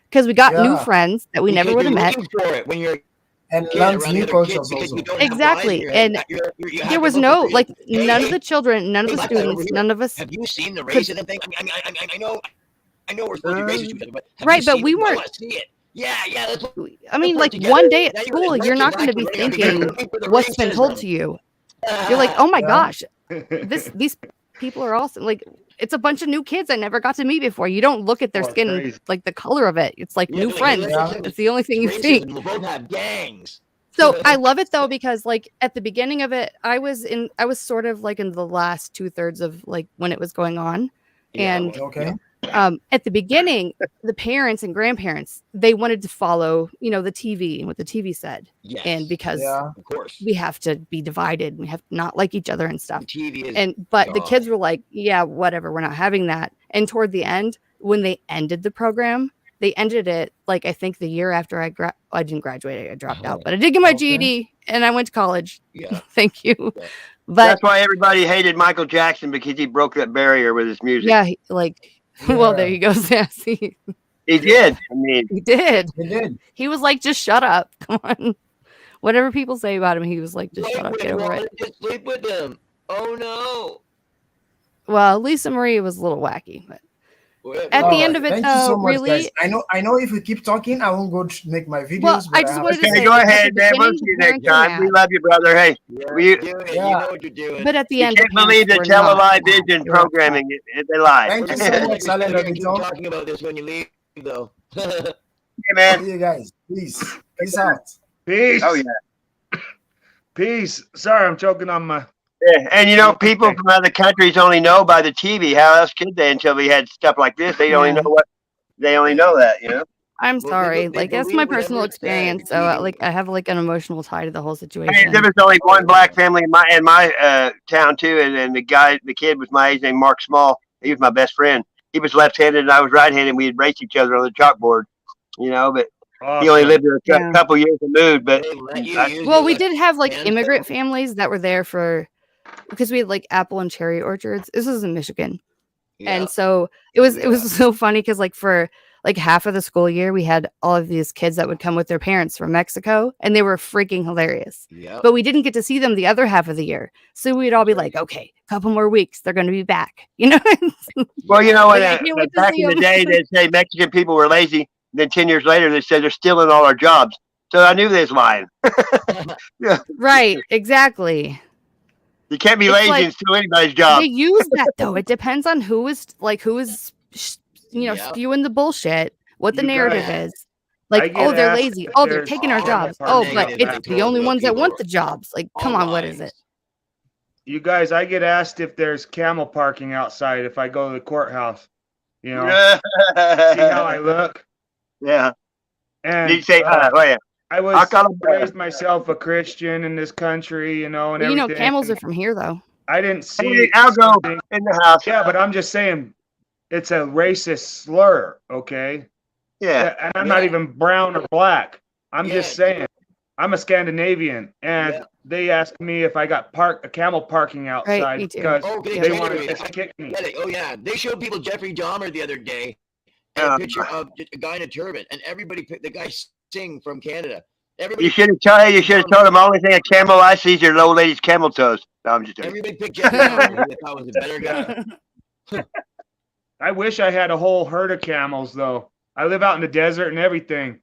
Because we got new Yeah. friends that we never Because would you're have met. looking for it when you're a And kid learns around new the other kids cultures because you also. don't have eyes in Exactly. your And head. You there have was to no, look for like, hey, none of hey, the children, none of hey, the black guy over students, here. none of us Have you seen the could, racism thing? I know we're supposed to be racist to each other, but have you right. But seen we it? I weren't, want to see it. Yeah, let's I mean, work like together. one day at Now you're school, white you're kid, not going black to kid be running out here thinking looking for the what's been told racism. to you. You're like, oh my Yeah. gosh, these people are awesome. Like, it's a bunch of new kids I never got to meet before. You don't look at their Oh, it's skin, crazy. like the color of it. It's like Yeah, new like, hey, friends. let's Yeah. have That's the only thing you racism. see. We'll both have gangs. So I love it though, because like at the beginning of it, I was sort of like in the last 2/3 of like when it was going on. Yeah, And Okay. at the beginning, the parents and grandparents, they wanted to follow, the TV and what the TV said. Yes. And because Yeah. Of course. we have to be divided, we have to not like each other and stuff. TV is But the God. kids were like, yeah, whatever, we're not having that. And toward the end, when they ended the program, they ended it like I think the year after I didn't graduate, I dropped out, but I did get my Okay. GED and I went to college. Yeah. Thank you. Yeah. But That's why everybody hated Michael Jackson, because he broke that barrier with his music. yeah, well, Yeah. there you go, Sassy. He did. I mean, He did. They did. He was like, just shut up. Come on. Whatever people say about him, he was like, just shut up, get over it. Just sleep with them. Oh no. Well, Lisa Marie was a little wacky, but At the end of it, thank you so though, much, really, guys. I know. If we keep talking, I won't go make my videos. well, but I just have wanted to Okay, say, go like, at the ahead, man. We'll beginning, see the you next parents were time. We mad, love you, brother. Hey, Yeah, we, do it. Yeah. You know what you're doing. but at the you end, the can't believe parents the were not televised mad. vision They were upset. programming. They lie. Thank you so We're much, Silent gonna keep Auditor. talking about this when you leave, though. Hey, man. See you guys. Peace out. Peace. Oh, yeah. Peace. Sorry, I'm choking on my. Yeah, and you know, people from other countries only know by the TV. How else could they until we had stuff like this? They only Yeah. know what they only know that, you know. I'm Well, sorry. they Like, that's my believe whatever personal it's said. experience. So, like, I have like an emotional tie to the whole I situation. mean, there was only one black family in my town too, and the kid was my age, named Mark Small. He was my best friend. He was left-handed and I was right-handed. We'd race each other on the chalkboard, you know. But he only Awesome. lived there a Yeah. couple years and moved. But They let you I- use Well, your we left did have like hand immigrant though. families that were there for because we had like apple and cherry orchards. This was in Michigan. Yeah. And so it was so funny because like for like half of the school year we had all of these kids that would come with their parents from Mexico and they were freaking hilarious. Yeah. But we didn't get to see them the other half of the year. So we'd all be like, okay, a couple more weeks, they're going to be back. You know? well, you know what? Like, I can't wait to Back see in the 'em. day, they'd say Mexican people were lazy. Then 10 years later, they said they're stealing all our jobs. So I knew they was lying. Right, exactly. You can't be It's lazy like- and steal anybody's job. They use that though. It depends on who is Yeah. spewing the bullshit, what the You narrative guys- is. Like, I get oh, they're asked lazy. if Oh, they're there's taking our camel jobs. Oh, parking but out it's back. the only Told ones that people want the jobs. Like, come on, what is lies. it? You guys, I get asked if there's camel parking outside if I go to the courthouse. You know, see how I look. Yeah. And Did you say, wait, I was I got 'em- raised myself a Christian in this country, you know, and Well, you know, everything. camels are from here though. I didn't see. Hey, I'll go something- in the house. Yeah, but I'm just saying, it's a racist slur, okay? Yeah. And I'm not Yeah. even brown or black. I'm Yeah. just saying, I'm a Scandinavian, and Yeah. they asked me if I got a camel parking outside me too. because Oh, they Jeffrey, wanted I to kick me. get it. Oh yeah, they showed people Jeffrey Dahmer the other day, and Yeah. a picture of a guy in a turban, and everybody picked the guy Singh from Canada. Everybody, You should have told them the only thing a camel I see is your old lady's camel toes. No, I'm just joking. everybody picked Jeffrey Dahmer. Who they thought was a better guy. I wish I had a whole herd of camels, though. I live out in the desert and everything.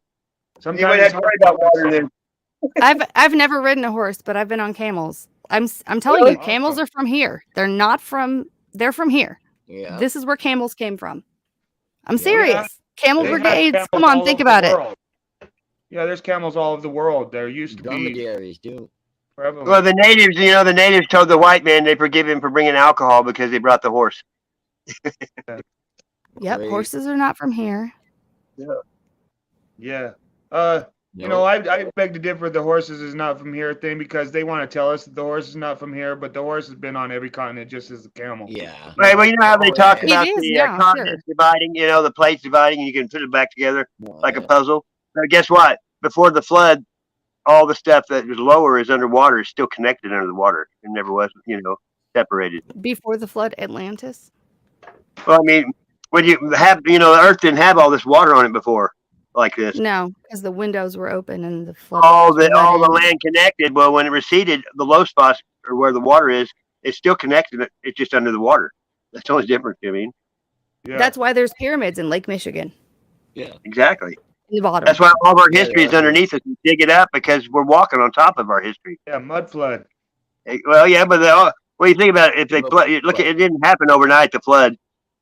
Sometimes You wouldn't have to worry about water then. I've never ridden a horse, but I've been on camels. I'm telling Really? you, camels are from here. They're not from. They're from here. Yeah. This is where camels came from. I'm Yeah. serious. Camel They have brigades. camels Come on, all think over about the it. world. Yeah, there's camels all over the world. There used to be Dromedaries, dude. prevalent. Well, the natives told the white man they forgive him for bringing alcohol because they brought the horse. Yep, Great. horses are not from here. Yeah. You Nope. know, I beg to differ with the horses is not from here thing because they want to tell us that the horse is not from here, but the horse has been on every continent just as the camel. Yeah. Right, well, you know how they Oh, talk yeah. about It is, the yeah, continents dividing, you know, the plates dividing, and you can put it back together like a Yeah. puzzle. But guess what? Before the flood, all the stuff that was lower is underwater is still connected under the water. It never was, you know, separated. Before the flood, Atlantis. Well, I mean, when you have, you know, the Earth didn't have all this water on it before, like this. No, because the windows were open and the flood. All waters the were all let the in. land connected. Well, when it receded, the low spots or where the water is, it's still connected. It's just under the water. That's the only difference. I mean, Yeah. That's why there's pyramids in Lake Michigan Yeah. exactly. in the bottom. That's why all of our Yeah, history is yeah. underneath us. We dig it up because we're walking on top of our history. Yeah, mud flood. Well, yeah, but what do you think about it? If they Well, flood, look, it didn't happen overnight. The flood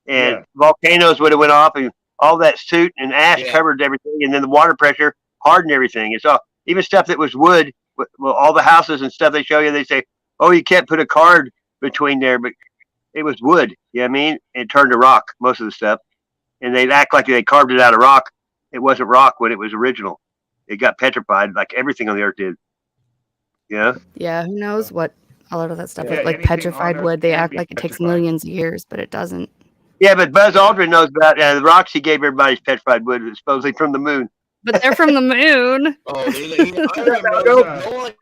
and Yeah. volcanoes would have went off, and all that soot and ash Yeah. covered everything, and then the water pressure hardened everything. It's all even stuff that was wood. Well, all the houses and stuff they show you, they say, "Oh, you can't put a card between there," but it was wood. You know what I mean? It turned to rock most of the stuff, and they act like they carved it out of rock. It wasn't rock when it was original. It got petrified like everything on the earth did. Yeah. Yeah, who knows what a lot of that stuff Yeah, is like anything petrified on Earth wood. They can act be like it takes petrified. millions of years, but it doesn't. Yeah, but Buzz Aldrin knows about the rocks he gave everybody's petrified wood, supposedly from the moon. But they're from the moon. Oh, I remember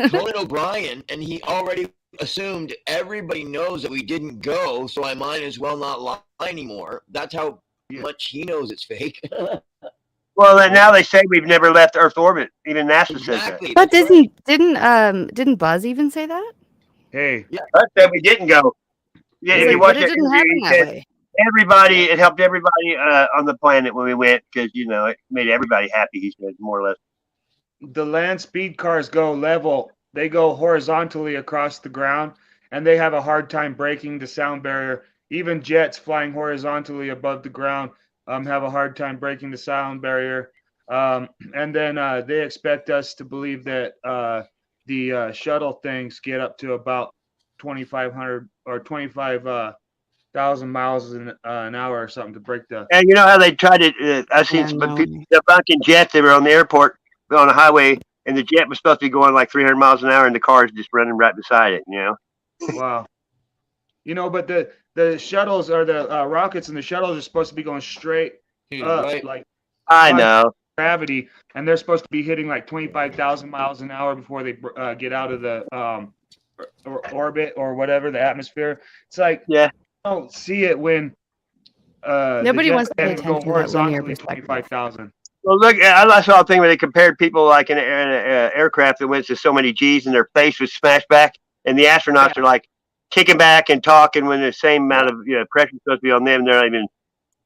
Conan O'Brien, and he already assumed everybody knows that we didn't go, so I might as well not lie anymore. That's how much he knows it's fake. Well, then now they say we've never left Earth's orbit. Even NASA says that. Exactly. But that's right. didn't Buzz even say that? Hey, Buzz said we didn't go. Yeah, He's if you like, watch but it that didn't interview, happen he that said, way. everybody. It helped everybody on the planet when we went because it made everybody happy. He said more or less. The land speed cars go level. They go horizontally across the ground, and they have a hard time breaking the sound barrier. Even jets flying horizontally above the ground have a hard time breaking the sound barrier. And then they expect us to believe that the shuttle things get up to about 2,500 or 25,000 miles an hour or something to break the. And you know how they tried to? I've seen some people debunking jets. They were on the airport on the highway, and the jet was supposed to be going like 300 miles an hour, and the car's just running right beside it. Wow. But the shuttles or the rockets and the shuttles are supposed to be going straight up, Right. like I know. gravity, and they're supposed to be hitting like 25,000 miles an hour before they get out of the orbit or whatever, the atmosphere. It's like, yeah, I don't see it when Nobody wants to pay go attention to that linear horizontally perspective. 25,000. Well, look, I saw a thing where they compared people like in an aircraft that went to so many G's and their face was smashed back, and the astronauts are like kicking back and talking when the same amount of pressure is supposed to be on them. They're not even,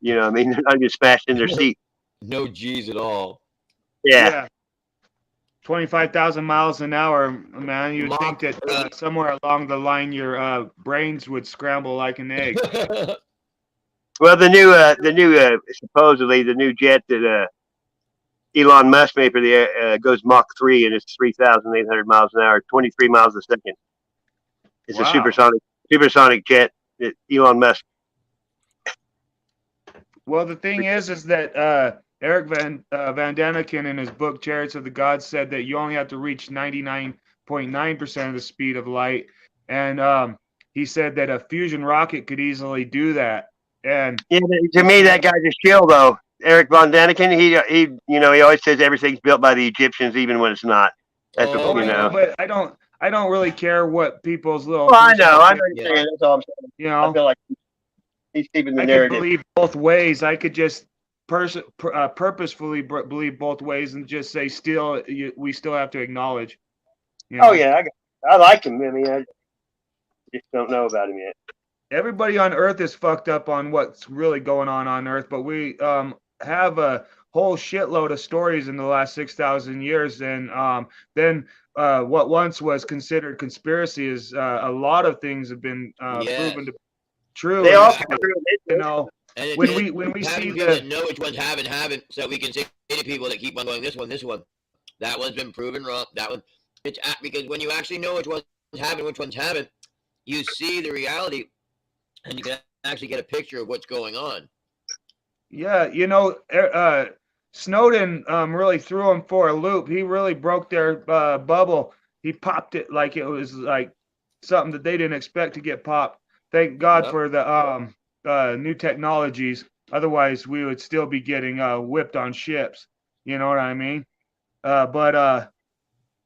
they're not even smashed in their seat. No G's at all. Yeah. 25,000 miles an hour, man. You'd think that somewhere along the line your brains would scramble like an egg. Well, the new supposedly the new jet that Elon Musk made for the goes Mach 3 and it's 3,800 miles an hour, 23 miles a second. It's a supersonic jet that Elon Musk. Well, the thing is that Eric Van Daniken in his book Chariots of the Gods said that you only have to reach 99.9% of the speed of light, and he said that a fusion rocket could easily do that. And yeah, to me, that guy's a shill though. Eric Von Daniken, he always says everything's built by the Egyptians, even when it's not. That's what. But I don't really care what people's little. Well, I know you're saying. That's all I'm saying. I feel like he's keeping the narrative. I could believe both ways. I could just purposefully believe both ways and just say we still have to acknowledge. Oh yeah, I like him. I mean, I just don't know about him yet. Everybody on Earth is fucked up on what's really going on Earth, but we have a whole shitload of stories in the last 6,000 years, and then what once was considered conspiracy is a lot of things have been proven to be true. They all, And when we see people that know which ones have and haven't, so that we can say to people that keep on going, this one, that one's been proven wrong. That one, because when you actually know which ones have and which ones haven't, you see the reality. And you can actually get a picture of what's going on. Yeah, Snowden really threw him for a loop. He really broke their bubble. He popped it like it was like something that they didn't expect to get popped. Thank God for the new technologies. Otherwise, we would still be getting whipped on ships. You know what I mean? But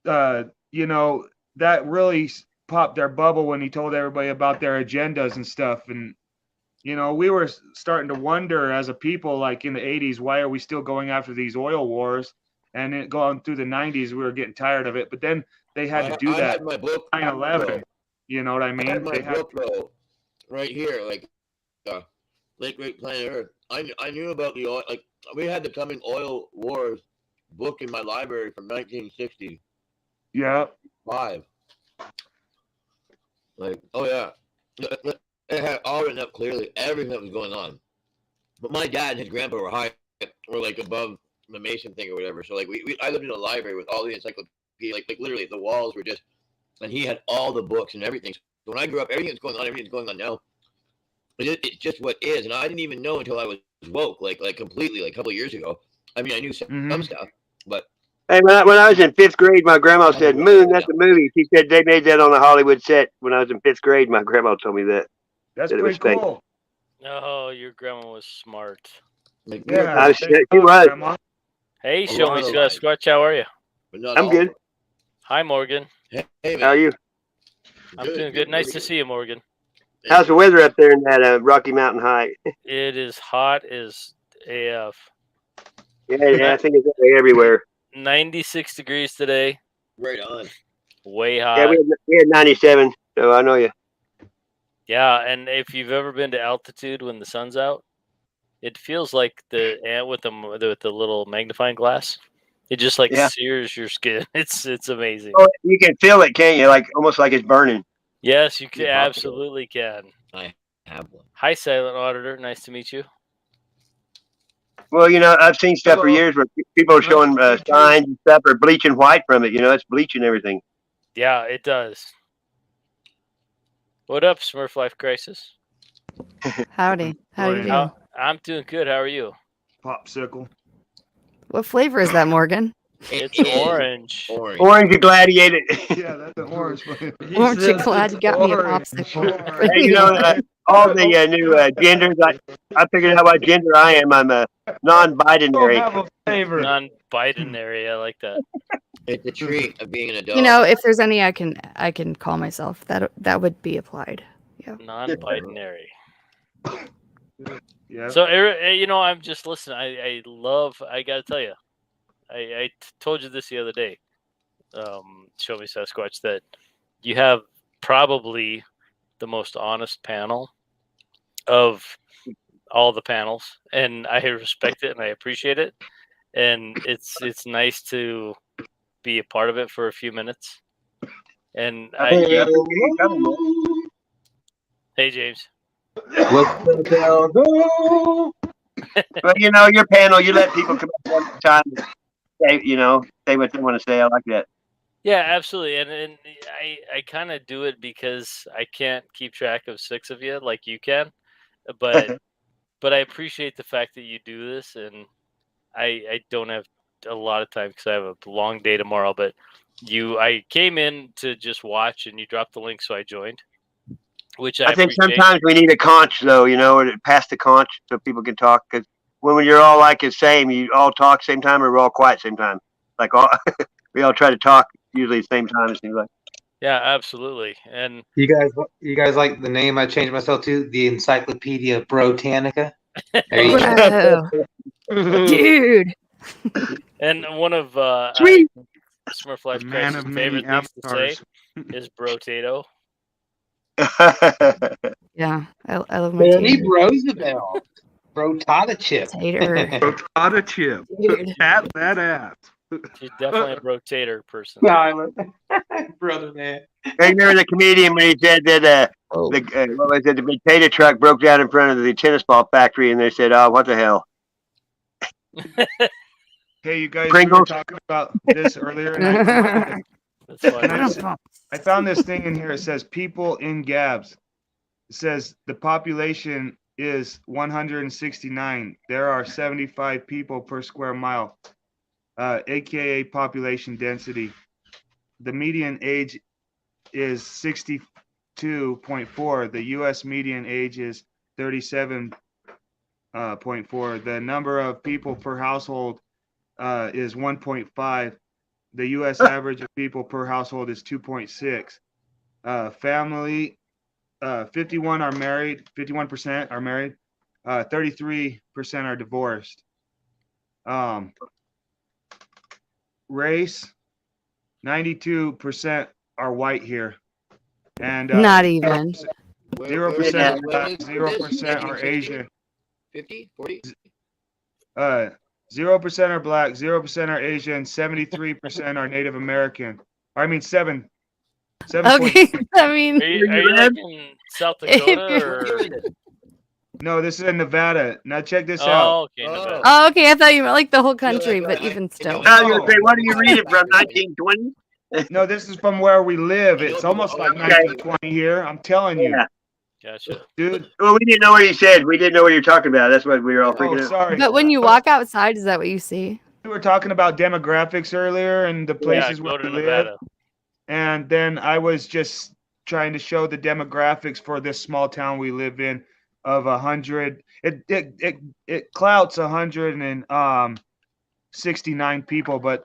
that really popped their bubble when he told everybody about their agendas and stuff. And we were starting to wonder as a people, like in the 80s, why are we still going after these oil wars? And it going through the 90s, we were getting tired of it. But then they had to do that. 9/11. You know what I mean? I had my book though, right here, like Late Great Planet Earth. I knew about the oil. Like we had the Coming Oil Wars book in my library from 1960. Yeah. 5. Like, oh yeah, it had all written up clearly, everything that was going on. But my dad and his grandpa were like above the Mason thing or whatever. So like I lived in a library with all the encyclopedia, like literally the walls were just, and he had all the books and everything. So when I grew up, everything's going on now. It's just what is, and I didn't even know until I was woke, like completely, like a couple of years ago. I mean, I knew some stuff, but. Hey, when I was in 5th grade, my grandma said, "Moon, that's a movie." She said they made that on a Hollywood set when I was in 5th grade. My grandma told me that. That's pretty cool. Oh, your grandma was smart. Yeah, she was. Hey, show me Squatch. How are you? I'm good. Hi, Morgan. Hey, how are you? I'm doing good. Nice to see you, Morgan. How's the weather up there in that Rocky Mountain High? It is hot as AF. Yeah, I think it's everywhere. 96 degrees today. Right on. Way hot. Yeah, we had 97, so I know you. Yeah, and if you've ever been to altitude when the sun's out, it feels like the ant with the little magnifying glass. It just like Yeah. sears your skin. It's amazing. Oh, you can feel it, can't you? Like almost like it's burning. Yes, you can, You have to. absolutely can. I have one. Hi, Silent Auditor. Nice to meet you. Well, I've seen stuff for years where people are showing signs and stuff or bleaching white from it. It's bleaching everything. Yeah, it does. What up, Smurf Life Crisis? Howdy. How do you do? I'm doing good. How are you? Popsicle. What flavor is that, Morgan? It's orange. Orange and gladiator. Yeah, that's an orange flavor. Aren't you glad you got me a popsicle? Hey, all the new genders. I figured out what gender I am. I'm a non-binary. Non-binary. I like that. It's a treat of being an adult. You know, if there's any I can call myself, that would be applied. Yeah. Non-binary. Yeah. So, I'm just listening. I gotta tell you, I told you this the other day. Show me Sasquatch, that you have probably the most honest panel of all the panels, and I respect it and I appreciate it, and it's nice to be a part of it for a few minutes. And hey James. But your panel, you let people come up one time and say what they want to say. I like that. Yeah, absolutely. And I kind of do it because I can't keep track of 6 of you like you can, but I appreciate the fact that you do this, and I don't have a lot of time because I have a long day tomorrow, but I came in to just watch, and you dropped the link, so I joined, which I think appreciate. sometimes we need a conch, though, or to pass the conch so people can talk, because when you're all like the same, you all talk same time, or we're all quiet same time. Like we all try to talk usually at the same time, it seems like. Yeah, absolutely. And You guys like the name I changed myself to? The Encyclopedia Brotanica. There you go. Bro. Dude. And one of Sweet. Smurf Life Man Crisis' of many favorite things to say avatars. is brotato. Yeah, I love my Benny tater. Roosevelt. Brotata chip. Tater. Potato chip. Dude. Pat that ass. She's definitely a brotator person. Brother, man. I remember the comedian when he said that the potato truck broke down in front of the tennis ball factory, and they said, "Oh, what the hell?" Hey, you guys, we were Pringles. talking about this earlier, and That's funny. I found this thing in here. It says people in Gabs. It says the population is 169. There are 75 people per square mile, aka population density. The median age is 62.4. The U.S. median age is 37.4. The number of people per household is 1.5. The U.S. average of people per household is 2.6. Family, 51 are married. 51% are married. 33% are divorced. Race, 92% are white here, and Not even. 0% are black, 0% are Asian. 50, 40? 0% are black, 0% are Asian, 73% are Native American. I mean, 7. Okay, I mean, Are you like in South Dakota or? No, this is in Nevada. Now check this Oh, out. okay. Nevada. oh, okay. I thought you meant like the whole country, but even still. I was gonna say, what are you reading from 1920? No, this is from where we live. It's almost like Okay. 1920 here. I'm telling you, Yeah. Gotcha. dude. Well, we didn't know what he said. We didn't know what you're talking about. That's why we were all Oh, freaking out. sorry. But when you walk outside, is that what you see? We were talking about demographics earlier and the places Yeah, where go we to live. Nevada. And then I was just trying to show the demographics for this small town we live in of 100. It clouts 169 people, but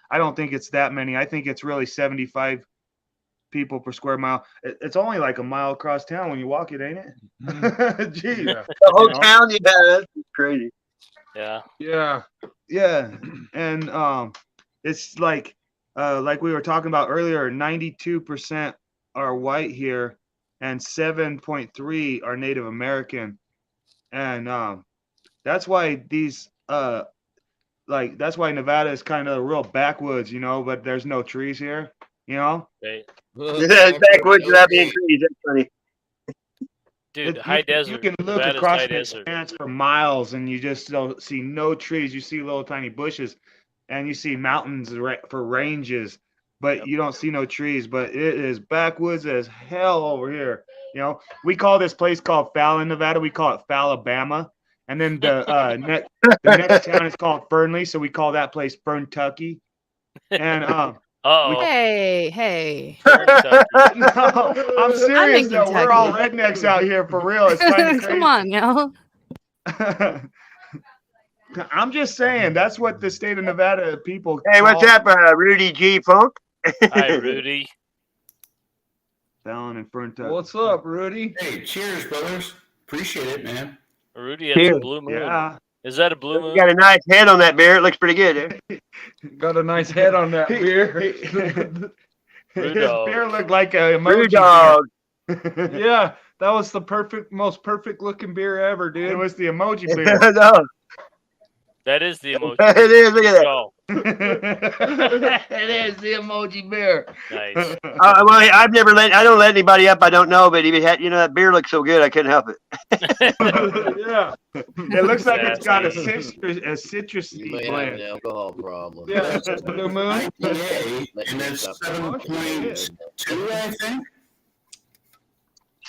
I don't think it's that many. I think it's really 75 people per square mile. It's only like a mile across town when you walk it, ain't it? Jeez. The whole town, yeah, that's crazy. Yeah. Yeah. And it's like we were talking about earlier, 92% are white here, and 7.3 are Native American. And that's why that's why Nevada is kind of a real backwoods, but there's no trees here, Right. Backwoods without being trees. That's funny. Dude, high desert. You can look Nevada's across high the desert. expanse for miles and you just don't see no trees. You see little tiny bushes and you see mountains for ranges, but you don't see no trees. But it is backwoods as hell over here. We call this place called Fallon, Nevada. We call it Fallabama. And then the next town is called Fernley, so we call that place Ferntucky. And Hey. no, I'm serious in though. We're all Kentucky. rednecks out here for real. It's kind of crazy. Come on, y'all. I'm just saying that's what the state of Nevada people. Hey, what's up, Rudy G Funk? Hi, Rudy. Fallon and Ferntucky. What's up, Rudy? Hey, cheers, brothers. Appreciate it, man. Rudy has a blue moon. Yeah. Is that a blue moon? You got a nice head on that beer. It looks pretty good. Got a nice head on that beer. His Rudolph. beer looked like a Rude emoji dog. beer. Yeah, that was the most perfect looking beer ever, dude. It was the emoji beer. No. That is the emoji. It is. Look at that. Oh, It is the emoji beer. nice. Well, I don't let anybody up I don't know, but if it had, that beer looks so good, I couldn't help it. Yeah. It looks like it's got a Sassy. citrusy You may have an blend. alcohol problem. Yeah, Blue Moon. IPA, and that's 7.2, I think.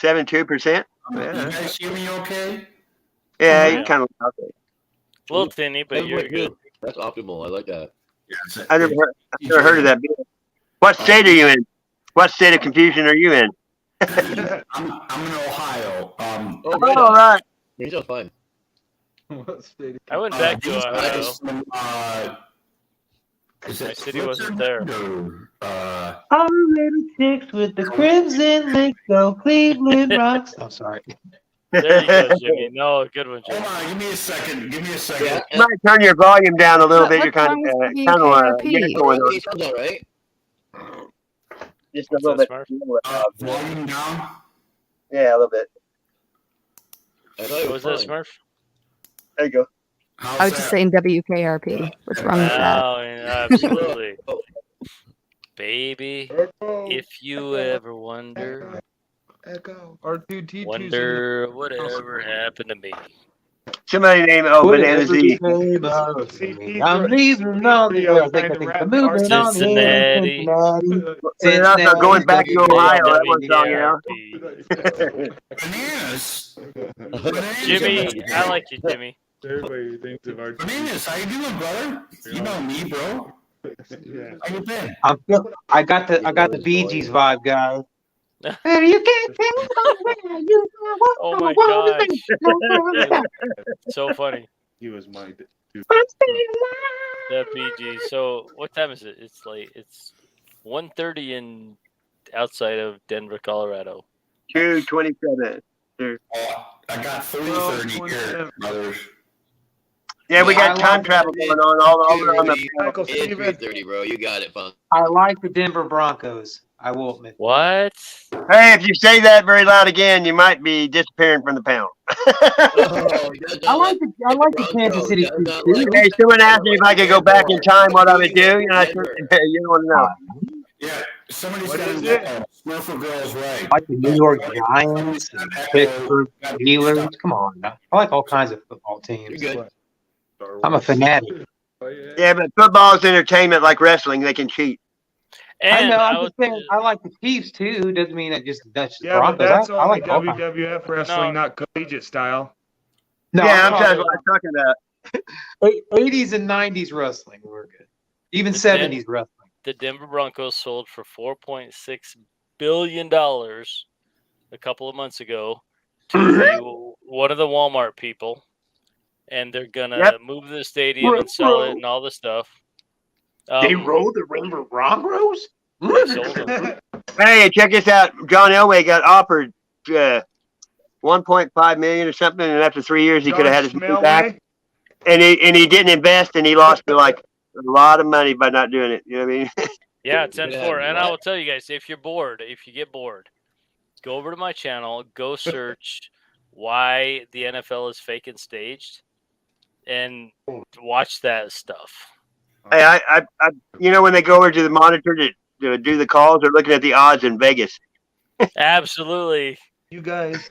7.2%. You Yeah, guys hear me okay? yeah, Yeah. you kind of. Okay. A little tinny, but you're good. That's optimal. I like that. Yes. I've never heard of that beer. What state are you in? What state of confusion are you in? I'm in Ohio. Oh, right All on. right. He's on fine. I went back to these Ohio. guys, is My it city wasn't there. Or, All little chicks with the crimson links go Cleveland rocks. I'm sorry. There you go, Jimmy. No, good one, Jimmy. hold on, give me a second. Give me a second. Yeah. You might turn your volume down a little What- bit. what You're kind song of, is WKRP? going on. He sounds all right. Just a What's little that, bit. Smurf? Volume down. Yeah, a little bit. I thought it Was was that fine. Smurf? There you go. How's I was just that? saying WKRP. What's wrong with that? Oh, yeah, absolutely. Baby, if you ever wonder, Echo. R2T2's wonder whatever happened to me. Somebody name Banana Z. I'm leaving on the Rio I think trying to I'm rap moving on Cincinnati. They're also going back to Ohio. That one song, WKRP. Bananas. Bananas. Jimmy, I like you, Jimmy. Everybody thinks of our. Bananas, how you doing, brother? You know me, bro. Yeah. How you been? I got the Bee Gees vibe, guys. And you can't tell where you Oh my gosh. So funny. He was my. That BG. So what time is it? It's 1:30 in outside of Denver, Colorado. 2:27. Oh, I got 30-30 here, brothers. Yeah, we got I time love travel going on all over on the. Michael It's Stevens. 3:30, bro. You got it, fun. I like the Denver Broncos. I will admit. What? Hey, if you say that very loud again, you might be disappearing from the pound. I like the Kansas City Chiefs too. Hey, someone asked me if I could go back in time, what I would do. And I said, you don't want to know. Yeah, somebody's What got is to it? know. Smurfer Girl's right. I like the New York Giants, and Pittsburgh Steelers. Come on, now. I like all kinds of football teams. You're good. I'm a fanatic. Yeah, but football is entertainment like wrestling. They can cheat. And I know. I I'm was, just saying. I like the Chiefs too. Doesn't mean that just that's the Yeah, but Broncos. that's I only like all kinds. WWF wrestling, not collegiate style. No, Yeah, I'm I'm trying to what I'm talking about. 80s and 90s wrestling. We're good. Even The 70s wrestling. the Denver Broncos sold for $4.6 billion a couple of months ago to one of the Walmart people, and they're gonna move the stadium and sell it and all the stuff. They rode the Denver Broncos. They sold them. Hey, check this out. John Elway got offered 1.5 million or something, and after 3 years, he could have had his money back. And he didn't invest, and he lost like a lot of money by not doing it. You know what I mean? Yeah, 10-4. And I will tell you guys, if you get bored, go over to my channel, go search why the NFL is fake and staged, and watch that stuff. Hey, I when they go over to the monitor to do the calls, they're looking at the odds in Vegas. Absolutely. You guys,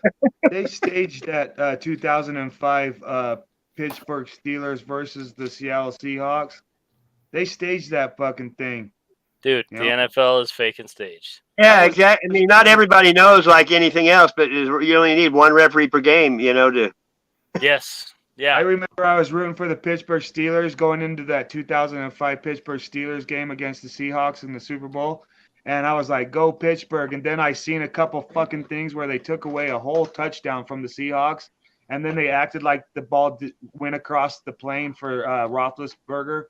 they staged that 2005 Pittsburgh Steelers versus the Seattle Seahawks. They staged that fucking thing. Dude, the NFL is fake and staged. Yeah, exactly. I mean, not everybody knows like anything else, but you only need one referee per game, to. Yes. Yeah. I remember I was rooting for the Pittsburgh Steelers going into that 2005 Pittsburgh Steelers game against the Seahawks in the Super Bowl. And I was like, go Pittsburgh. And then I seen a couple fucking things where they took away a whole touchdown from the Seahawks. And then they acted like the ball went across the plane for Roethlisberger.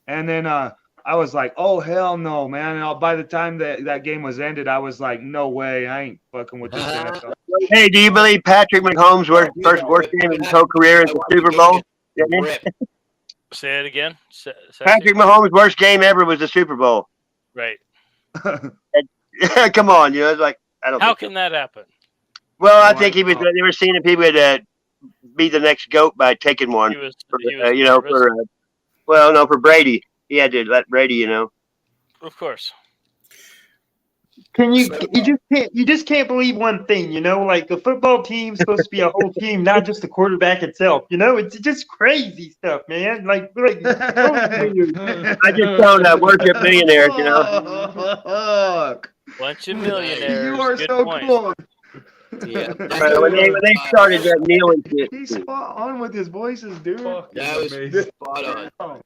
And then I was like, oh, hell no, man. And by the time that game was ended, I was like, no way. I ain't fucking with this NFL. Hey, do you believe Patrick Mahomes' worst game in his whole career is the Super Bowl? Say it again. Patrick Mahomes' worst game ever was the Super Bowl. Right. Come on, it's like I don't. How can that happen? Well, I think they were seeing that people would be the next GOAT by taking one. For Brady, he had to let Brady, Of course. You just can't believe one thing, like the football team's supposed to be a whole team, not just the quarterback itself. It's just crazy stuff, man. Like I just found worship millionaires, Bunch of millionaires. You are Good so point. close. Yeah. When they started that kneeling shit. He's spot on with his voices, dude. That was spot on.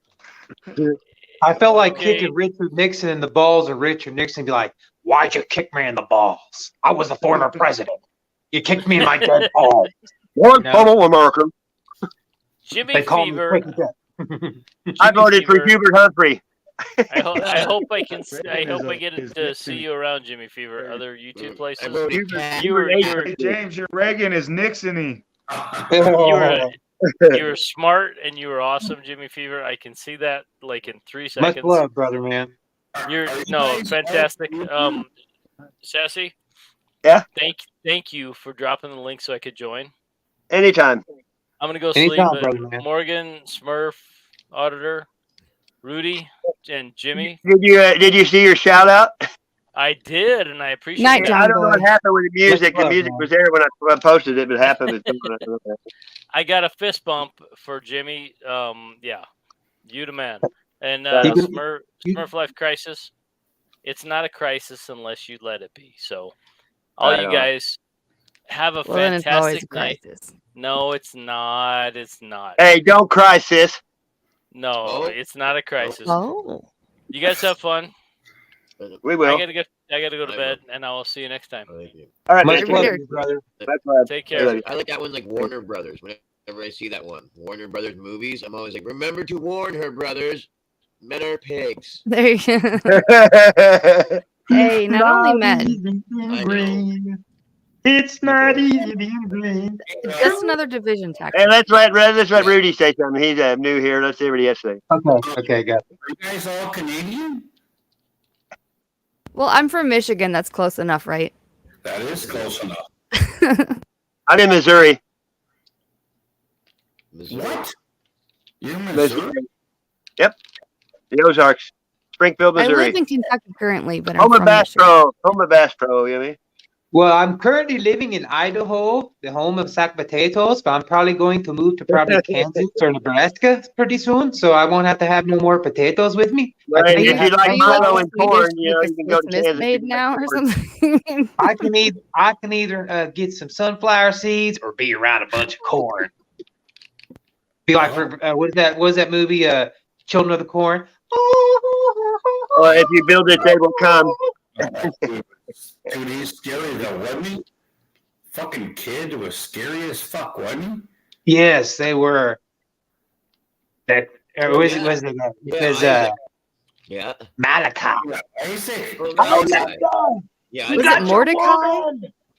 I felt like kicking Richard Nixon in the balls, and Richard Nixon be like, "Why'd you kick me in the balls? I was the former president. You kicked me in my dead balls." One fellow American. Jimmy They call me Fever. Quick Death. I voted for Hubert Humphrey. I hope I can. I hope I get to see you around, Jimmy Fever. Other YouTube places. You were James, your Reagan is Nixon-y. you were smart and you were awesome, Jimmy Fever. I can see that like in 3 seconds. Much love, brother, man. You're fantastic. Sassy. Yeah. Thank you for dropping the link so I could join. Anytime. I'm gonna go Anytime, sleep. brother, man. Morgan, Smurf, Auditor, Rudy, and Jimmy. Did you see your shout out? I did, and I appreciate Night, it. John I don't know what happened with the music. Much love, The music man. was there when I posted it, but it happened. I got a fist bump for Jimmy. Yeah, you the man. And Smurf Life Crisis. It's not a crisis unless you let it be. So, all Right you on. guys have a Well, then it's always fantastic a night. crisis. No, it's not. It's not. Hey, don't cry, sis. No, it's not a crisis. Oh. You guys have fun. We will. I gotta go to bed, and I will see you next time. All right, Much man. love, Later. brother. Take care. I like that one, like Warner Brothers. Whenever I see that one, Warner Brothers movies, I'm always like, remember to warn her, brothers. Men are pigs. There you go. Hey, not only men. I know. It's not easy being green. It's just another division tactic. Hey, let's let Rudy say something. He's new here. Let's see what he has to say. Okay, got it. Are you guys all Canadian? Well, I'm from Michigan. That's close enough, right? That is close enough. I'm in Missouri. What? You're in Missouri? Yep. The Ozarks. Springfield, I Missouri. live in Kentucky currently, but I'm Home of from Bass Michigan. Pro. Home of Bass Pro, you know what I mean? Well, I'm currently living in Idaho, the home of sack potatoes, but I'm probably going to move to probably Kansas or Nebraska pretty soon, so I won't have to have no more potatoes with me. Right. Are you, If you are like you Milo like and corn, Swedish you know, with you can a go to Smith Kansas. made now or something? I can either get some sunflower seeds or be around a bunch of corn. Be like for what is that movie? Children of the Corn. Well, if you build it, they will come. Dude, he's scary though, wasn't he? Fucking kid was scary as fuck, wasn't Yes, they were. That was it because Yeah. Malachi. he? Isaac. Yeah. Was it Mordecai?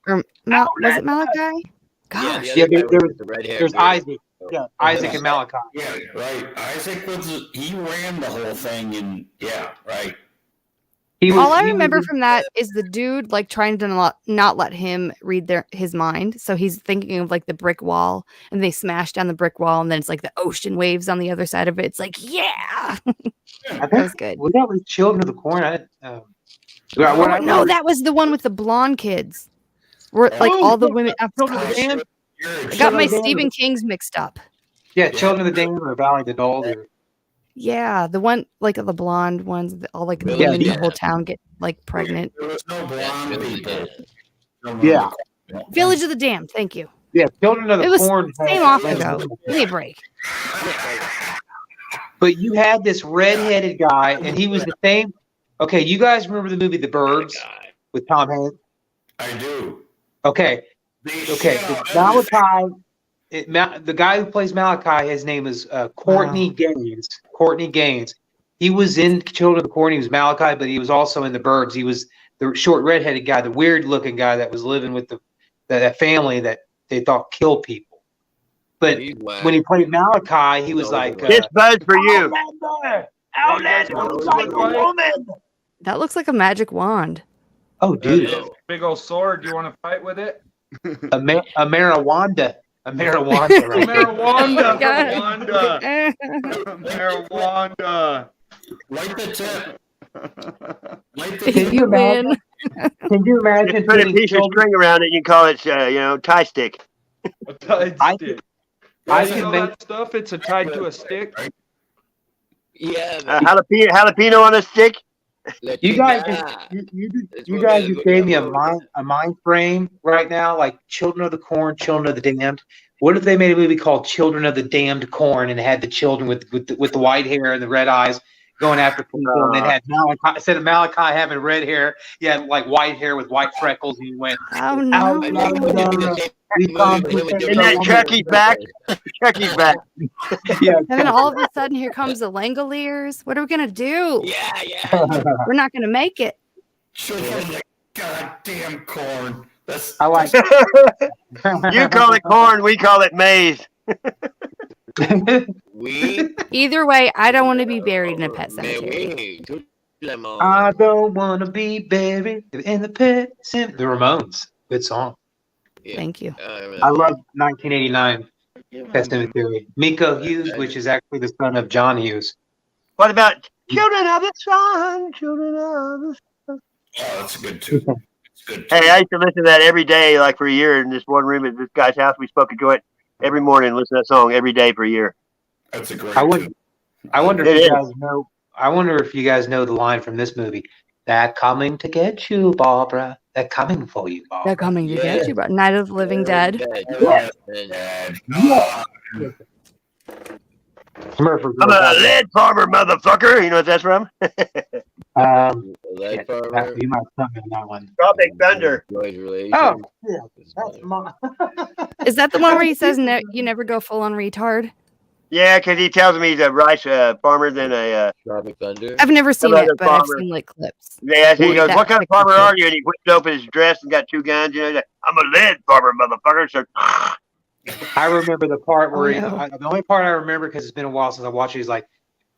Or was it Malachi? Gosh. Yeah, there was the red hair. there's Isaac. Yeah, Isaac and Malachi. Yeah, right. Isaac he ran the whole thing, and yeah, right. All I remember from that is the dude like trying to not let him read his mind. So he's thinking of like the brick wall, and they smash down the brick wall, and then it's like the ocean waves on the other side of it. It's like, yeah, that was good. Well, that was Children of the Corn. No, that was the one with the blonde kids. Where like all the women. I got my Stephen King's mixed up. Yeah, Children of the Dam or Valley of the Dolls. Yeah, the one like the blonde ones, all like the women in the whole town get like pregnant. There was no blonde people. Yeah. Village of the Damned. Thank you. Yeah, Children of the It was Corn. same off ago. Give me a break. But you had this red-headed guy, and he was the same. Okay, you guys remember the movie The Birds with Tom Hanks? I do. Okay. Malachi. The guy who plays Malachi, his name is Courtney Gaines. Courtney Gaines. He was in Children of the Corn. He was Malachi, but he was also in The Birds. He was the short redheaded guy, the weird looking guy that was living with that family that they thought killed people. But when he played Malachi, he was like, "This Buzz for you." Outlander looks like a woman. That looks like a magic wand. Oh, dude! Big old sword. Do you want to fight with it? A marijuana. A marijuana. Right? Marijuana. Oh, Marijuana. Light the tip. Can you imagine? Can you imagine Put a putting piece of string around it. You can call it, tie stick. A tied stick. I You can know make. that stuff? It's a tied to a stick. Yeah. Jalapeno on a stick. You guys just gave me a mind frame right now, like Children of the Corn, Children of the Damned. What if they made a movie called Children of the Damned Corn and had the children with the white hair and the red eyes going after people, and then had Malachi, instead of Malachi having red hair, he had like white hair with white freckles, and he went, "Oh no!" And then Chucky's back. Chucky's back. Yeah. And then all of a sudden, here comes the Langoliers. What are we gonna do? Yeah. We're not gonna make it. Goddamn corn. That's. I like. You call it corn, we call it maize. Either way, I don't want to be buried in a pet cemetery. I don't want to be buried in the pet cemetery. The Ramones, good song. Thank you. I love 1989 Pet Cemetery. Miko Hughes, which is actually the son of John Hughes. What about Children of the Sun? Children of the Sun. Oh, that's good too. It's good. Hey, I used to listen to that every day, like for a year, in this one room at this guy's house. We spoke a joint every morning, listen to that song every day for a year. That's a great. I wonder if you guys know. I wonder if you guys know the line from this movie. They're coming to get you, Barbara. They're coming for you, Barbara. They're coming to get you, but Night of the Living Dead. I'm a lead farmer, motherfucker. You know what that's from? Lead You might tell me on that one. Tropic Thunder. Oh, yeah, that's my. Is that the one where he says you never go full on retard? Yeah, because he tells me he's a rice farmer than a. Tropic Thunder. I've never seen Another it, but I've farmer. seen like clips. Yeah, so he goes, That "What kind of farmer picture. are you?" And he whipped open his dress and got two guns. You know, he's like, "I'm a lead farmer, motherfucker." So, I remember the part where no. the only part I remember, because it's been a while since I watched it, he's like,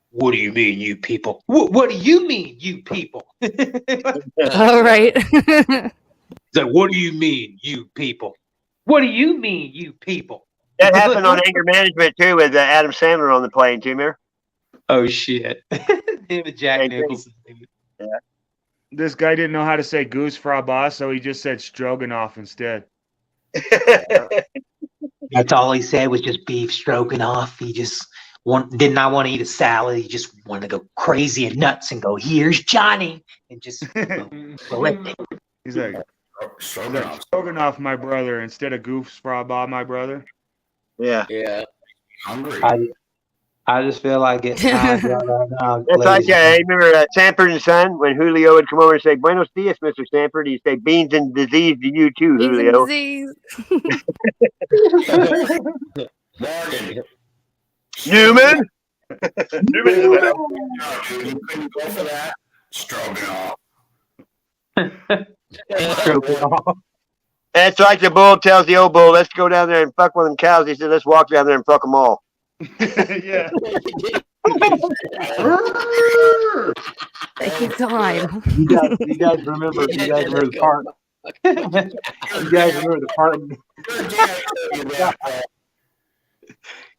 "What do you mean, you people? What do you mean, you people?" All right. He's like, "What do you mean, you people? What do you mean, you people?" that happened on Anger Management too, with Adam Sandler on the plane too. Remember? Oh shit! Him and Jack Hey, Nicholson. Yeah. This guy didn't know how to say goose frabas, so he just said stroganoff instead. That's all he said was just beef stroganoff. He just did not want to eat a salad. He just wanted to go crazy and nuts and go, "Here's Johnny," and just go with it. He's like, stroganoff, my brother, instead of goose frabas, my brother. Yeah. Yeah. Hungry. I just feel like it's time right now. That's like, remember Sanford and Son, when Julio would come over and say, "Buenos dias, Mr. Sanford," he'd say, "Beans and disease to you too, Beans and Julio." disease. Morgan. Newman. No, dude, you couldn't go for that. Stroganoff. That's like the bull tells the old bull, "Let's go down there and fuck one of them cows." He said, "Let's walk down there and fuck them all." Yeah. Taking time. You guys remember the part? You guys remember the part?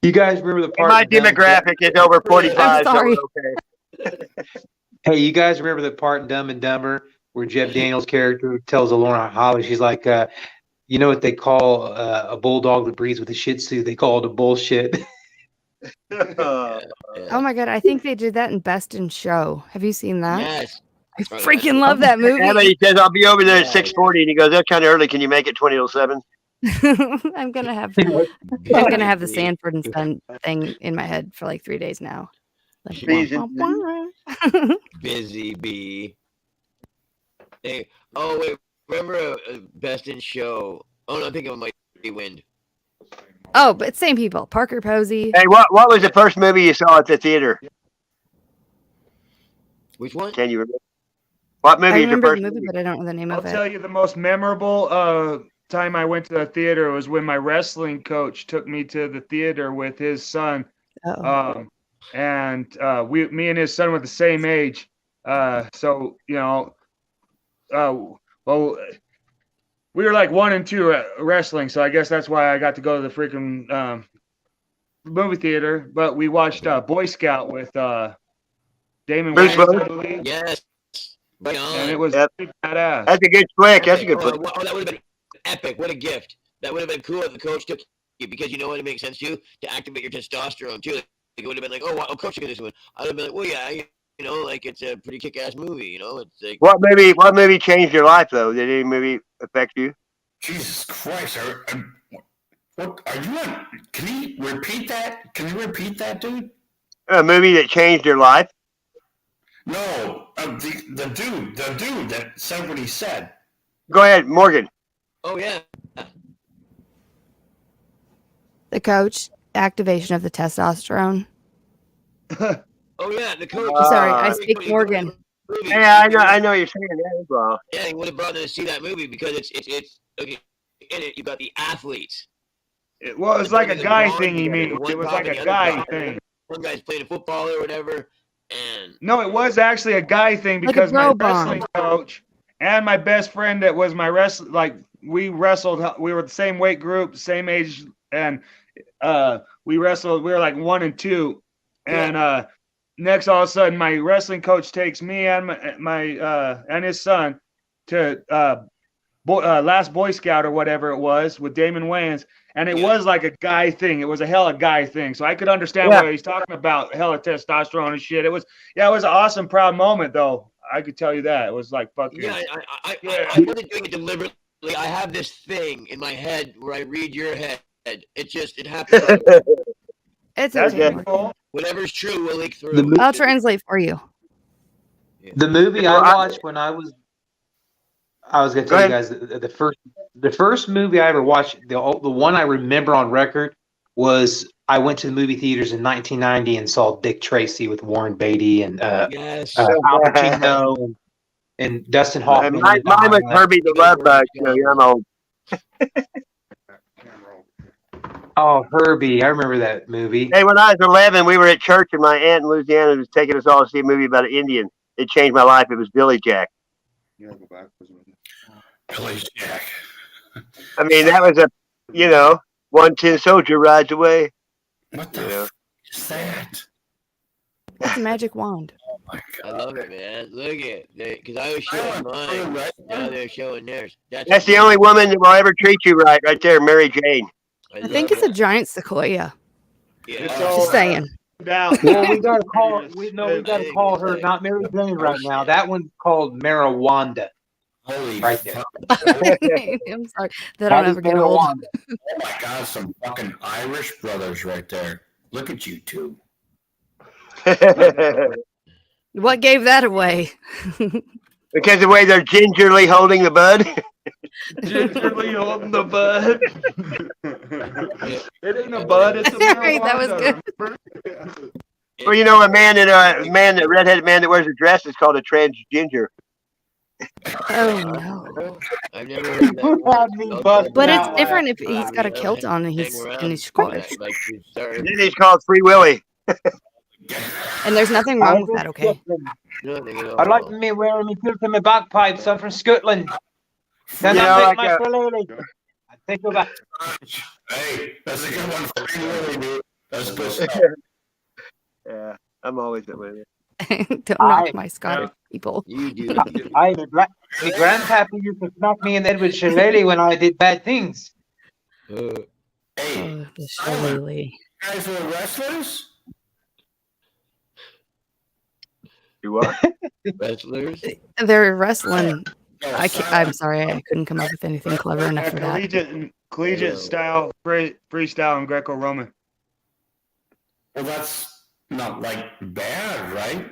You guys remember the part? My demographic is over 45. I'm sorry. So we're okay. Hey, you guys remember the part in Dumb and Dumber where Jeff Daniels' character tells Alona Holly, she's like, you know what they call a bulldog that breeds with a Shih Tzu? They call it a bullshit. Oh my god, I think they did that in Best in Show. Have you seen that? Yes. I freaking love that movie. Yeah, but he says, I'll be over there at 6:40. And he goes, that's kind of early. Can you make it 20:07? I'm gonna have the Sanford and Son thing in my head for like 3 days now. Like, Busy bee. Hey, oh wait, remember Best in Show? Oh no, I'm thinking of Mighty Wind. oh, but same people. Parker Posey. Hey, what was the first movie you saw at the theater? Which one? Can you remember? What movie I is your remember first the movie, but I don't know the name I'll of it. tell you the most memorable time I went to the theater was when my wrestling coach took me to the theater with his son. Uh-oh. Me and his son were the same age. So, you know, well, we were like 1 and 2 at wrestling. So I guess that's why I got to go to the freaking movie theater. But we watched Boy Scout with Damon Bruce Wayans, I Willis? believe. Yes. Right on. And it was pretty badass. That's a good flick. That's a good flick. Oh, that would have been epic. What a gift. That would have been cool if the coach took you, because you know what, it makes sense too, to activate your testosterone too. Like, it would have been like, oh, wow, coach, look at this one. I'd have been like, well, yeah, you know, like it's a pretty kick-ass movie. You know, it's like. What movie changed your life though? Did any movie affect you? Jesus Christ! What are you on? Can you repeat that? Can you repeat that, dude? A movie that changed your life? No, the dude that said what he said. Go ahead, Morgan. Oh yeah. The coach, activation of the testosterone. Oh yeah, the coach. Sorry, I speak Morgan. Yeah, I know what you're saying that as well. Yeah, he would have brought them to see that movie because it's okay. In it, you got the athletes. Well, it was like a guy thing. He mean, it was like a guy thing. One guy's playing football or whatever, and No, it was actually a guy thing Like a because my bro bond. wrestling coach and my best friend that was my wrestling, like we wrestled, we were the same weight group, same age, and we wrestled. We were like 1 and 2, and next all of a sudden, my wrestling coach takes me and my and his son to Last Boy Scout or whatever it was with Damon Wayans. And it was like a guy thing. It was a hella guy thing. So I could understand what he's talking about, hella testosterone and shit. It was an awesome, proud moment, though. I could tell you that. It was like, fucking. yeah, I wasn't doing it deliberately. I have this thing in my head where I read your head. It happens. It's That's okay. cool. Whatever's true will leak through. I'll translate for you. The movie I watched when I was going to tell you guys the first movie I ever watched, the one I remember on record was I went to the movie theaters in 1990 and saw Dick Tracy with Warren Beatty and Al Pacino and Dustin Hoffman. Mine was Herbie the Love Bug. So yeah, I'm old. Oh, Herbie. I remember that movie. Hey, when I was 11, we were at church and my aunt in Louisiana was taking us all to see a movie about an Indian. It changed my life. It was Billy Jack. Billy Jack. I mean, that was 1 tin soldier rides away. What the f is that? It's a magic wand. I love it, man. Look at it. Because I was showing mine. Now they're showing theirs. That's the only woman that will ever treat you right there, Mary Jane. I think it's a giant sequoia. Yeah. Just saying. Well, we gotta call her not Mary Jane right now. That one's called Marijuana. Holy right there. I'm sorry. That I'll never get old. Oh my God, some fucking Irish brothers right there. Look at you two. What gave that away? Because of the way they're gingerly holding the bud. Gingerly holding the bud. It ain't a bud, it's a Right, that was marijuana. Well, you know, a redheaded man that wears a dress is called a transginger. Oh no! I've never heard that. But it's different if he's got a kilt on and he's Scottish. Then he's called Free Willy. And there's nothing wrong with that, okay? I'd like me wearing me kilt and my bagpipes. I'm from Scotland. Can You know, I like take my shillelagh? I take you back. Hey, that's a good one for you, really, dude. That's good stuff. Yeah, I'm always that way. Don't knock my Scottish people. You do. My grandpappy used to smack me in the head with shillelagh when I did bad things. Oh, the shillelagh. You guys were wrestlers? You what? Wrestlers? They're wrestling. I'm sorry, I couldn't come up with anything clever enough for that. Collegiate style, freestyle, and Greco-Roman. Well, that's not like bad, right?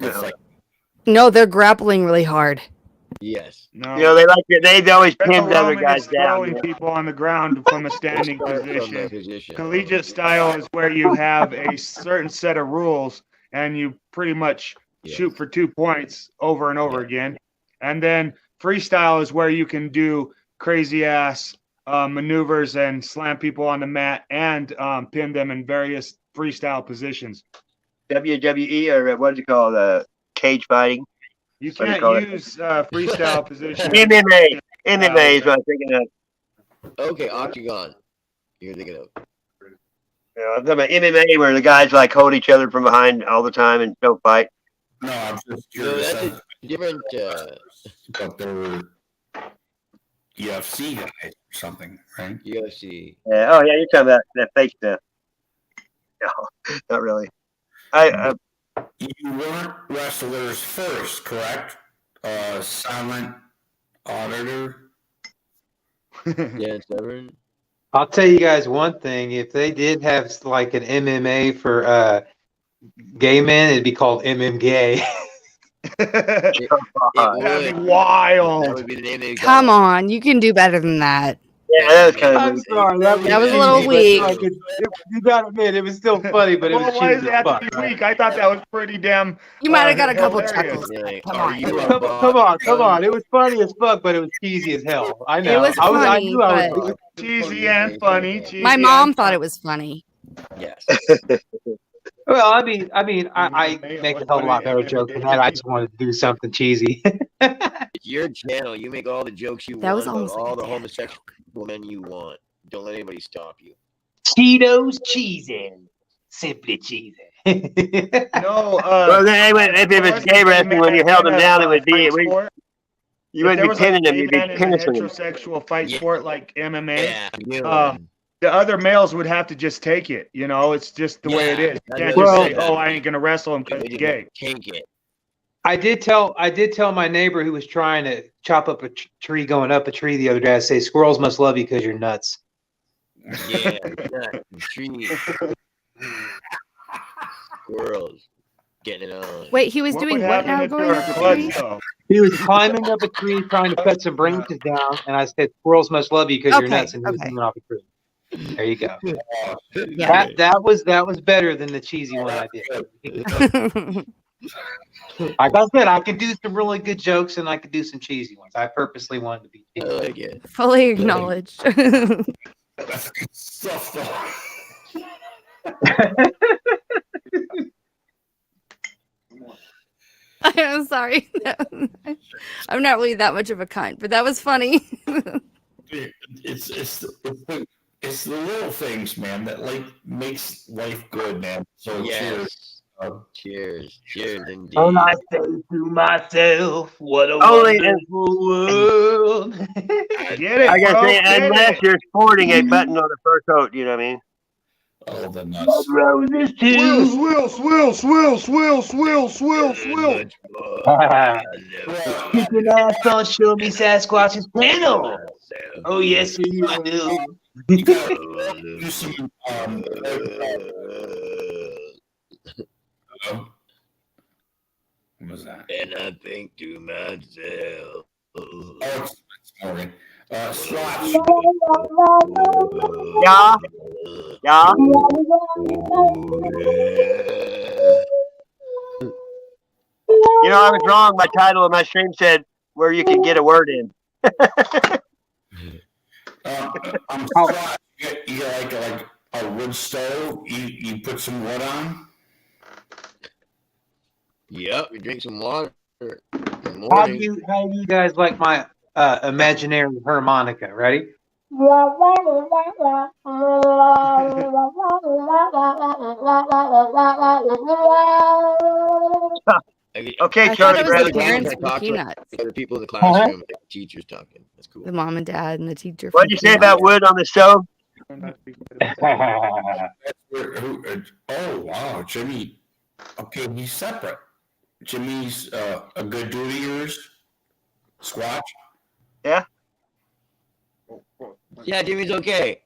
It's like No, they're grappling really hard. Yes. No. You know, they always pin the other Greco-Roman guys is down. throwing people on the ground from a standing From that position. position. Collegiate style is where you have a certain set of rules and you pretty much shoot for 2 points over and over again. And then freestyle is where you can do crazy ass maneuvers and slam people on the mat and pin them in various freestyle positions. WWE or what's it called? Cage fighting. You What do you can't call it? use freestyle positions. MMA. MMA is what I'm thinking of. Okay, Octagon. You're thinking of. You know, I'm talking about MMA where the guys like hold each other from behind all the time and don't fight. no, I'm just No, curious. that's a different. But they were UFC guys or something, right? UFC. Yeah. Oh yeah, you're talking about that fake stuff. No, not really. You weren't wrestlers first, correct? Silent auditor. Yeah, Severn. I'll tell you guys one thing. If they did have like an MMA for gay men, it'd be called MM Gay. That'd be That wild. would be the name they Come on, you can do better than that. Yeah, that was kind of. I'm sorry. That was a little weak. You gotta admit, it was still funny, but it was Well, why does cheesy it have as to be fuck, right? weak? I thought that was pretty damn. You might have got a couple hilarious. chuckles. Yeah, Come are on. you a Come on. It was funny as fuck, but it was cheesy as hell. I know. It was I funny, knew I but was. Cheesy and funny. Cheesy my mom and thought it was funny. Yes. Well, I mean, I make a hell of a lot better jokes than that. I just wanted to do something cheesy. It's your channel. You make all the jokes you That was want about almost like all a the dad homosexual men you want. Don't let anybody stop you. Cheetos cheesy. Simply cheesy. No, Well, then, if it was gay wrestling, when you held them down, it would be. You wouldn't be pinning them. You'd be pinning them. Heterosexual fight sport like MMA. Yeah. You The other males would have to just take it. You know, it's just the way it is. You can't Well, just say, "Oh, I ain't gonna wrestle him because he's gay." Take it. I did tell my neighbor who was trying to chop up a tree going up a tree the other day. I say squirrels must love you because you're nuts. Yeah. Trees. Squirrels. Getting it on. Wait, he was doing what now? Going up the tree? He was climbing up a tree trying to cut some branches down, and I said squirrels must love you because you're Okay, nuts, and he was okay. coming off a tree. There you go. Yeah. That was better than the cheesy one I did. Like I said, I could do some really good jokes and I could do some cheesy ones. I purposely wanted to be I cheesy. like it. Fully acknowledged. I'm sorry. I'm not really that much of a cunt, but that was funny. It's the little things, man, that like makes life good, man. So Yes. Cheers. Cheers indeed. And I say to myself, what a Only wonderful world. Get it, I gotta bro, say, get unless it. you're sporting a button on the fur coat, you know what I mean? Oh, the nuts. Roses too. Swill. Keep your ass on Show Me Sasquatch's channel. Oh, yes, you will. You gotta do some what was that? And I think to myself. Oh, it's Morgan. Slots. Yeah. Yeah. You know, I was wrong. My title of my stream said where you can get a word in. I'm Slots. You got like a wood stove. You put some wood on. Yep, you drink some water in the How morning. do you guys like my imaginary harmonica? Ready? Okay, I thought Charlie it was Brown. the parents from Talk Peanuts. like the people in the classroom, like the teachers talking. That's cool. The mom and dad and the teacher. What'd from you say Peanuts. about wood on the stove? Oh wow, Jimmy. Okay, he's separate. Jimmy's a good dude of yours. Squatch. Yeah. Yeah, Jimmy's okay.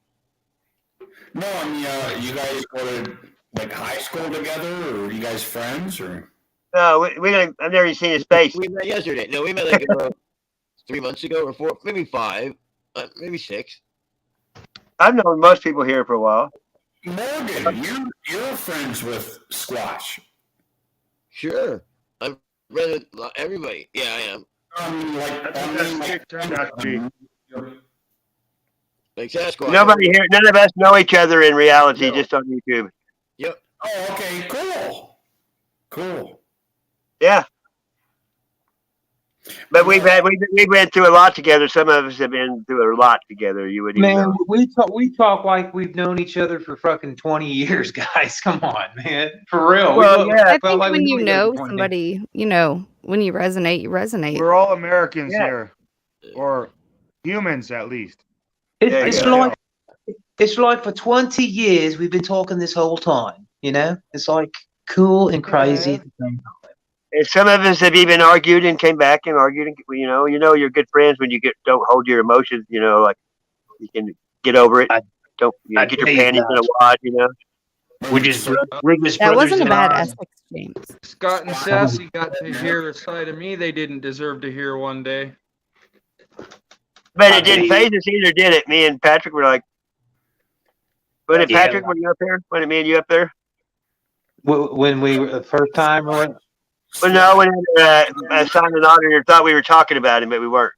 No, I mean, you guys go to like high school together, or are you guys friends, or? No, I've never even seen his face. We met yesterday. No, we met like 3 months ago or 4, maybe 5, maybe 6. I've known most people here for a while. Morgan, you're friends with Squatch. Sure, I'm friends with everybody. Yeah, I am. Like Sasquatch. Nobody here, none of us know each other in reality, just on YouTube. Yep. Oh, okay, cool. Cool. Yeah. But we've been through a lot together. Some of us have been through a lot together. You would even Man, know. we talk like we've known each other for fucking 20 years, guys. Come on, man. For real. Well, yeah. I think when you know somebody, when you resonate, you resonate. We're all Americans Yeah. here, or humans at least. It's like for 20 years we've been talking this whole time. It's like cool and crazy at the same time. And some of us have even argued and came back and argued. And, you're good friends when you don't hold your emotions. Like you can get over it. Don't get your panties in a wad. We just That wasn't a bad Essex, James. Scott and Sassy got to hear a side of me they didn't deserve to hear one day. But it didn't phase us either, did it? Me and Patrick were like, "When it Patrick, were you up there? When it me and you up there? When we were the first time, or Well, no, when signed an auditor thought we were talking about him, but we weren't.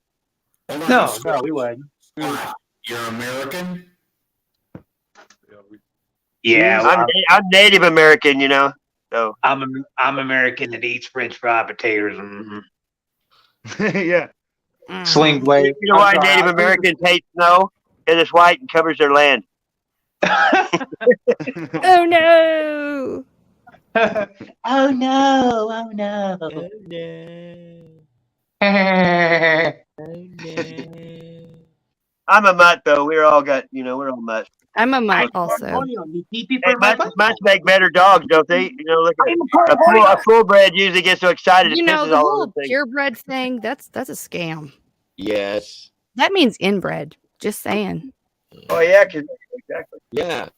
no, we weren't. You're American? Yeah, well, I'm Native American, So I'm American that eats French fried potatoes. Yeah. Sling blade. You know why Native Americans hate snow? Because it's white and covers their land. Oh no! Oh no! Oh no! I'm a mutt, though. We're all mutts. I'm a mutt also. Hey, mutts make better dogs, don't they? Look at a full-bred usually gets so excited it The pisses all whole over the thing. purebred thing, that's a scam. Yes. That means inbred. Just saying. Oh yeah, exactly. Yeah.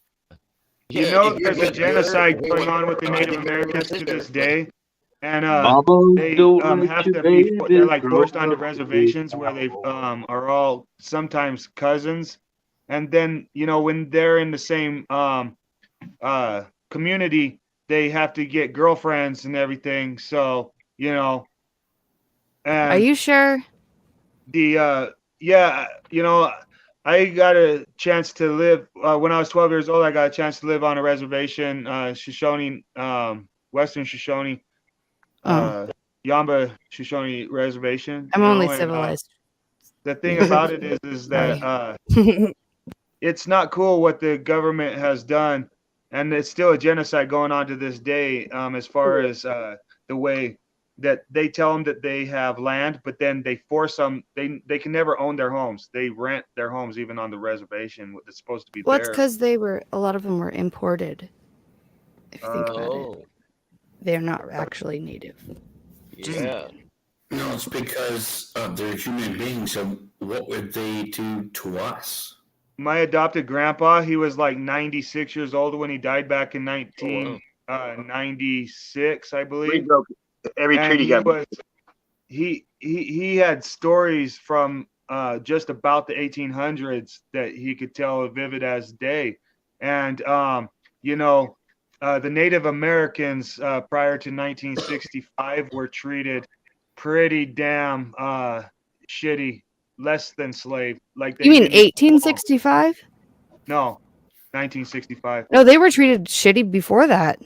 You know, there's a genocide going on with the Native Americans to this day, and they have to be they're like forced onto reservations where they are all sometimes cousins, and then when they're in the same community, they have to get girlfriends and everything. So and Are you sure? I got a chance to live when I was 12 years old. I got a chance to live on a reservation, Shoshone, Western Shoshone, Yamba Shoshone Reservation. I'm only civilized. The thing about it is that it's not cool what the government has done, and it's still a genocide going on to this day. As far as the way that they tell them that they have land, but then they force them. They can never own their homes. They rent their homes even on the reservation that's supposed to be Well, it's theirs. because a lot of them were imported. If you think about it, they're not actually native. Yeah. No, it's because they're human beings. So what would they do to us? My adopted grandpa, he was like 96 years old when he died back in 1996, I believe. Every And treaty he got was he had stories from just about the 1800s that he could tell vivid as day. And the Native Americans prior to 1965 were treated pretty damn shitty, less than slave. Like You mean 1865? No, 1965. No, they were treated shitty before that.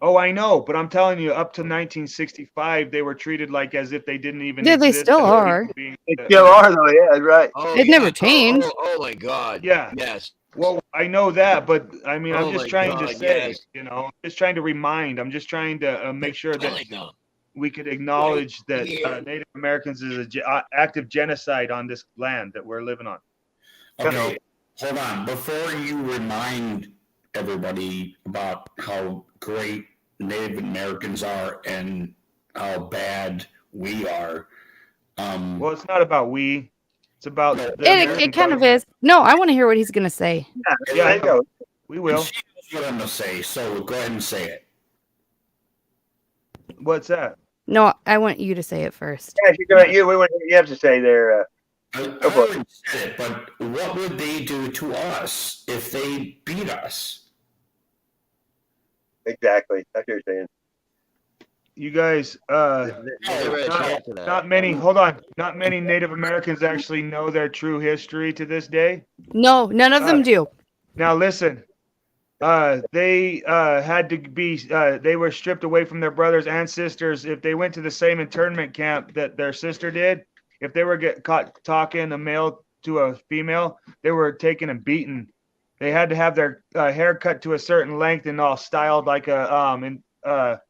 Oh, I know, but I'm telling you, up to 1965, they were treated like as if they didn't even. Yeah, they exist still as are. people being- They still are though. Yeah, right. Oh, They've yeah. never changed. Oh my God. Yeah. Yes. Well, I know that, but I mean, I'm Oh just my trying to God, say, yes. you know, just trying to remind. I'm just trying to make sure that Telling them. we could acknowledge that Yeah. Native Americans is active genocide on this land that we're living on. Okay, hold on. Before you remind everybody about how great Native Americans are and how bad we are, Well, it's not about we. It's about the It American kind of government. is. No, I want to hear what he's gonna say. Yeah, I know. We will. she knows what I'm gonna say, so go ahead and say it. What's that? No, I want you to say it first. Yeah, she's about you. What do you have to say there? I already said it, but what would they do to us if they beat us? Exactly. That's what you're saying. You guys, not many. Hold on. Not many Native Americans actually know their true history to this day. No, none of them do. Now listen. They had to be. They were stripped away from their brothers and sisters if they went to the same internment camp that their sister did. If they were caught talking a male to a female, they were taken and beaten. They had to have their hair cut to a certain length and all styled like a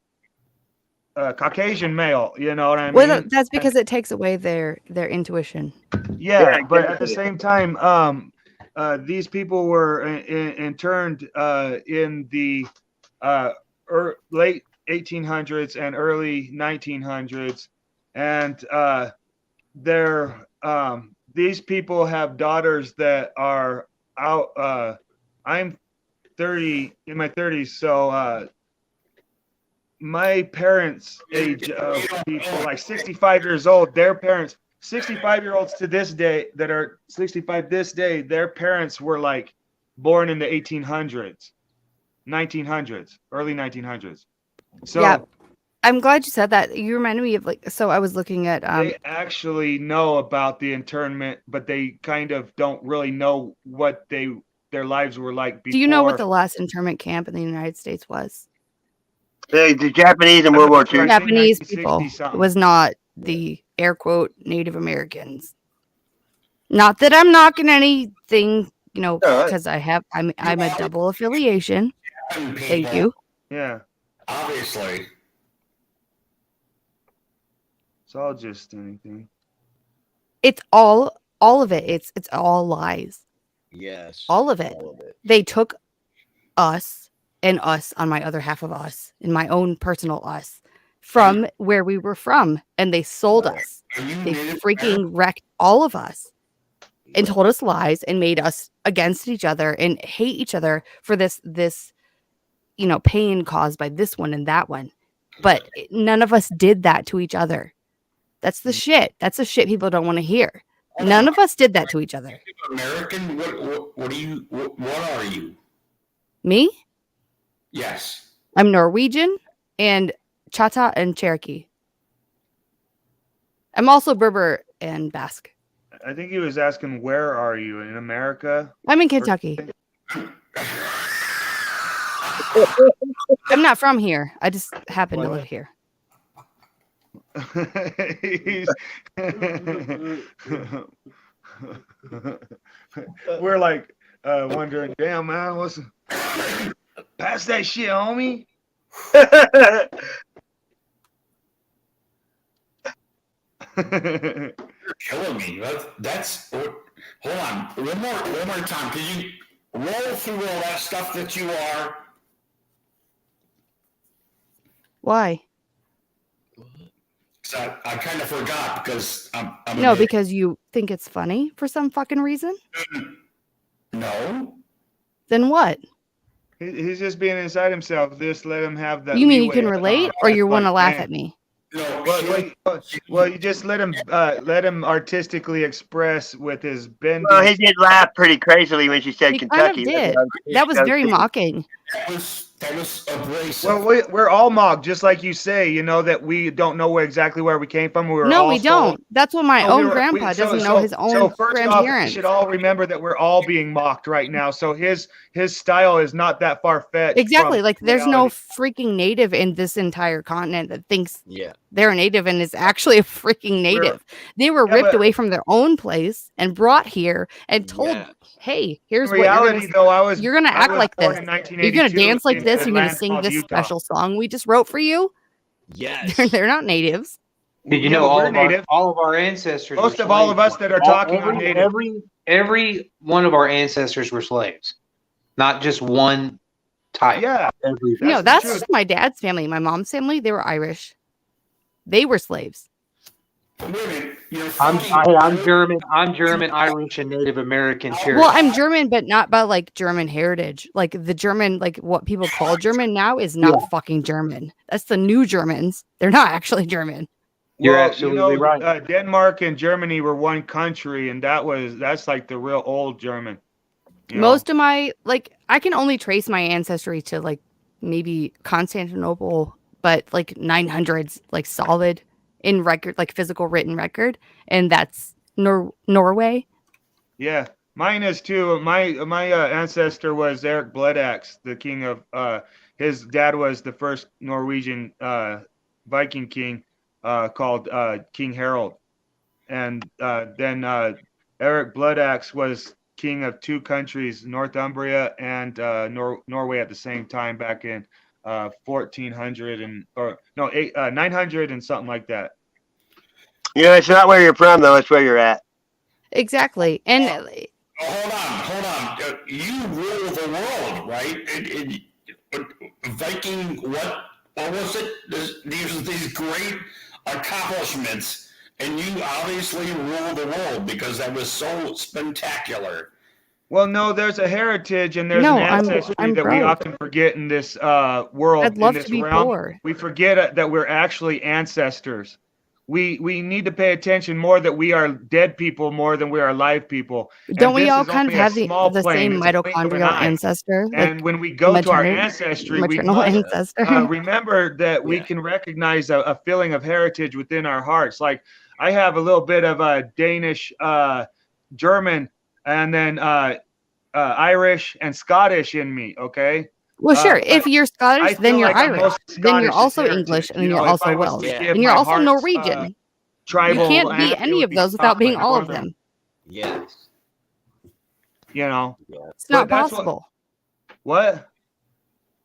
Caucasian male. You know what I mean? Well, that's because it takes away their intuition. Yeah, but at the same time, these people were interned in the late 1800s and early 1900s, and these people have daughters that are out. I'm 30 in my 30s, so my parents' age of people, like 65 years old, their parents. 65-year-olds to this day that are 65 this day, their parents were like born in the 1800s, 1900s, early 1900s. So yeah, I'm glad you said that. You reminded me of so I was looking at they actually know about the internment, but they kind of don't really know what their lives were like before. Do you know what the last internment camp in the United States was? The Japanese in World War II. Japanese people. It was not the air quote Native Americans. Not that I'm knocking anything, because I'm a double affiliation. Thank you. Yeah. Obviously. It's all just anything. It's all of it. It's all lies. Yes. All of it. They took us and us on my other half of us, in my own personal us, from where we were from, and they sold us. They freaking wrecked all of us and told us lies and made us against each other and hate each other for this pain caused by this one and that one. But none of us did that to each other. That's the shit. That's the shit people don't want to hear. None of us did that to each other. American? What are you? Me? Yes. I'm Norwegian and Chata and Cherokee. I'm also Berber and Basque. I think he was asking, where are you in America? I'm in Kentucky. I'm not from here. I just happen to live here. We're like wondering, damn man, what's pass that shit, homie? You're killing me. That's hold on. One more time. Can you roll through all that stuff that you are? Why? I kind of forgot because I'm No, because you think it's funny for some fucking reason? No. Then what? He's just being inside himself. Just let him have that. You mean you leeway can relate, or you want to laugh at me? Well, you just let him artistically express with his bending. Well, he did laugh pretty crazily when she said He Kentucky. kind of did. That was very mocking. That was abrasive. Well, we're all mocked, just like you say. You know that we don't know exactly where we came from. We were No, all we don't. That's what my No, we own were- grandpa we- so- doesn't so- know his So own first off, we grandparents. should all remember that we're all being mocked right now. So his style is not that far fetched. Exactly. Like there's no reality. freaking native in this entire continent that thinks Yeah. they're a native and is actually a freaking native. They were Yeah, ripped but- away from their own place and brought here and told, Yeah. hey, here's In what reality, though, you're gonna I act was like born this. in You're 1982 gonna dance like in this. a You're gonna land sing called this Utah. special song we just wrote for you. Yes. They're not natives. Did you Yeah, know but we're native. all of our ancestors? Most were of all of slaves. us that are talking are native. Every one of our ancestors were slaves, not just one type. Yeah. Every. No, the that's truth. just my dad's family. My mom's family, they were Irish. They were slaves. Wait a minute, you're I'm funny. German. I'm German, Irish, and Native American. Cherokee. Well, I'm German, but not by like German heritage. Like the German, like what people call German now is not fucking German. That's the new Germans. They're not actually German. You're Well, absolutely right. Denmark and Germany were one country, and that's like the real old German. you know? Most of my I can only trace my ancestry to like maybe Constantinople, but like 900s, like solid in record, like physical written record, and that's Norway. Yeah, mine is too. My ancestor was Eric Bloodaxe, the king of. His dad was the first Norwegian Viking king, called King Harold, and then Eric Bloodaxe was king of two countries, Northumbria and Norway, at the same time back in 1400 and 900 and something like that. Yeah, it's not where you're from though; it's where you're at. Exactly, and Hold on. You rule the world, right? Viking, what was it? These great accomplishments, and you obviously rule the world because that was so spectacular. Well, no, there's a heritage and there's No, an I'm ancestry that we broke. often forget in this world. I'd love in this to be realm. poor. We forget that we're actually ancestors. We need to pay attention more that we are dead people more than we are alive people. And don't we this all is kind of only a have the small same plane. It's a blink of an mitochondrial eye. ancestor? And when we go to our maternal- ancestry, we maternal must ancestor. remember that we can recognize a feeling of heritage within our hearts. Like I have a little bit of a Danish, German, and then Irish and Scottish in me. Okay. Well, sure. But If you're I Scottish, then feel you're like I'm Irish. mostly Then you're Scottish also heritage, English, and you then know, you're if I also was Welsh, to give and you're my also heart's, Norwegian. You tribal can't be land, it any would of be those without being Scotland, all of Northern. them. Yes. You know. It's not But that's possible. What?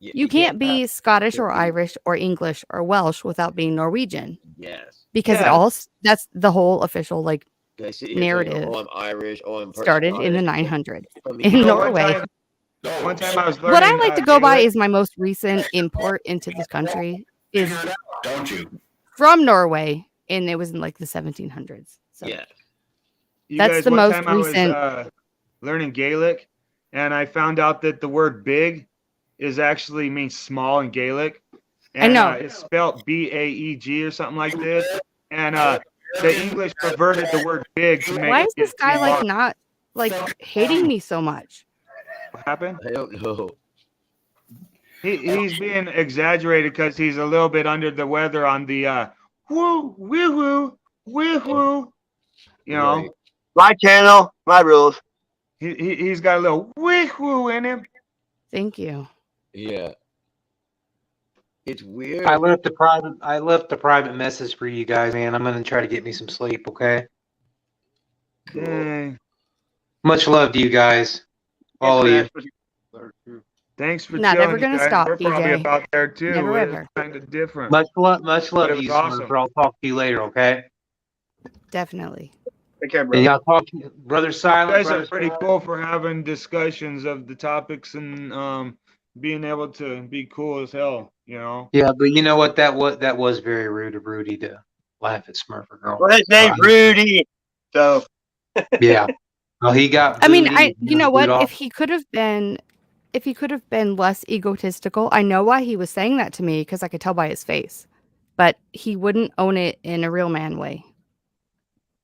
You can't be Scottish or Irish or English or Welsh without being Norwegian, Yes. because it Yeah. all that's the whole official I see here saying, narrative oh, I'm Irish. Oh, I'm started in the Scottish. 900s I mean, in you know, Norway. One time I was learning. What I like to go by Gaelic. is my most recent import into this country is Figure it out, don't you? from Norway, and it was in like the 1700s. So Yeah. You That's guys, the one most time I was recent- learning Gaelic, and I found out that the word "big" is actually means small in Gaelic. And, know. it's spelled B-A-E-G or something like this. And the English perverted the word "big" to make why is this it guy seem like large. not like hating me so much? What happened? I don't know. He's being exaggerated because he's a little bit under the weather on the woo woo woo woo woo. You know, Right. My channel, my rules. he's got a little woo woo in him. Thank you. Yeah. It's weird. I left a private message for you guys, man. I'm gonna try to get me some sleep. Okay. Dang. Much love to you guys, all of you. Thanks for Not chilling, ever you gonna guys. stop, We're probably DJ. about there too. Never We're ever. kind of different. Much love But it to was you, awesome. Smurfer. I'll talk to you later. Okay. Definitely. Take care, And bro. y'all talk, brother You Silent. guys Brother are pretty Silent. cool for having discussions of the topics and being able to be cool as hell. You know. Yeah, but you know what? That was very rude of Rudy to laugh at Smurfer Girl. Well, his name's Rudy. So Yeah. Well, he got. I mean, booed. you know booed what? off. If he could have been less egotistical, I know why he was saying that to me because I could tell by his face. But he wouldn't own it in a real man way.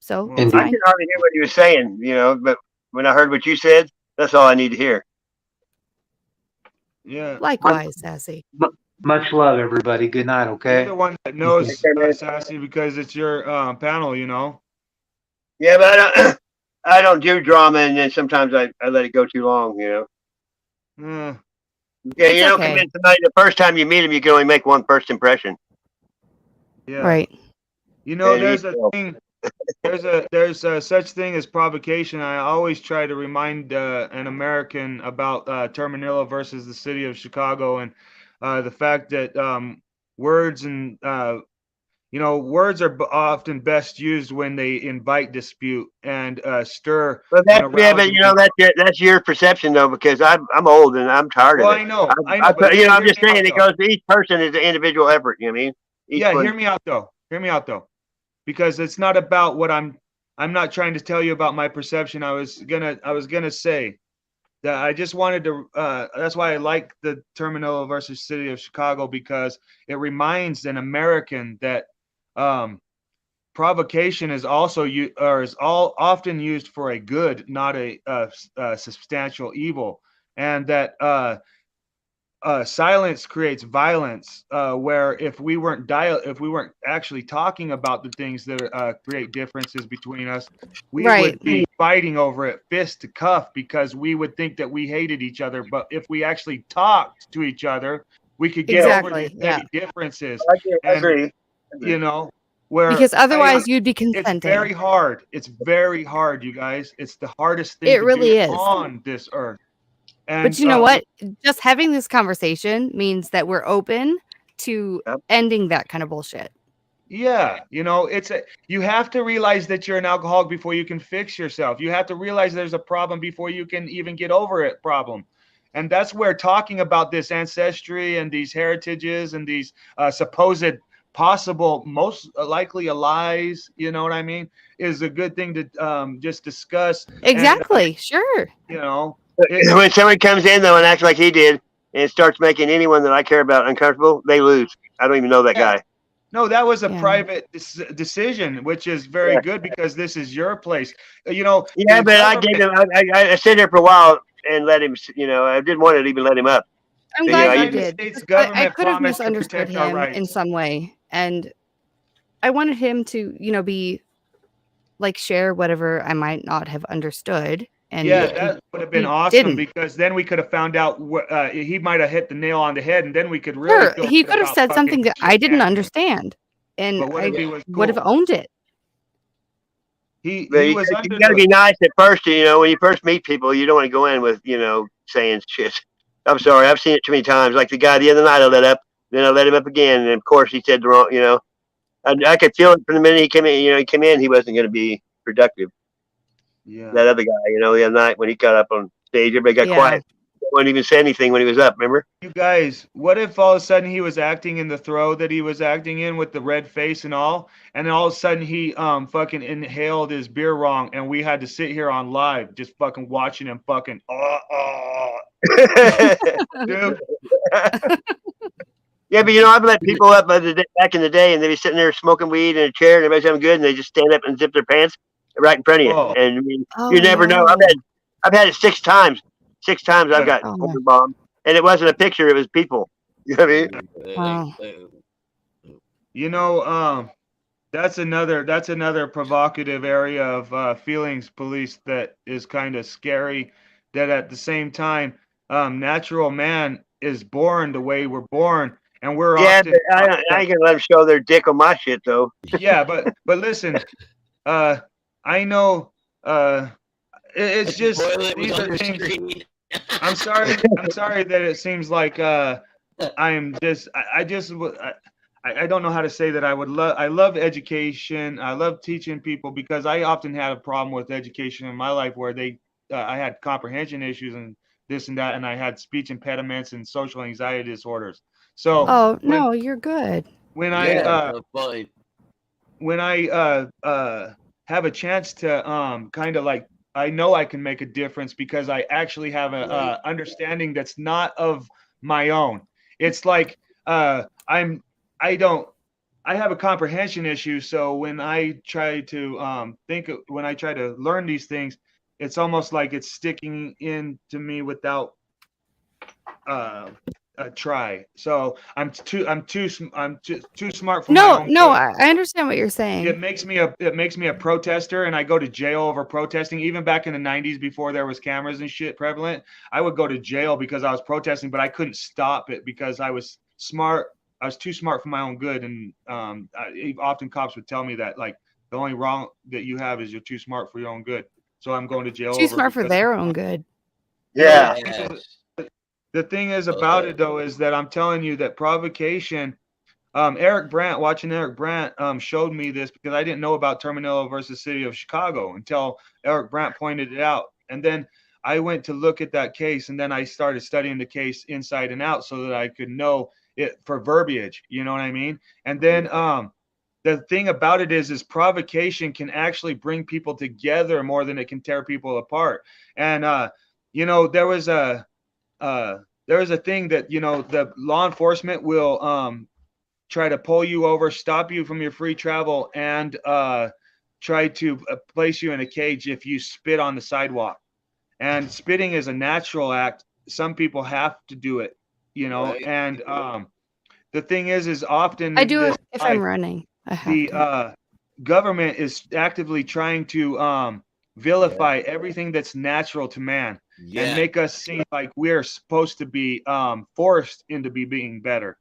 So Well, it's I fine. could hardly hear what he was saying, but when I heard what you said, that's all I need to hear. Yeah. Likewise, Sassy. Much love, everybody. Good night. You're Okay. the one that knows, Sassy, because it's your panel, you know. Yeah, but I don't do drama, and then sometimes I let it go too long, you know. Mm. Yeah, It's you don't okay. convince somebody the first time you meet him, you can only make one first impression. Yeah. Right. You know, And there's a you- thing. There's a such thing as provocation. I always try to remind an American about Termanillo versus the city of Chicago, and the fact that words and words are often best used when they invite dispute and stir But and that's yeah, arouse. but you know that's your perception though, because I'm old and I'm tired Well, of it. I know, but you know, I'm hear just me out, saying it though. goes to each person is an individual effort. You know what I mean? Each Yeah, one. hear me out though. Hear me out though, because it's not about what I'm not trying to tell you about my perception. I was gonna say that I just wanted to. That's why I like the Terminillo versus City of Chicago, because it reminds an American that provocation is also often used for a good, not a substantial evil, and that silence creates violence. Where if we weren't actually talking about the things that create differences between us, we would Right. be fighting over it fist to cuff, because we would think that we hated each other. But if we actually talked to each other, we could get over Exactly. these Yeah. petty differences. I agree. You know, where Because otherwise you'd be it's very consenting. hard. It's very hard, you guys. It's the hardest thing It to really do is. on this earth. And But you know what? Just having this conversation means that we're open to ending that kind of bullshit. Yeah, you know, you have to realize that you're an alcoholic before you can fix yourself. You have to realize there's a problem before you can even get over it problem. And that's where talking about this ancestry and these heritages and these supposed possible, most likely lies, you know what I mean, is a good thing to just discuss. Exactly. And, sure. You know, when someone comes in though and acts like he did and starts making anyone that I care about uncomfortable, they lose. I don't even know that guy. No, that was a Yeah. private decision, which is very good, because this is your place. You know. Yeah, the but I gave him. I sat there for a while and let him. You know, I didn't want to even let him up. I'm But, glad you know, you did. States I government could have promised to misunderstood protect our him in rights. some way. And I wanted him to, be like share whatever I might not have understood. And Yeah, that would have been he awesome, didn't. because then we could have found out what he might have hit the nail on the head, and then we could really Sure, feel he good could have about said fucking something that I didn't shit-canning him. understand. And But what I if he was would have cool? owned it. He But you was got under to be nice at first. You know, when you first meet people, you don't want to go in with saying shit. I'm sorry, I've seen it too many times. Like the guy the other night, I let up, then I let him up again, and of course he said the wrong. You know, I could feel it from the minute he came in. You know, he came in, he wasn't going to be productive. Yeah. That other guy, the other night when he got up on stage, everybody got Yeah. quiet. Wouldn't even say anything when he was up. Remember? You guys, what if all of a sudden he was acting in the throw that he was acting in with the red face and all, and then all of a sudden he fucking inhaled his beer wrong, and we had to sit here on live just fucking watching him fucking dude. Yeah, but I've let people up back in the day, and they'd be sitting there smoking weed in a chair, and everybody's having good, and they just stand up and zip their pants right in front of you. Oh. And I mean, Oh, you never know. no. I've had it 6 times. 6 times I've got Oh, no. bombed, and it wasn't a picture; it was people. You know what I mean? Wow. You know, that's another provocative area of feelings police that is kind of scary. That at the same time, natural man is born the way we're born, and we're Yeah, often. but I ain't gonna let them show their dick on my shit though. Yeah, but listen, I know. It's just Toilet was these on are your things. screen. I'm sorry that it seems like I'm just. I don't know how to say that. I love education. I love teaching people, because I often had a problem with education in my life where I had comprehension issues and this and that, and I had speech impediments and social anxiety disorders. So Oh, no, you're good. when Fine. when I have a chance to kind of like, I know I can make a difference because I actually have a understanding that's not of my own. It's like I have a comprehension issue, so when I try to when I try to learn these things, it's almost like it's sticking into me without try. So I'm too smart for my own No, good. I understand what you're saying. It makes me a protester, and I go to jail over protesting. Even back in the 90s, before there was cameras and shit prevalent, I would go to jail because I was protesting, but I couldn't stop it because I was smart. I was too smart for my own good, and often cops would tell me that, like, the only wrong that you have is you're too smart for your own good. So I'm going to jail. Too over smart for because- their own good. Yeah. The thing is about it though is that I'm telling you that provocation. Eric Brandt, watching Eric Brandt, showed me this because I didn't know about Terminillo versus City of Chicago until Eric Brandt pointed it out. And then I went to look at that case, and then I started studying the case inside and out so that I could know it for verbiage. You know what I mean? And then the thing about it is provocation can actually bring people together more than it can tear people apart. And you know, there was a thing that, you know, the law enforcement will try to pull you over, stop you from your free travel, and try to place you in a cage if you spit on the sidewalk. And spitting is a natural act. Some people have to do it, you know. Right. And the thing is often I do it if I'm running. I have the government is actively trying to vilify everything that's natural to man and make us seem like we're supposed to be forced into being better.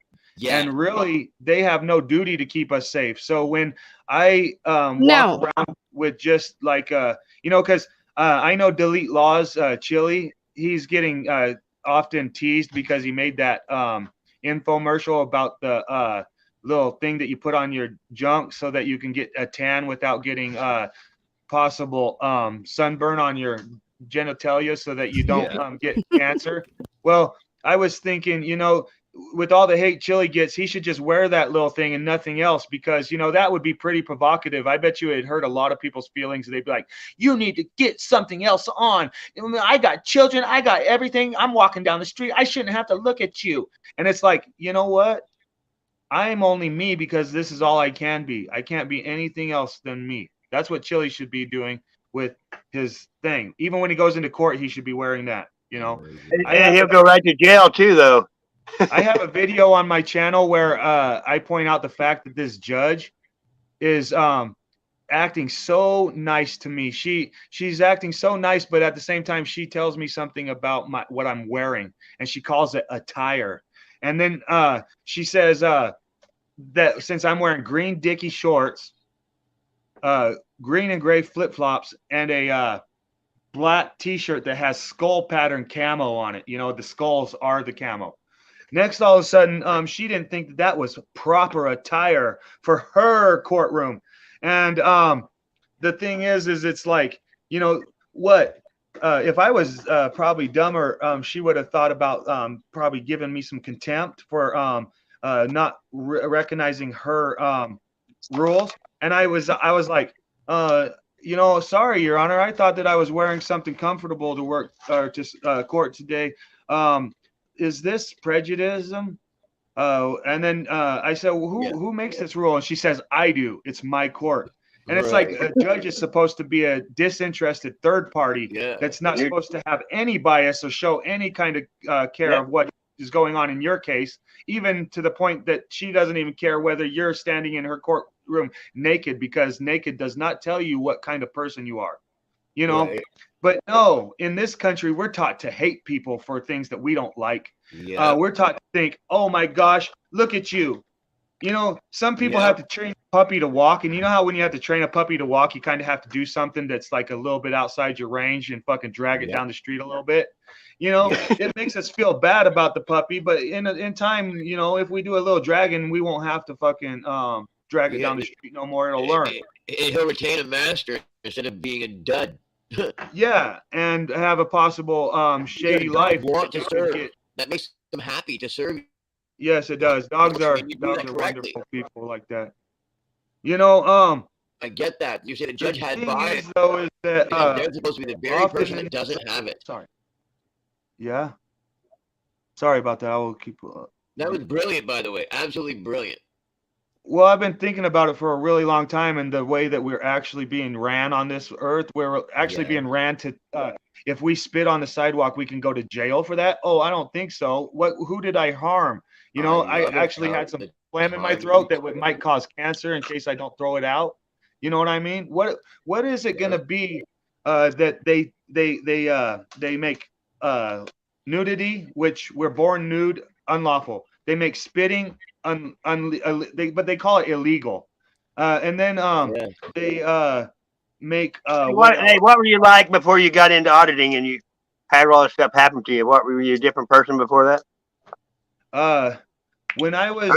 And really, they have no duty to keep us safe. So when I walk around with just like, you know, because I know Delete Laws, Chili, he's getting often teased because he made that infomercial about the little thing that you put on your junk so that you can get a tan without getting possible sunburn on your genitalia so that you don't get cancer. Well, I was thinking, you know, with all the hate Chili gets, he should just wear that little thing and nothing else, because, you know, that would be pretty provocative. I bet you it hurt a lot of people's feelings. They'd be like, you need to get something else on. I got children. I got everything. I'm walking down the street. I shouldn't have to look at you. And it's like, you know what? I'm only me because this is all I can be. I can't be anything else than me. That's what Chili should be doing with his thing. Even when he goes into court, he should be wearing that, you know. And he'll go right to jail too, though. I have a video on my channel where I point out the fact that this judge is acting so nice to me. She's acting so nice, but at the same time, she tells me something about what I'm wearing, and she calls it attire. And then she says that since I'm wearing green Dickie shorts, green and gray flip-flops, and a black T-shirt that has skull pattern camo on it, you know, the skulls are the camo. Next, all of a sudden, she didn't think that was proper attire for her courtroom. And the thing is it's like, you know, what? If I was probably dumber, she would have thought about probably giving me some contempt for not recognizing her rules. And I was like, you know, sorry, Your Honor, I thought that I was wearing something comfortable to work or to court today. Is this prejudice? And then I said, well, who makes this rule? And she says, I do. It's my court. And it's like a judge is supposed to be a disinterested third party that's not supposed to have any bias or show any kind of care of what is going on in your case, even to the point that she doesn't even care whether you're standing in her courtroom naked, because naked does not tell you what kind of person you are, you know. But no, in this country, we're taught to hate people for things that we don't like. We're taught to think, oh my gosh, look at you. You know, some people have to train a puppy to walk. And you know how when you have to train a puppy to walk, you kind of have to do something that's like a little bit outside your range and fucking drag it down the street a little bit. You know, it makes us feel bad about the puppy. But in time, you know, if we do a little dragging, we won't have to fucking drag it down the street no more. It'll learn. He'll retain a master instead of being a dud. Yeah, and have a possible shady life. To serve. That makes them happy to serve. Yes, it does. Dogs are wonderful people like that. You know, I get that. You say the judge had bias. Though is that they're supposed to be the very person that doesn't have it. Sorry. Yeah. Sorry about that. I will keep. That was brilliant, by the way. Absolutely brilliant. Well, I've been thinking about it for a really long time, and the way that we're actually being ran on this earth, we're actually Yeah. being ran to. If we spit on the sidewalk, we can go to jail for that. Oh, I don't think so. What? Who did I harm? You know, I love actually how had some the phlegm in my time throat we that might cause cancer in case I don't throw it out. You know what I mean? What is it gonna be? That they make nudity, which we're born nude, unlawful. They make spitting but they call it illegal. And then they make What were you like before you got into auditing and you had all this stuff happen to you? What were you a different person before that? When I was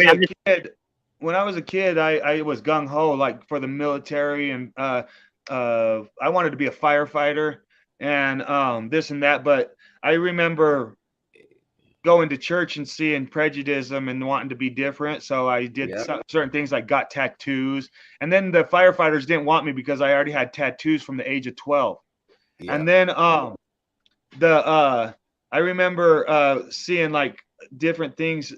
a kid, I was gung ho like for the military, and I wanted to be a firefighter and this and that. But I remember going to church and seeing prejudice and wanting to be different. So I did certain things, like got tattoos. And then the firefighters didn't want me because I already had tattoos from the age of 12. And then I remember seeing like different things.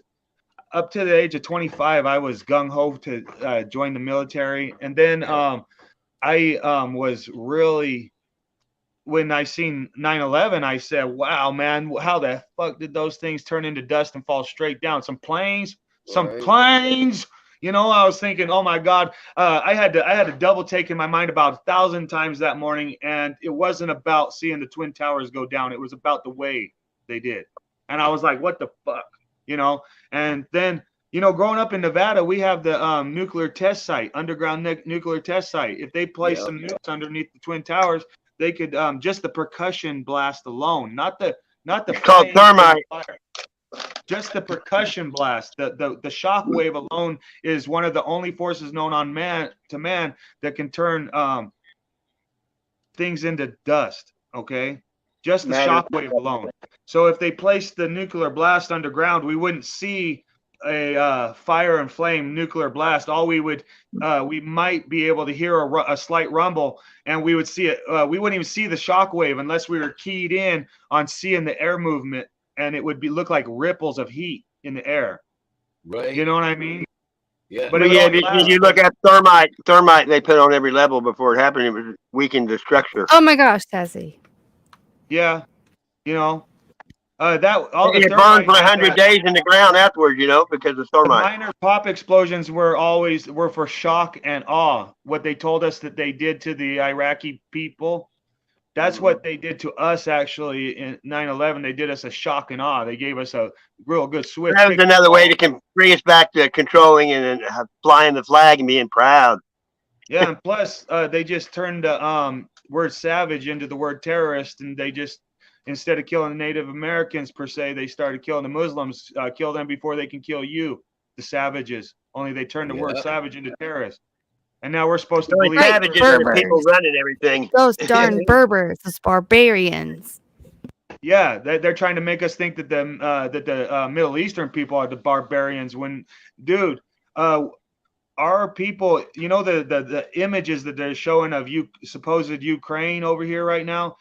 Up to the age of 25, I was gung ho to join the military. And then I was really, when I seen 9/11, I said, wow, man, how the fuck did those things turn into dust and fall straight down? Some planes. You know, I was thinking, oh my God, I had to double take in my mind about 1,000 times that morning. And it wasn't about seeing the Twin Towers go down. It was about the way they did. And I was like, what the fuck, you know? And then, you know, growing up in Nevada, we have the nuclear test site, underground nuclear test site. If they place some nukes underneath the Twin Towers, they could just the percussion blast alone, not the It's called thermite. just the percussion blast, the shock wave alone is one of the only forces known on man that can turn things into dust. Okay, just the shock wave alone. So if they placed the nuclear blast underground, we wouldn't see a fire and flame nuclear blast. All we might be able to hear a slight rumble, and we would see it. We wouldn't even see the shock wave unless we were keyed in on seeing the air movement, and it would look like ripples of heat in the air. Right. You know what I mean? Yeah. But yeah, if you look at thermite they put on every level before it happened, it was weakened the structure. Oh my gosh, Tassie. Yeah, you know. It burned for 100 days in the ground afterwards, you know, because of thermite. The minor pop explosions were for shock and awe. What they told us that they did to the Iraqi people, that's what they did to us actually in 9/11. They did us a shock and awe. They gave us a real good swift. That was another way to bring us back to controlling and flying the flag and being proud. Yeah, and plus they just turned the word savage into the word terrorist, and they just, instead of killing the Native Americans per se, they started killing the Muslims. Kill them before they can kill you, the savages. Only they turned the word savage into terrorist. And now we're supposed to believe savages are the people running everything. Those darn Berbers, those barbarians. Yeah, they're trying to make us think that the Middle Eastern people are the barbarians. When, dude, our people, you know, the images that they're showing of supposed Ukraine over here right now.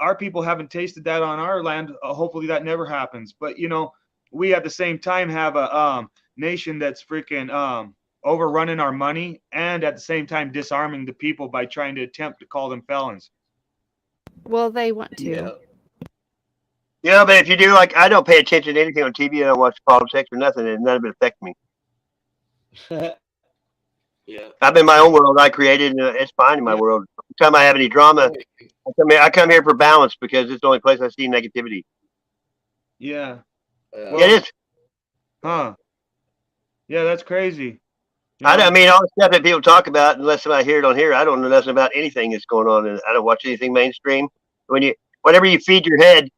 Our people haven't tasted that on our land. Hopefully that never happens. But, you know, we at the same time have a nation that's freaking overrunning our money, and at the same time disarming the people by trying to attempt to call them felons. Well, they want to. Yeah, but if you do, like, I don't pay attention to anything on TV. I don't watch politics or nothing, and none of it affects me. Yeah. I'm in my own world I created, and it's fine in my world. Every time I have any drama, I come here for balance because it's the only place I see negativity. Yeah. Well, it is. Huh. Yeah, that's crazy. I mean, all the stuff that people talk about, unless somebody hear it on here, I don't know nothing about anything that's going on, and I don't watch anything mainstream. Whatever you feed your head,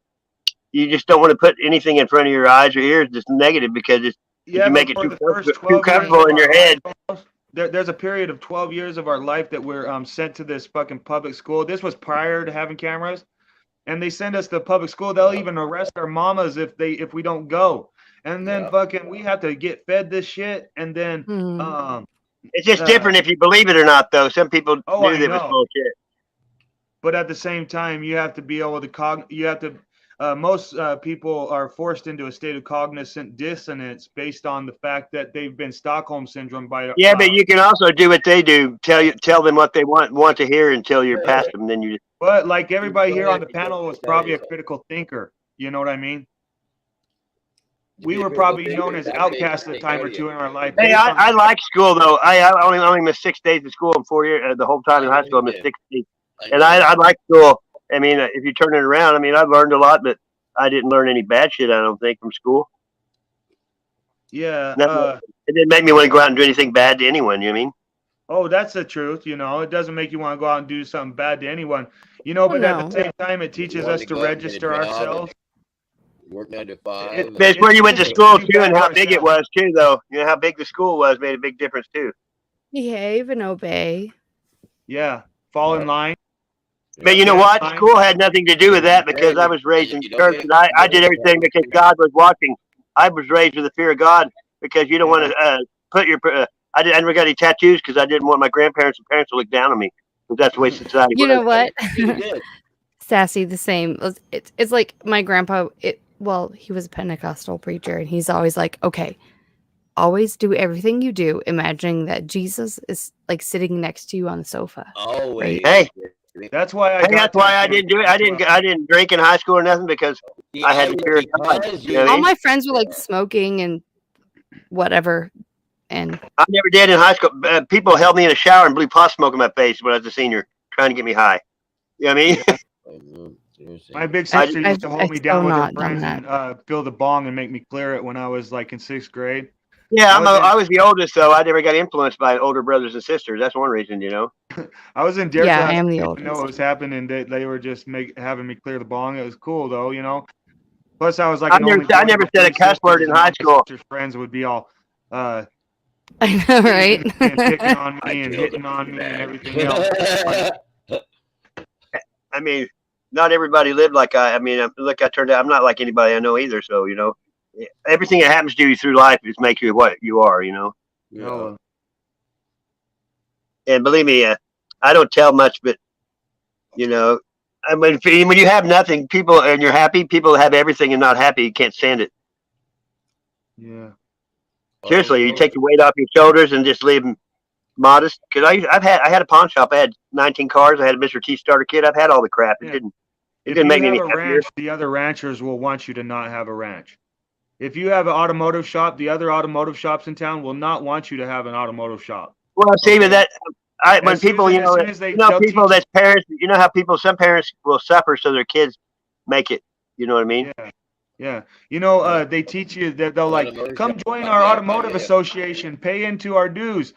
you just don't want to put anything in front of your eyes or ears that's negative, because you make it too comfortable in your head. There's a period of 12 years of our life that we're sent to this fucking public school. This was prior to having cameras, and they send us to public school. They'll even arrest our mamas if we don't go. And then fucking we have to get fed this shit, and then it's just different if you believe it or not, though. Some people knew that it was bullshit. But at the same time, you have to be able to most people are forced into a state of cognizant dissonance based on the fact that they've been Stockholm syndrome by. Yeah, but you can also do what they do. Tell them what they want to hear until you're past them. Then you. But like everybody here on the panel was probably a critical thinker. You know what I mean? We were probably known as outcasts a time or two in our life. Hey, I like school though. I only missed 6 days of school in 4 years. The whole time in high school, I missed 6 days. And I like school. I mean, if you turn it around, I mean, I've learned a lot, but I didn't learn any bad shit, I don't think, from school. Yeah. It didn't make me want to go out and do anything bad to anyone, you know what I mean? Oh, that's the truth. You know, it doesn't make you want to go out and do something bad to anyone. You know, but at the same time, it teaches us to register ourselves. Work 9 to 5. It's where you went to school, too, and how big it was, too, though. You know, how big the school was made a big difference, too. Behave and obey. Yeah. Fall in line. But you know what? School had nothing to do with that because I was raised in church and I did everything because God was watching. I was raised with the fear of God because you don't want to put your. I never got any tattoos because I didn't want my grandparents and parents to look down on me because that's the way society. You know what? Sassy, the same. It's like my grandpa. Well, he was a Pentecostal preacher, and he's always like, okay, always do everything you do, imagining that Jesus is like sitting next to you on the sofa. Always. Hey. That's why I didn't do it. I didn't drink in high school or nothing because I had the fear of God. You know what I All mean? my friends were like smoking and whatever, and I never did in high school. People held me in a shower and blew pot smoke in my face when I was a senior, trying to get me high. You know what I mean? My big sister used to hold me down with her friends and fill the bong and make me clear it when I was like in 6th grade. Yeah, I was the oldest, though. I never got influenced by older brothers and sisters. That's one reason, you know. I was in dare Yeah, class. I am the I didn't oldest. know what was happening. They were just having me clear the bong. It was cool, though, you know. Plus, I was like, I never said a cuss word in high school. Friends would be all, I know, right? and picking on me and hitting on me and everything else. I mean, not everybody lived like I mean, look, I turned out I'm not like anybody I know either. So, you know, everything that happens to you through life is make you what you are, you know. Yeah. And believe me, I don't tell much, but you know, I mean, when you have nothing, people and you're happy, people have everything and not happy. You can't stand it. Yeah. Seriously, you take the weight off your shoulders and just leave them modest. Because I had a pawn shop. I had 19 cars. I had a Mr. T starter kit. I've had all the crap. It didn't make me any have a happier. ranch, the other ranchers will want you to not have a ranch. If you have an automotive shop, the other automotive shops in town will not want you to have an automotive shop. Well, see, but that when As soon people, as- you as know, soon as they- you know, they'll people teach- that's parents. You know how some parents will suffer so their kids make it. You know what I mean? Yeah. You know, they teach you that they'll like, come join our automotive association, pay into our dues,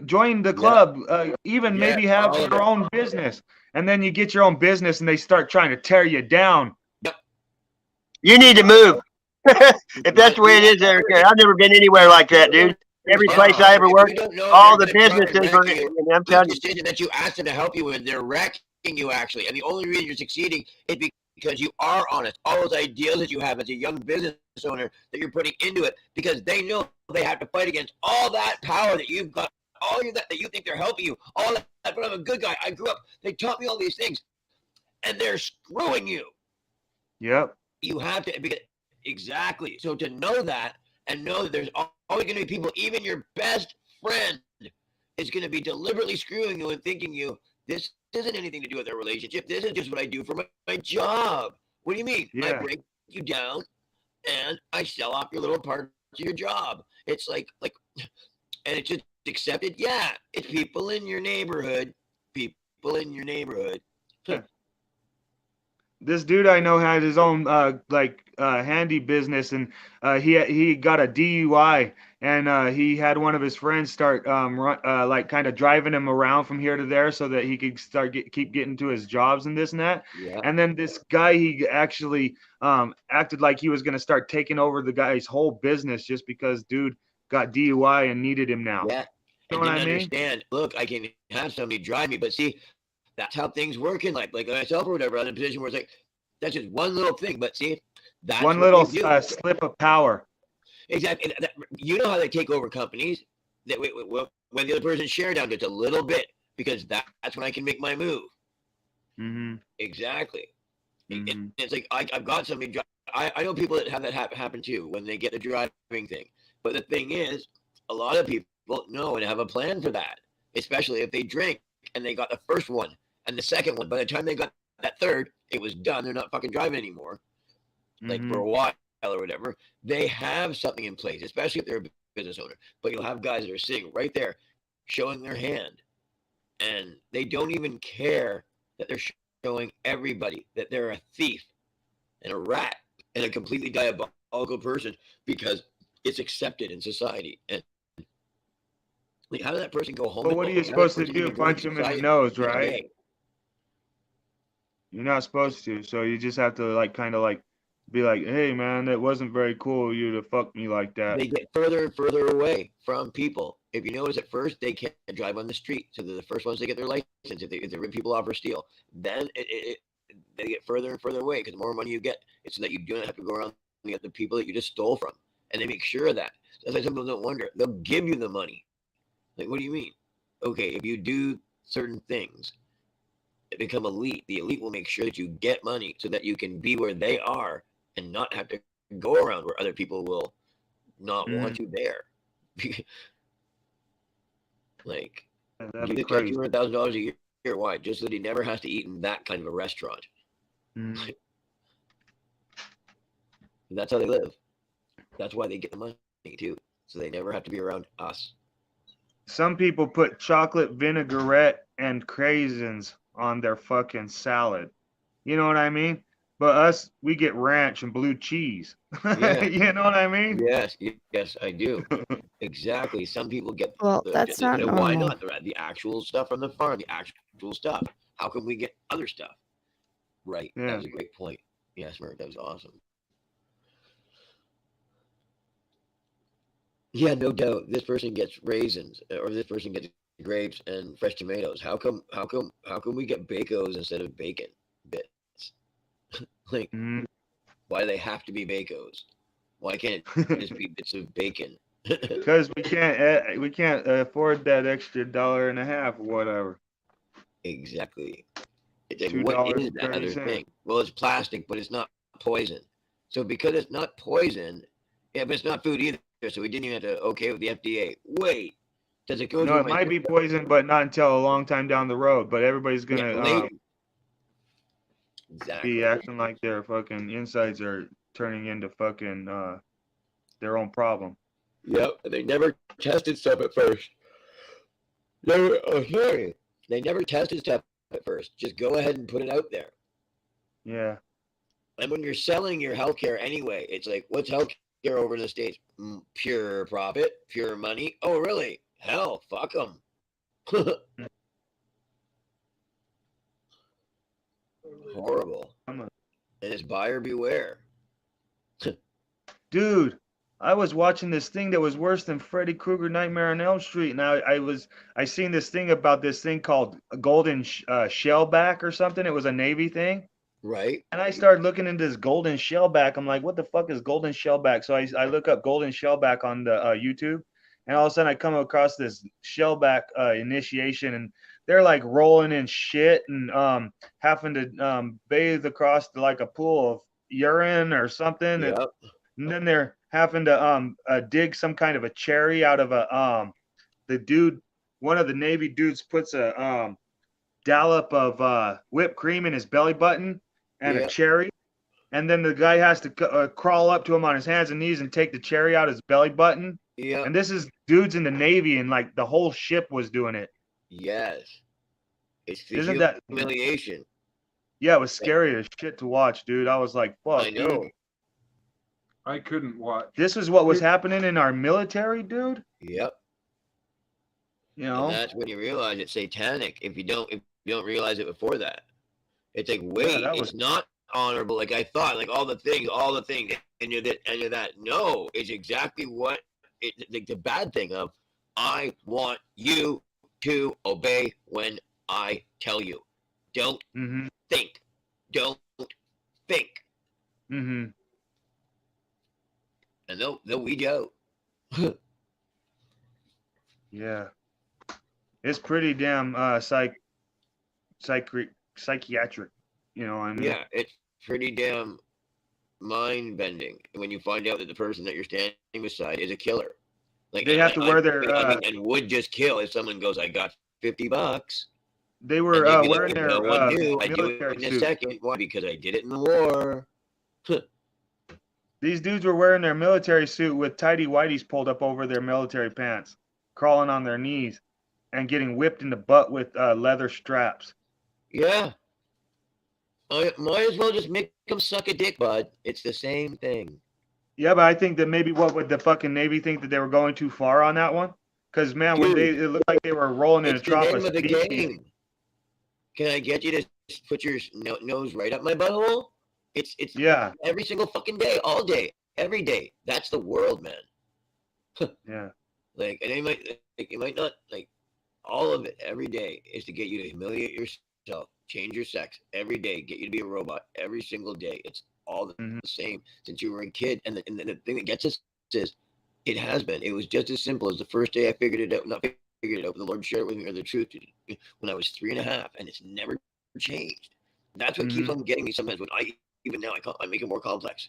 join the club, even maybe have your own business. And then you get your own business and they start trying to tear you down. You need to move. If that's the way it is, Eric, I've never been anywhere like that, dude. Every place I ever worked, all the businesses were. And I'm telling you, decision that you asked them to help you with, they're wrecking you actually. And the only reason you're succeeding is because you are honest. All those ideals that you have as a young business owner that you're putting into it, because they know they have to fight against all that power that you've got, all that you think they're helping you, all that. But I'm a good guy. I grew up. They taught me all these things, and they're screwing you. Yep. You have to exactly. So to know that and know that there's always going to be people, even your best friend is going to be deliberately screwing you and thinking this isn't anything to do with our relationship. This is just what I do for my job. What do you mean? I Yeah. break you down and I sell off your little parts of your job. It's like, and it's just accepted. Yeah, it's people in your neighborhood. People in your neighborhood. This dude I know had his own handy business, and he got a DUI, and he had one of his friends start kind of driving him around from here to there so that he could keep getting to his jobs and this and that. Yeah. And then this guy, he actually acted like he was going to start taking over the guy's whole business just because dude got DUI and needed him now. Yeah. You know And what I didn't mean? understand. Look, I can have somebody drive me, but see, that's how things work in life. Like myself or whatever, I'm in a position where it's like, that's just one little thing. But see, that's One what little they do. slip of power. Exactly. And you know how they take over companies? That when the other person's share down just a little bit, because that's when I can make my move. Mm-hmm. Exactly. It's like I've got somebody. I know people that have that happen too when they get the driving thing. But the thing is, a lot of people know and have a plan for that, especially if they drink and they got the first one and the second one. By the time they got that third, it was done. They're not fucking driving anymore, like for a while or whatever. They have something in place, especially if they're a business owner. But you'll have guys that are sitting right there showing their hand, and they don't even care that they're showing everybody that they're a thief and a rat and a completely diabolical person because it's accepted in society. And like, how does that person go home? But what are you supposed to do? Punch him in the nose, right? You're not supposed to. So you just have to like kind of like be like, hey man, that wasn't very cool of you to fuck me like that. They get further and further away from people. If you notice, at first they can't drive on the street, so they're the first ones to get their license. If they rip people off or steal, then they get further and further away because the more money you get, it's so that you don't have to go around and get the people that you just stole from, and they make sure of that. That's why some people don't wonder. They'll give you the money. Like, what do you mean? Okay, if you do certain things, that become elite. The elite will make sure that you get money so that you can be where they are and not have to go around where other people will not want you there. Like, give the guy $200,000 a year. Why? Just so that he never has to eat in that kind of a restaurant. That's how they live. That's why they get the money too. So they never have to be around us. Some people put chocolate vinaigrette and craisins on their fucking salad. You know what I mean? But us, we get ranch and blue cheese. Yeah. You know what I mean? Yes, I do. Exactly. Some people get that's not why normal. not the actual stuff from the farm, the actual stuff. How can we get other stuff? Right. Yeah. That was a great point. Yes, Merc, that was awesome. Yeah, no doubt. This person gets raisins, or this person gets grapes and fresh tomatoes. How come we get bacos instead of bacon bits? Like, why do they have to be bacos? Why can't it just be bits of bacon? Because we can't afford that extra $1.50 or whatever. Exactly. It's like, what is that other $2.30. thing? Well, it's plastic, but it's not poison. So because it's not poison, yeah, but it's not food either. So we didn't even have to okay with the FDA. Wait, does it go? No, it might be poison, but not until a long time down the road. But everybody's gonna be acting like their fucking insides are turning into fucking their own problem. Yep, they never tested stuff at first. They never tested stuff at first. Just go ahead and put it out there. Yeah. And when you're selling your healthcare anyway, it's like, what's healthcare over in the States? Pure profit, pure money. Oh, really? Hell, fuck them. Horrible. And it's buyer beware. Dude, I was watching this thing that was worse than Freddy Krueger Nightmare on Elm Street, and I seen this thing about this thing called golden shellback or something. It was a Navy thing. Right. And I started looking into this golden shellback. I'm like, what the fuck is golden shellback? So I look up golden shellback on the YouTube, and all of a sudden I come across this shellback initiation, and they're like rolling in shit and having to bathe across like a pool of urine or something. Yep. And then they're having to dig some kind of a cherry out of a one of the Navy dudes puts a dollop of whipped cream in his belly button and a cherry, and then the guy has to crawl up to him on his hands and knees and take the cherry out of his belly button. Yeah. And this is dudes in the Navy, and like the whole ship was doing it. Yes. It's the Isn't that humiliation? Yeah, it was scary as shit to watch, dude. I was like, fuck. I know. Dude. I couldn't watch. This is what was happening in our military, dude. Yep. You know, and that's when you realize it's satanic. If you don't realize it before that, it's like, wait, it's not honorable. Like I thought, like all the things, and you're that. No, it's exactly what the bad thing of. I want you to obey when I tell you. Don't think. Don't think. Mm-hmm. And they'll weed you out. Yeah. It's pretty damn psychiatric. You know what I mean? Yeah, it's pretty damn mind bending when you find out that the person that you're standing beside is a killer. Like They have to wear their. and would just kill if someone goes, "I got $50." They And were they'd be wearing like, their "No one knew. I do it military in a suits. second. Why? Because I did it in the war." These dudes were wearing their military suit with tighty whities pulled up over their military pants, crawling on their knees, and getting whipped in the butt with leather straps. Yeah. I might as well just make them suck a dick, bud. It's the same thing. Yeah, but I think that maybe what would the fucking Navy think that they were going too far on that one? Because man, when Dude, it looked like they were rolling in a It's the trough name of of the species. game. Can I get you to put your nose right up my butthole? It's Yeah. every single fucking day, all day, every day. That's the world, man. Yeah. Like, and it might not like all of it every day is to get you to humiliate yourself, change your sex every day, get you to be a robot every single day. It's all the same since you were a kid. And the thing that gets us is it has been. It was just as simple as the first day I figured it out. Not figured it out, but the Lord shared it with me, or the truth, when I was 3.5, and it's never changed. That's what keeps on getting me sometimes. When even now I make it more complex.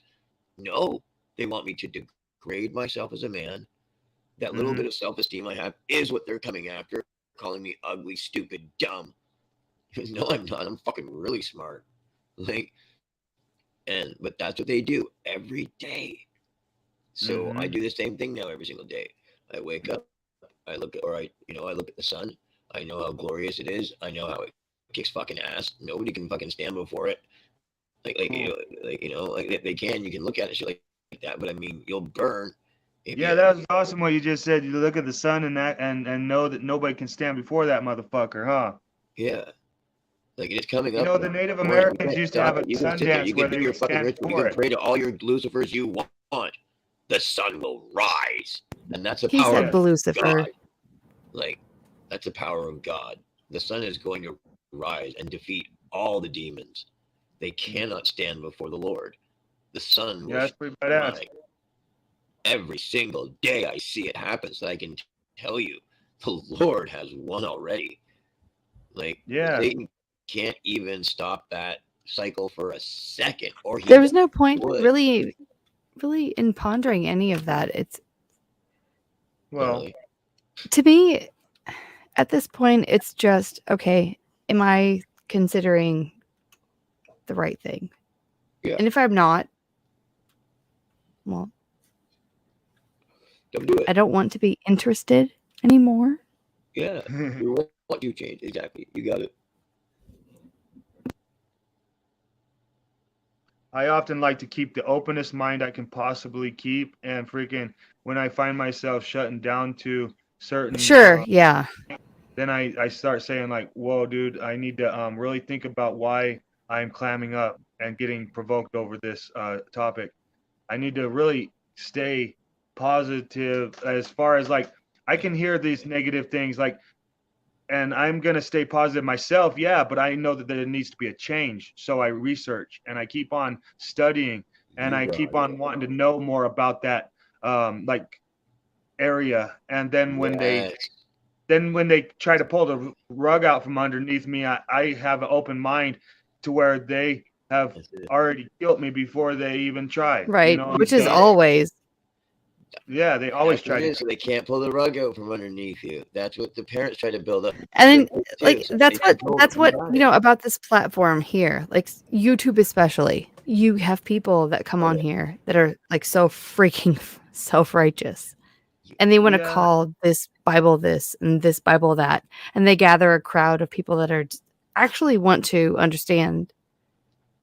No, they want me to degrade myself as a man. That little bit of self-esteem I have is what they're coming after, calling me ugly, stupid, dumb. No, I'm not. I'm fucking really smart. Like, but that's what they do every day. So I do the same thing now every single day. I wake up, I look at, I look at the sun. I know how glorious it is. I know how it kicks fucking ass. Nobody can fucking stand before it. Like if they can, you can look at it shit like that. But I mean, you'll burn. Yeah, that was awesome what you just said. You look at the sun and that and know that nobody can stand before that motherfucker, huh? Yeah. Like it's coming up. You know, the Native Americans used to have a sun dance where they your would fucking stand ritual. You for can it. pray to all your Lucifers you want. The sun will rise, and that's the He power said of Lucifer. God. Like that's the power of God. The sun is going to rise and defeat all the demons. They cannot stand before the Lord. The sun will Yeah, that's pretty badass. shine. Every single day I see it happen, so I can tell you the Lord has won already. Like Yeah. Satan can't even stop that cycle for a second, or he There was no point would. really in pondering any of that. It's Well, to me at this point it's just okay, am I considering the right thing? Yeah. And if I'm not, well, Don't do it. I don't want to be interested anymore. Yeah, you want you change exactly. You got it. I often like to keep the openest mind I can possibly keep, and freaking when I find myself shutting down to certain Sure, yeah. then I start saying like, whoa, dude, I need to really think about why I'm clamming up and getting provoked over this topic. I need to really stay positive as far as like I can hear these negative things like, and I'm gonna stay positive myself, yeah, but I know that there needs to be a change. So I research and I keep on studying and I keep on wanting to know more about that like area. And then when they try to pull the rug out from underneath me, I have an open mind to where they have already killed me before they even try. Right, You know what which I'm is saying? always Yeah, they always That's what try it to. is, so they can't pull the rug out from underneath you. That's what the parents try to build up. and then too, like so that's they control that's the what society. you know about this platform here, like YouTube especially. You have people that come on here that are like so freaking self-righteous, and they want to call this Bible this and this Bible that, and they gather a crowd of people that are actually want to understand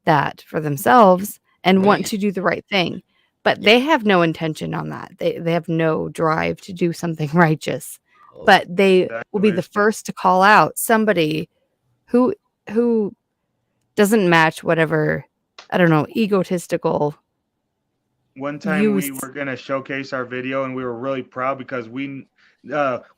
that for themselves and want to do the right thing, but they have no intention on that. They have no drive to do something righteous, but they will be the first to call out somebody who doesn't match whatever, I don't know, egotistical. One time we were gonna showcase our video and we were really proud because we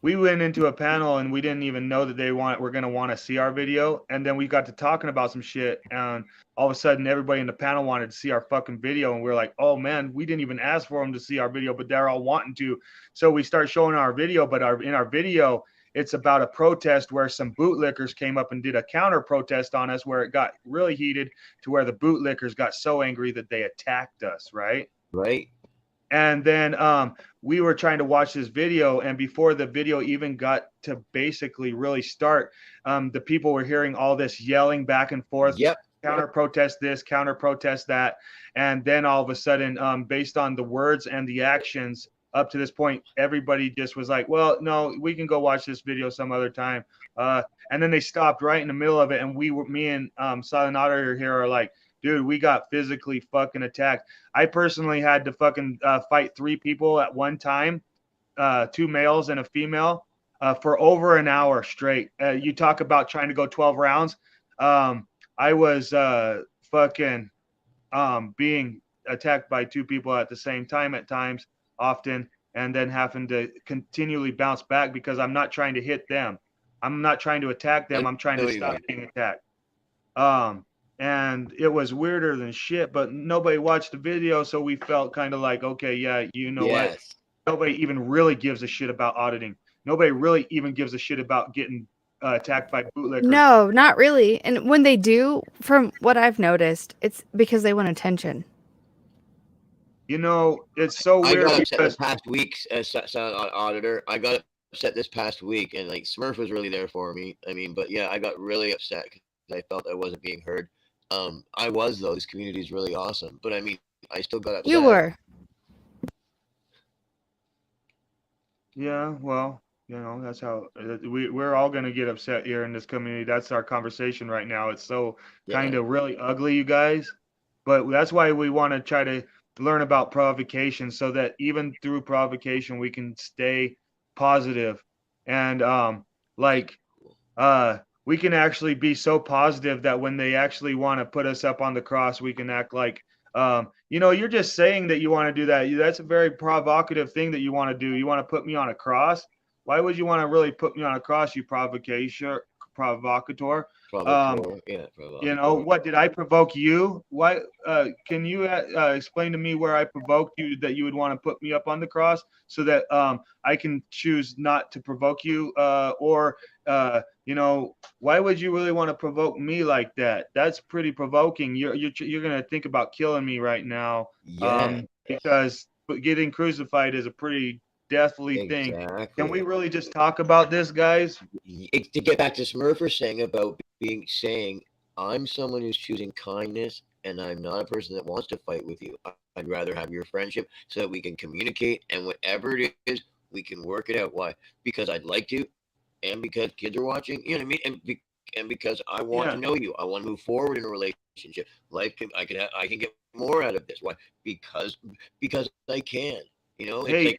went into a panel and we didn't even know that we're gonna want to see our video, and then we got to talking about some shit and all of a sudden everybody in the panel wanted to see our fucking video and we were like, oh man, we didn't even ask for them to see our video, but they're all wanting to. So we start showing our video, but in our video it's about a protest where some bootlickers came up and did a counter protest on us, where it got really heated to where the bootlickers got so angry that they attacked us, right? Right. And then we were trying to watch this video, and before the video even got to basically really start, the people were hearing all this yelling back and forth. Yep. Counter protest this, counter protest that. And then all of a sudden, based on the words and the actions up to this point, everybody just was like, well, no, we can go watch this video some other time. And then they stopped right in the middle of it. And me and Silent Auditor here are like, dude, we got physically fucking attacked. I personally had to fucking fight 3 people at one time, 2 males and a female, for over an hour straight. You talk about trying to go 12 rounds. I was fucking being attacked by 2 people at the same time at times, often, and then having to continually bounce back because I'm not trying to hit them. I'm not trying to attack them. I'm trying to stop being attacked. And it was weirder than shit, but nobody watched the video, so we felt kind of like, okay, yeah, you know what? Nobody even really gives a shit about auditing. Nobody really even gives a shit about getting attacked by bootlickers. No, not really. And when they do, from what I've noticed, it's because they want attention. You know, it's so I weird got upset because this past week as Silent Auditor. I got upset this past week, and like Smurf was really there for me. I mean, but yeah, I got really upset because I felt I wasn't being heard. I was, though. This community is really awesome, but I mean, I still got upset. You were. yeah, well, you know, that's how we're all going to get upset here in this community. That's our conversation right now. It's so kind of really ugly, you guys, but that's why we want to try to learn about provocation, so that even through provocation we can stay positive and we can actually be so positive that when they actually want to put us up on the cross, we can act like, you know, you're just saying that you want to do that. That's a very provocative thing that you want to do. You want to put me on a cross? Why would you want to really put me on a cross, you provocator? You know, what did I provoke you? Why can you explain to me where I provoked you that you would want to put me up on the cross, so that I can choose not to provoke you? Or you know, why would you really want to provoke me like that? That's pretty provoking. You're gonna think about killing me right now, because getting crucified is a pretty deathly thing. Can we really just talk about this, guys? To get back to Smurfer saying about saying I'm someone who's choosing kindness, and I'm not a person that wants to fight with you. I'd rather have your friendship so that we can communicate, and whatever it is, we can work it out. Why? Because I'd like to, and because kids are watching. You know what I mean? And because I want to know you. I want to move forward in a relationship. Life can I can get more out of this. Why? Because I can. You know, hey, like,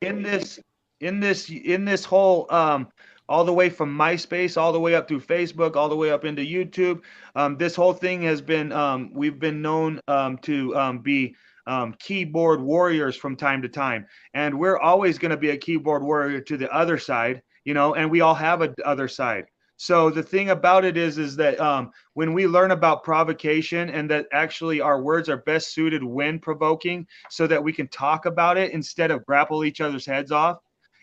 in this whole all the way from MySpace, all the way up through Facebook, all the way up into YouTube, this whole thing has been we've been known to be keyboard warriors from time to time, and we're always going to be a keyboard warrior to the other side, you know, and we all have a other side. So the thing about it is that when we learn about provocation, and that actually our words are best suited when provoking, so that we can talk about it instead of grapple each other's heads off.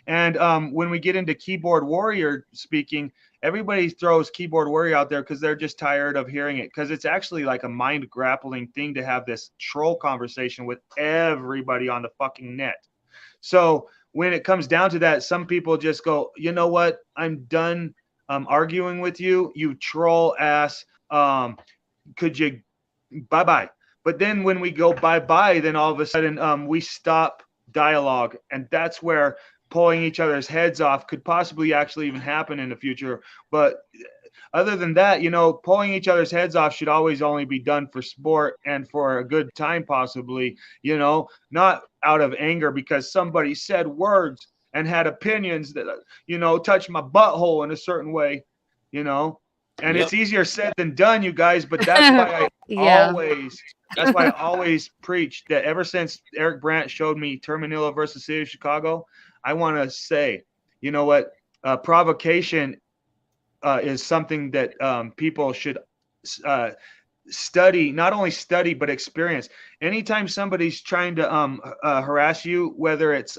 And when we get into keyboard warrior speaking, everybody throws keyboard warrior out there because they're just tired of hearing it, because it's actually like a mind grappling thing to have this troll conversation with everybody on the fucking net. So when it comes down to that, some people just go, you know what, I'm done arguing with you, you troll ass. Could you bye-bye? But then when we go bye-bye, then all of a sudden we stop dialogue, and that's where pulling each other's heads off could possibly actually even happen in the future. But other than that, you know, pulling each other's heads off should always only be done for sport and for a good time, possibly, you know, not out of anger because somebody said words and had opinions that, you know, touched my butthole in a certain way, you know. And it's easier said than done, you guys, but that's why I always preach that ever since Eric Brandt showed me Terminillo versus City of Chicago, I want to say, you know what, provocation is something that people should study, not only study, but experience. Anytime somebody's trying to harass you, whether it's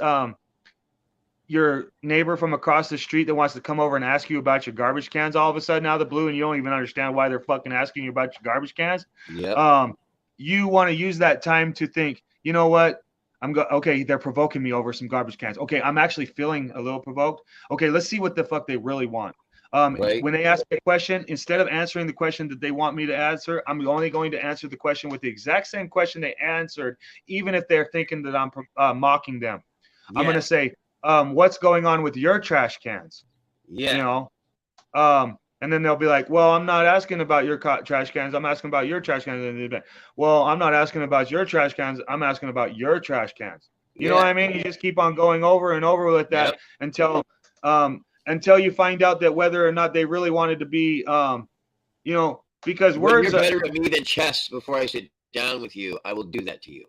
your neighbor from across the street that wants to come over and ask you about your garbage cans all of a sudden out of the blue, and you don't even understand why they're fucking asking you about your garbage cans. Yep. You want to use that time to think, you know what? Okay, they're provoking me over some garbage cans. Okay, I'm actually feeling a little provoked. Okay, let's see what the fuck they really want. Right. When they ask me a question, instead of answering the question that they want me to answer, I'm only going to answer the question with the exact same question they answered, even if they're thinking that I'm mocking them. I'm going to say, what's going on with your trash cans? Yeah. You know, and then they'll be like, well, I'm not asking about your trash cans. I'm asking about your trash cans. Well, I'm not asking about your trash cans. I'm asking about your trash cans. You know what I mean? You just keep on going over and over with that until you find out that whether or not they really wanted to be, you know, because When words you're better at me than chess before I sit down with you, I will do that to you.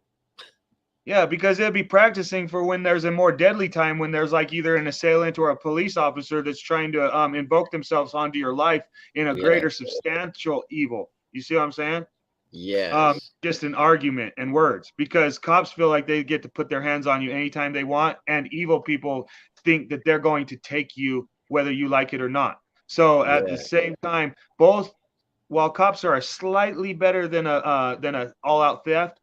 Yeah, because they'll be practicing for when there's a more deadly time, when there's like either an assailant or a police officer that's trying to invoke themselves onto your life in a greater substantial evil. You see what I'm saying? Yeah. Just an argument and words, because cops feel like they get to put their hands on you anytime they want, and evil people think that they're going to take you whether you like it or not. So at the same time, while cops are slightly better than a all-out theft,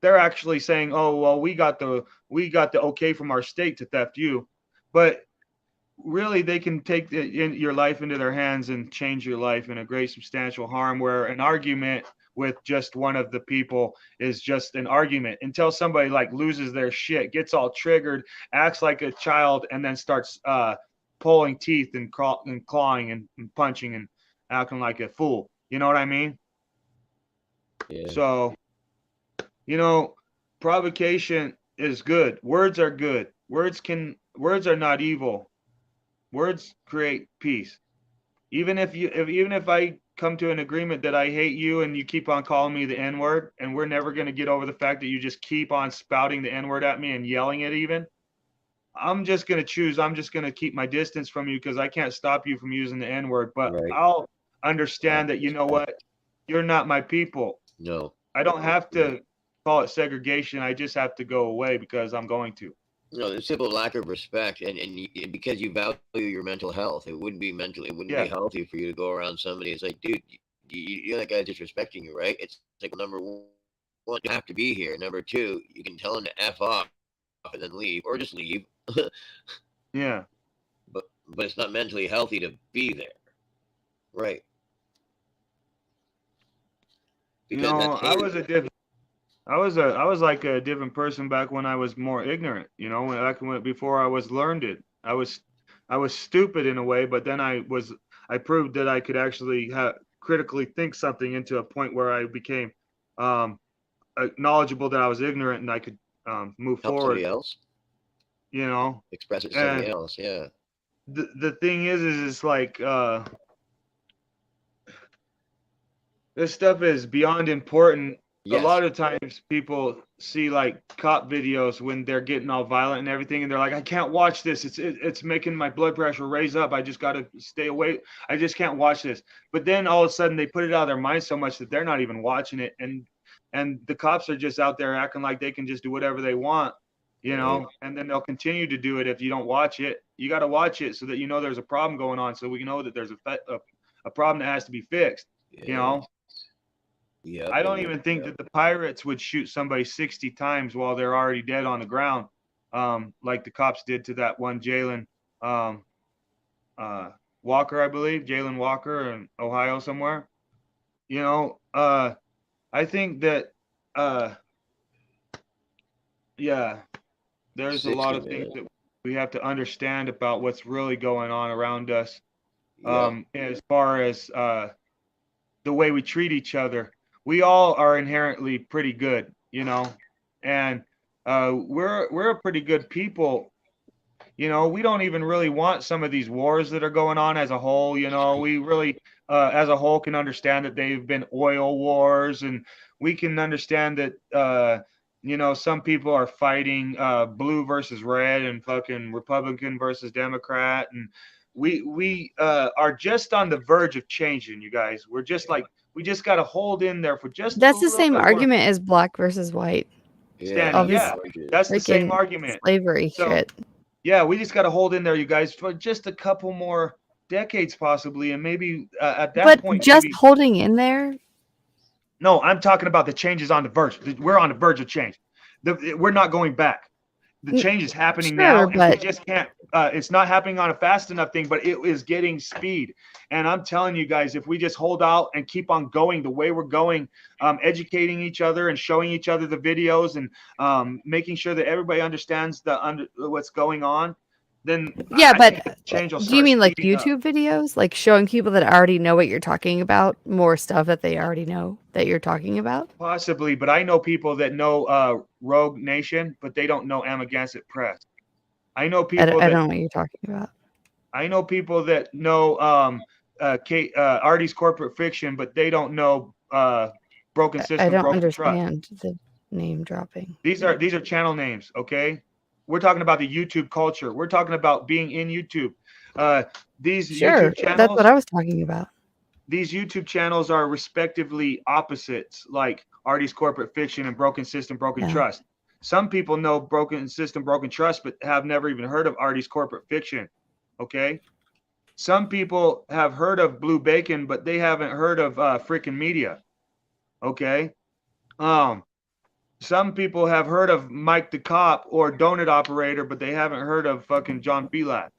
they're actually saying, oh, well, we got the okay from our state to theft you. But really, they can take your life into their hands and change your life in a great substantial harm, where an argument with just one of the people is just an argument until somebody like loses their shit, gets all triggered, acts like a child, and then starts pulling teeth and clawing and punching and acting like a fool. You know what I mean? Yeah. So, you know, provocation is good. Words are good. Words are not evil. Words create peace. Even if I come to an agreement that I hate you and you keep on calling me the N-word, and we're never going to get over the fact that you just keep on spouting the N-word at me and yelling it even, I'm just going to keep my distance from you because I can't stop you from using the N-word, but I'll understand that, you know what, you're not my people. No. I don't have to call it segregation. I just have to go away because I'm going to. No, the simple lack of respect, and because you value your mental health, it wouldn't be healthy for you to go around somebody. It's like, dude, you're that guy disrespecting you, right? It's like, number one, you have to be here. Number two, you can tell him to F off and then leave, or just leave. Yeah. But it's not mentally healthy to be there, right? You know, I was like a different person back when I was more ignorant, you know, before I was learned. I was stupid in a way, but then I proved that I could actually critically think something into a point where I became knowledgeable that I was ignorant, and I could move Help forward. somebody else. You know, express it to somebody else. Yeah. The thing is it's like this stuff is beyond important. Yes. A lot of times people see like cop videos when they're getting all violent and everything, and they're like, I can't watch this. It's making my blood pressure raise up. I just got to stay away. I just can't watch this. But then all of a sudden they put it out of their mind so much that they're not even watching it. And the cops are just out there acting like they can just do whatever they want, you know, and then they'll continue to do it if you don't watch it. You got to watch it so that you know there's a problem going on, so we know that there's a problem that has to be fixed, you know. Yeah, I don't even think that the Pirates would shoot somebody 60 times while they're already dead on the ground, like the cops did to that one Jalen Walker, I believe, Jalen Walker in Ohio somewhere. You know, I think that, there's a lot of things that we have to understand about what's really going on around us, as far as the way we treat each other. We all are inherently pretty good, you know, and we're a pretty good people. You know, we don't even really want some of these wars that are going on as a whole. You know, we really, as a whole, can understand that they've been oil wars, and we can understand that, you know, some people are fighting blue versus red and fucking Republican versus Democrat. And we are just on the verge of changing, you guys. We're just like, we just got to hold in there for just That's a the little same bit more. argument as black versus white. Yeah, that's the same argument. Slavery So, shit. Yeah, we just got to hold in there, you guys, for just a couple more decades, possibly, and maybe at that But point, just maybe. holding in there. No, I'm talking about the changes on the verge. We're on the verge of change. We're not going back. The change is happening now, Sure, and we but just can't. It's not happening on a fast enough thing, but it is getting speed. And I'm telling you guys, if we just hold out and keep on going the way we're going, educating each other and showing each other the videos and making sure that everybody understands what's going on, then yeah, I but think the change will do you start mean like speeding up. YouTube videos, like showing people that already know what you're talking about more stuff that they already know that you're talking about? Possibly, but I know people that know Rogue Nation, but they don't know Amagansett Press. I know I people don't that know what you're talking about. I know people that know Artie's Corporate Fiction, but they don't know Broken I System, don't Broken Trust. understand the name dropping. These are channel names, okay? We're talking about the YouTube culture. We're talking about being in YouTube. These Sure, YouTube channels, that's what I was talking about. these YouTube channels are respectively opposites, like Artie's Corporate Fiction and Broken System, Broken Yeah. Trust. Some people know Broken System, Broken Trust, but have never even heard of Artie's Corporate Fiction. Okay. Some people have heard of Blue Bacon, but they haven't heard of freaking media. Okay. Some people have heard of Mike the Cop or Donut Operator, but they haven't heard of fucking John Felix.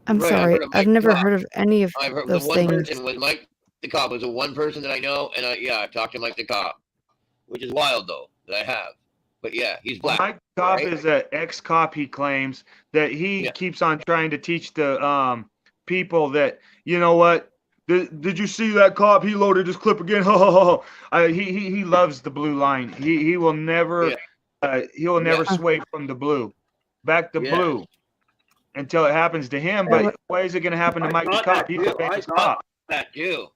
I'm Right, sorry, heard of I've Mike never Cop. heard of any of I've heard those the one things. person was Mike the Cop was the one person that I know, and I've talked to Mike the Cop, which is wild though that I have. But yeah, he's black. Mike the Cop right? is an ex-cop. He claims that he keeps on trying to teach the people that, you know what? Did you see that cop? He loaded his clip again. He loves the blue line. He will never sway from the blue. Back to blue until it happens to him. But why is it going to happen to Mike the Cop? He's a famous cop. That too.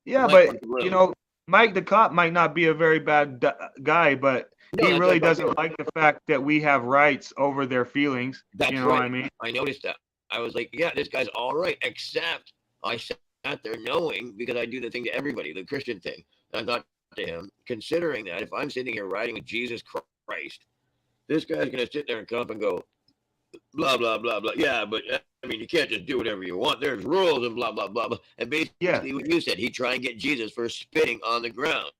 Yeah, Mike but the Blue. you know, Mike the Cop might not be a very bad guy, but No, he that's really what I'm doesn't saying. like the fact that we have rights over their feelings. That's you know right. what I mean? I noticed that. I was like, yeah, this guy's all right, except I sat there knowing, because I do the thing to everybody, the Christian thing. And I thought to him, considering that if I'm sitting here riding with Jesus Christ, this guy's going to sit there and come up and go, blah, blah, blah, blah. Yeah, but I mean, you can't just do whatever you want. There's rules and blah, blah, blah, blah. And basically what you said, he'd try and get Jesus for spitting on the ground.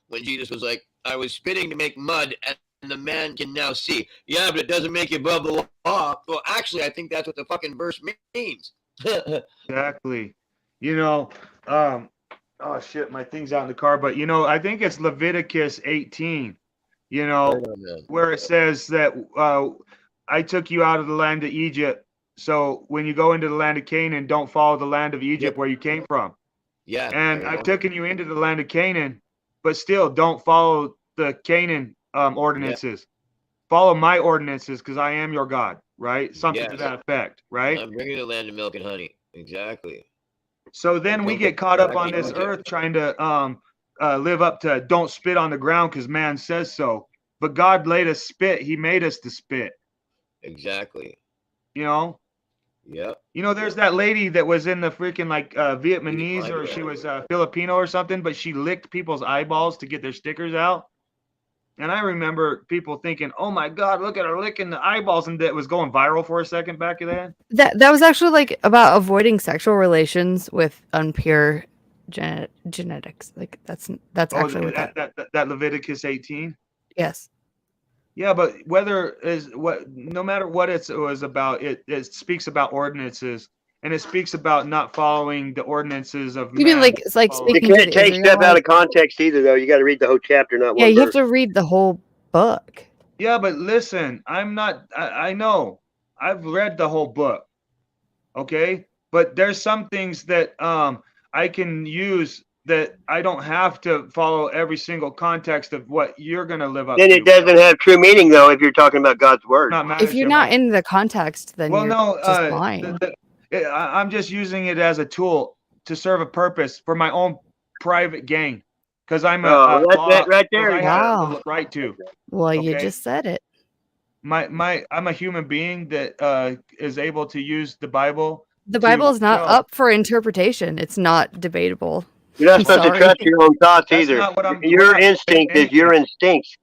When Jesus was like, I was spitting to make mud, and the man can now see. Yeah, but it doesn't make you above the law. Well, actually, I think that's what the fucking verse means. Exactly. You know, oh shit, my thing's out in the car, but you know, I think it's Leviticus 18, you know, where it says that I took you out of the land of Egypt. So when you go into the land of Canaan, don't follow the land of Egypt where you came from. Yeah. And I've taken you into the land of Canaan, but still don't follow the Canaan ordinances. Follow my ordinances because I am your God, right? Something to that effect, right? I'm bringing the land of milk and honey. Exactly. So then we get caught up on this earth trying to live up to don't spit on the ground because man says so. But God laid us spit. He made us to spit. Exactly. You know? Yep. You know, there's that lady that was in the freaking like Vietnamese or she was Filipino or something, but she licked people's eyeballs to get their stickers out. And I remember people thinking, "Oh my God, look at her licking the eyeballs," and that was going viral for a second back then. That was actually like about avoiding sexual relations with unpure genetics. Like that's actually what that Leviticus 18. Yes. Yeah, but no matter what it was about, it speaks about ordinances, and it speaks about not following the ordinances of. You mean like it's like You speaking to can't the take stuff out Israelites? of context either, though. You got to read the whole chapter, not Yeah, one you have verse. to read the whole book. Yeah, but listen, I know. I've read the whole book. Okay? But there's some things that I can use that I don't have to follow every single context of what you're going to live up Then to. it doesn't have true meaning, though, if you're talking about God's word. If you're not in the context, then Well, you're no, just lying. I'm just using it as a tool to serve a purpose for my own private gain. Because I'm Oh, that's it right there. I have Wow. the right to. Well, you Okay? just said it. I'm a human being that is able to use the Bible. The Bible is not show. up for interpretation. It's not debatable. You're not I'm supposed to sorry. trust your own thoughts That's either. not what I'm- Your we're not instinct is anything. your instinct.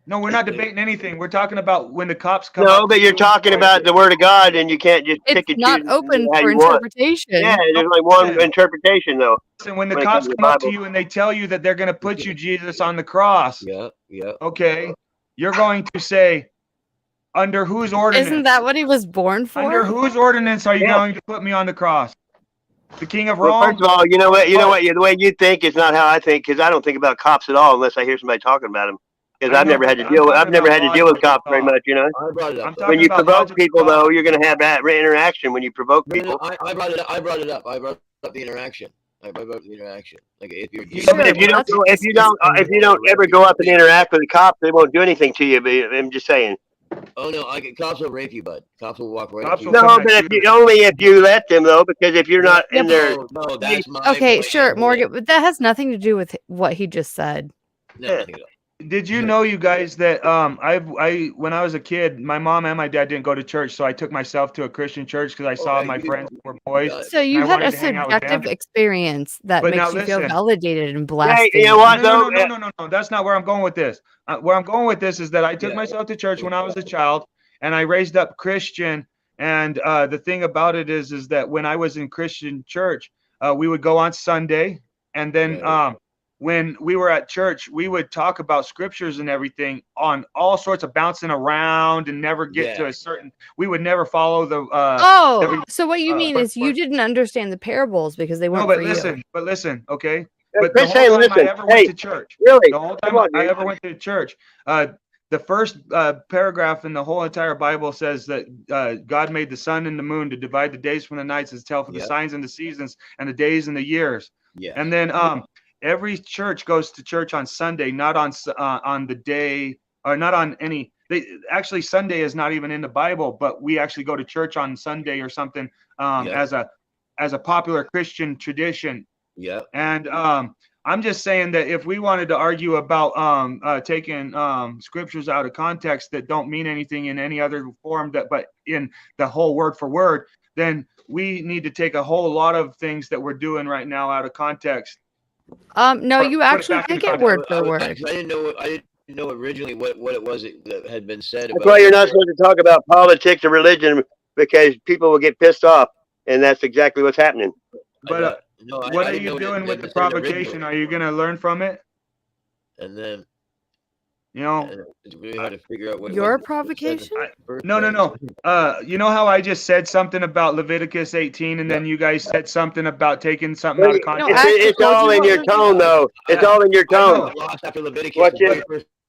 No, we're not debating anything. We're talking about when the cops come. No, up but to you're you. talking about the word of God, and you can't just pick It's and not choose open how for you want. interpretation. Yeah, there's only one interpretation though. Listen, when the when it cops comes to the come up to Bible. you and they tell you that they're going to put you, Jesus, on the cross, Yeah. okay, you're going to say, under whose ordinance? Isn't that what he was born for? Under whose ordinance are you Yeah. going to put me on the cross? The King of Well, Rome? first of all, you know what? The way you think is not how I think, because I don't think about cops at all unless I hear somebody talking about them. Because I I've know, never had but to I'm deal with. talking I've never about had to deal with logical cops very thought. much. You know. I brought it up. I'm though. When talking you about provoke logical people, thought. though, you're going to have that interaction when you provoke No, people. I brought it up. I brought it up. I brought up the interaction. I brought up the interaction. Like if you're You If said you don't, that's go, if you don't, if you don't ever go up and interact with the cops, they won't do anything to you. But I'm just saying. Oh no, cops will rape you, bud. Cops will walk right Cops up to will you. come No, at but you. only if you let them, though, because if you're not Yeah, in there, No, that's my Okay, point. sure, Morgan, but that has nothing to do with what he just said. No, nothing at all. Did you know, you guys, that I when I was a kid, my mom and my dad didn't go to church, so I took myself to a Christian church because I saw my friends were boys. So you I had wanted a to hang out with subjective them. experience that But makes now you feel listen. validated and hey, blasphemed. you know what, No, though? no. That's not where I'm going with this. Where I'm going with this is that I took myself to church when I was a child, and I raised up Christian. And the thing about it is that when I was in Christian church, we would go on Sunday, and then when we were at church, we would talk about scriptures and everything on all sorts of bouncing around and never get to a certain. We would never follow the. So what you mean is you didn't understand the parables because they weren't No, for you. but listen, okay. Hey, But the Chris, whole hey, time I listen, ever went hey, to church, really, the whole come time on, I dude. ever went to church, the first paragraph in the whole entire Bible says that God made the sun and the moon to divide the days from the nights, to tell for the signs and the seasons and the days and the years. Yeah. And then every church goes to church on Sunday, not on the day, or not on any. Actually, Sunday is not even in the Bible, but we actually go to church on Sunday or something as a popular Christian tradition. Yeah. And I'm just saying that if we wanted to argue about taking scriptures out of context that don't mean anything in any other form, but in the whole word for word, then we need to take a whole lot of things that we're doing right now out of context. No, you actually take it word for word. I didn't know originally what it was that had been said. That's why you're not supposed to talk about politics or religion, because people will get pissed off, and that's exactly what's happening. But what are you doing with the provocation? Are you going to learn from it? And then, you know, we had to figure out what your provocation. No. You know how I just said something about Leviticus 18, and then you guys said something about taking something out of context. It's all in your tone, though. It's all in your tone. After Leviticus, What's your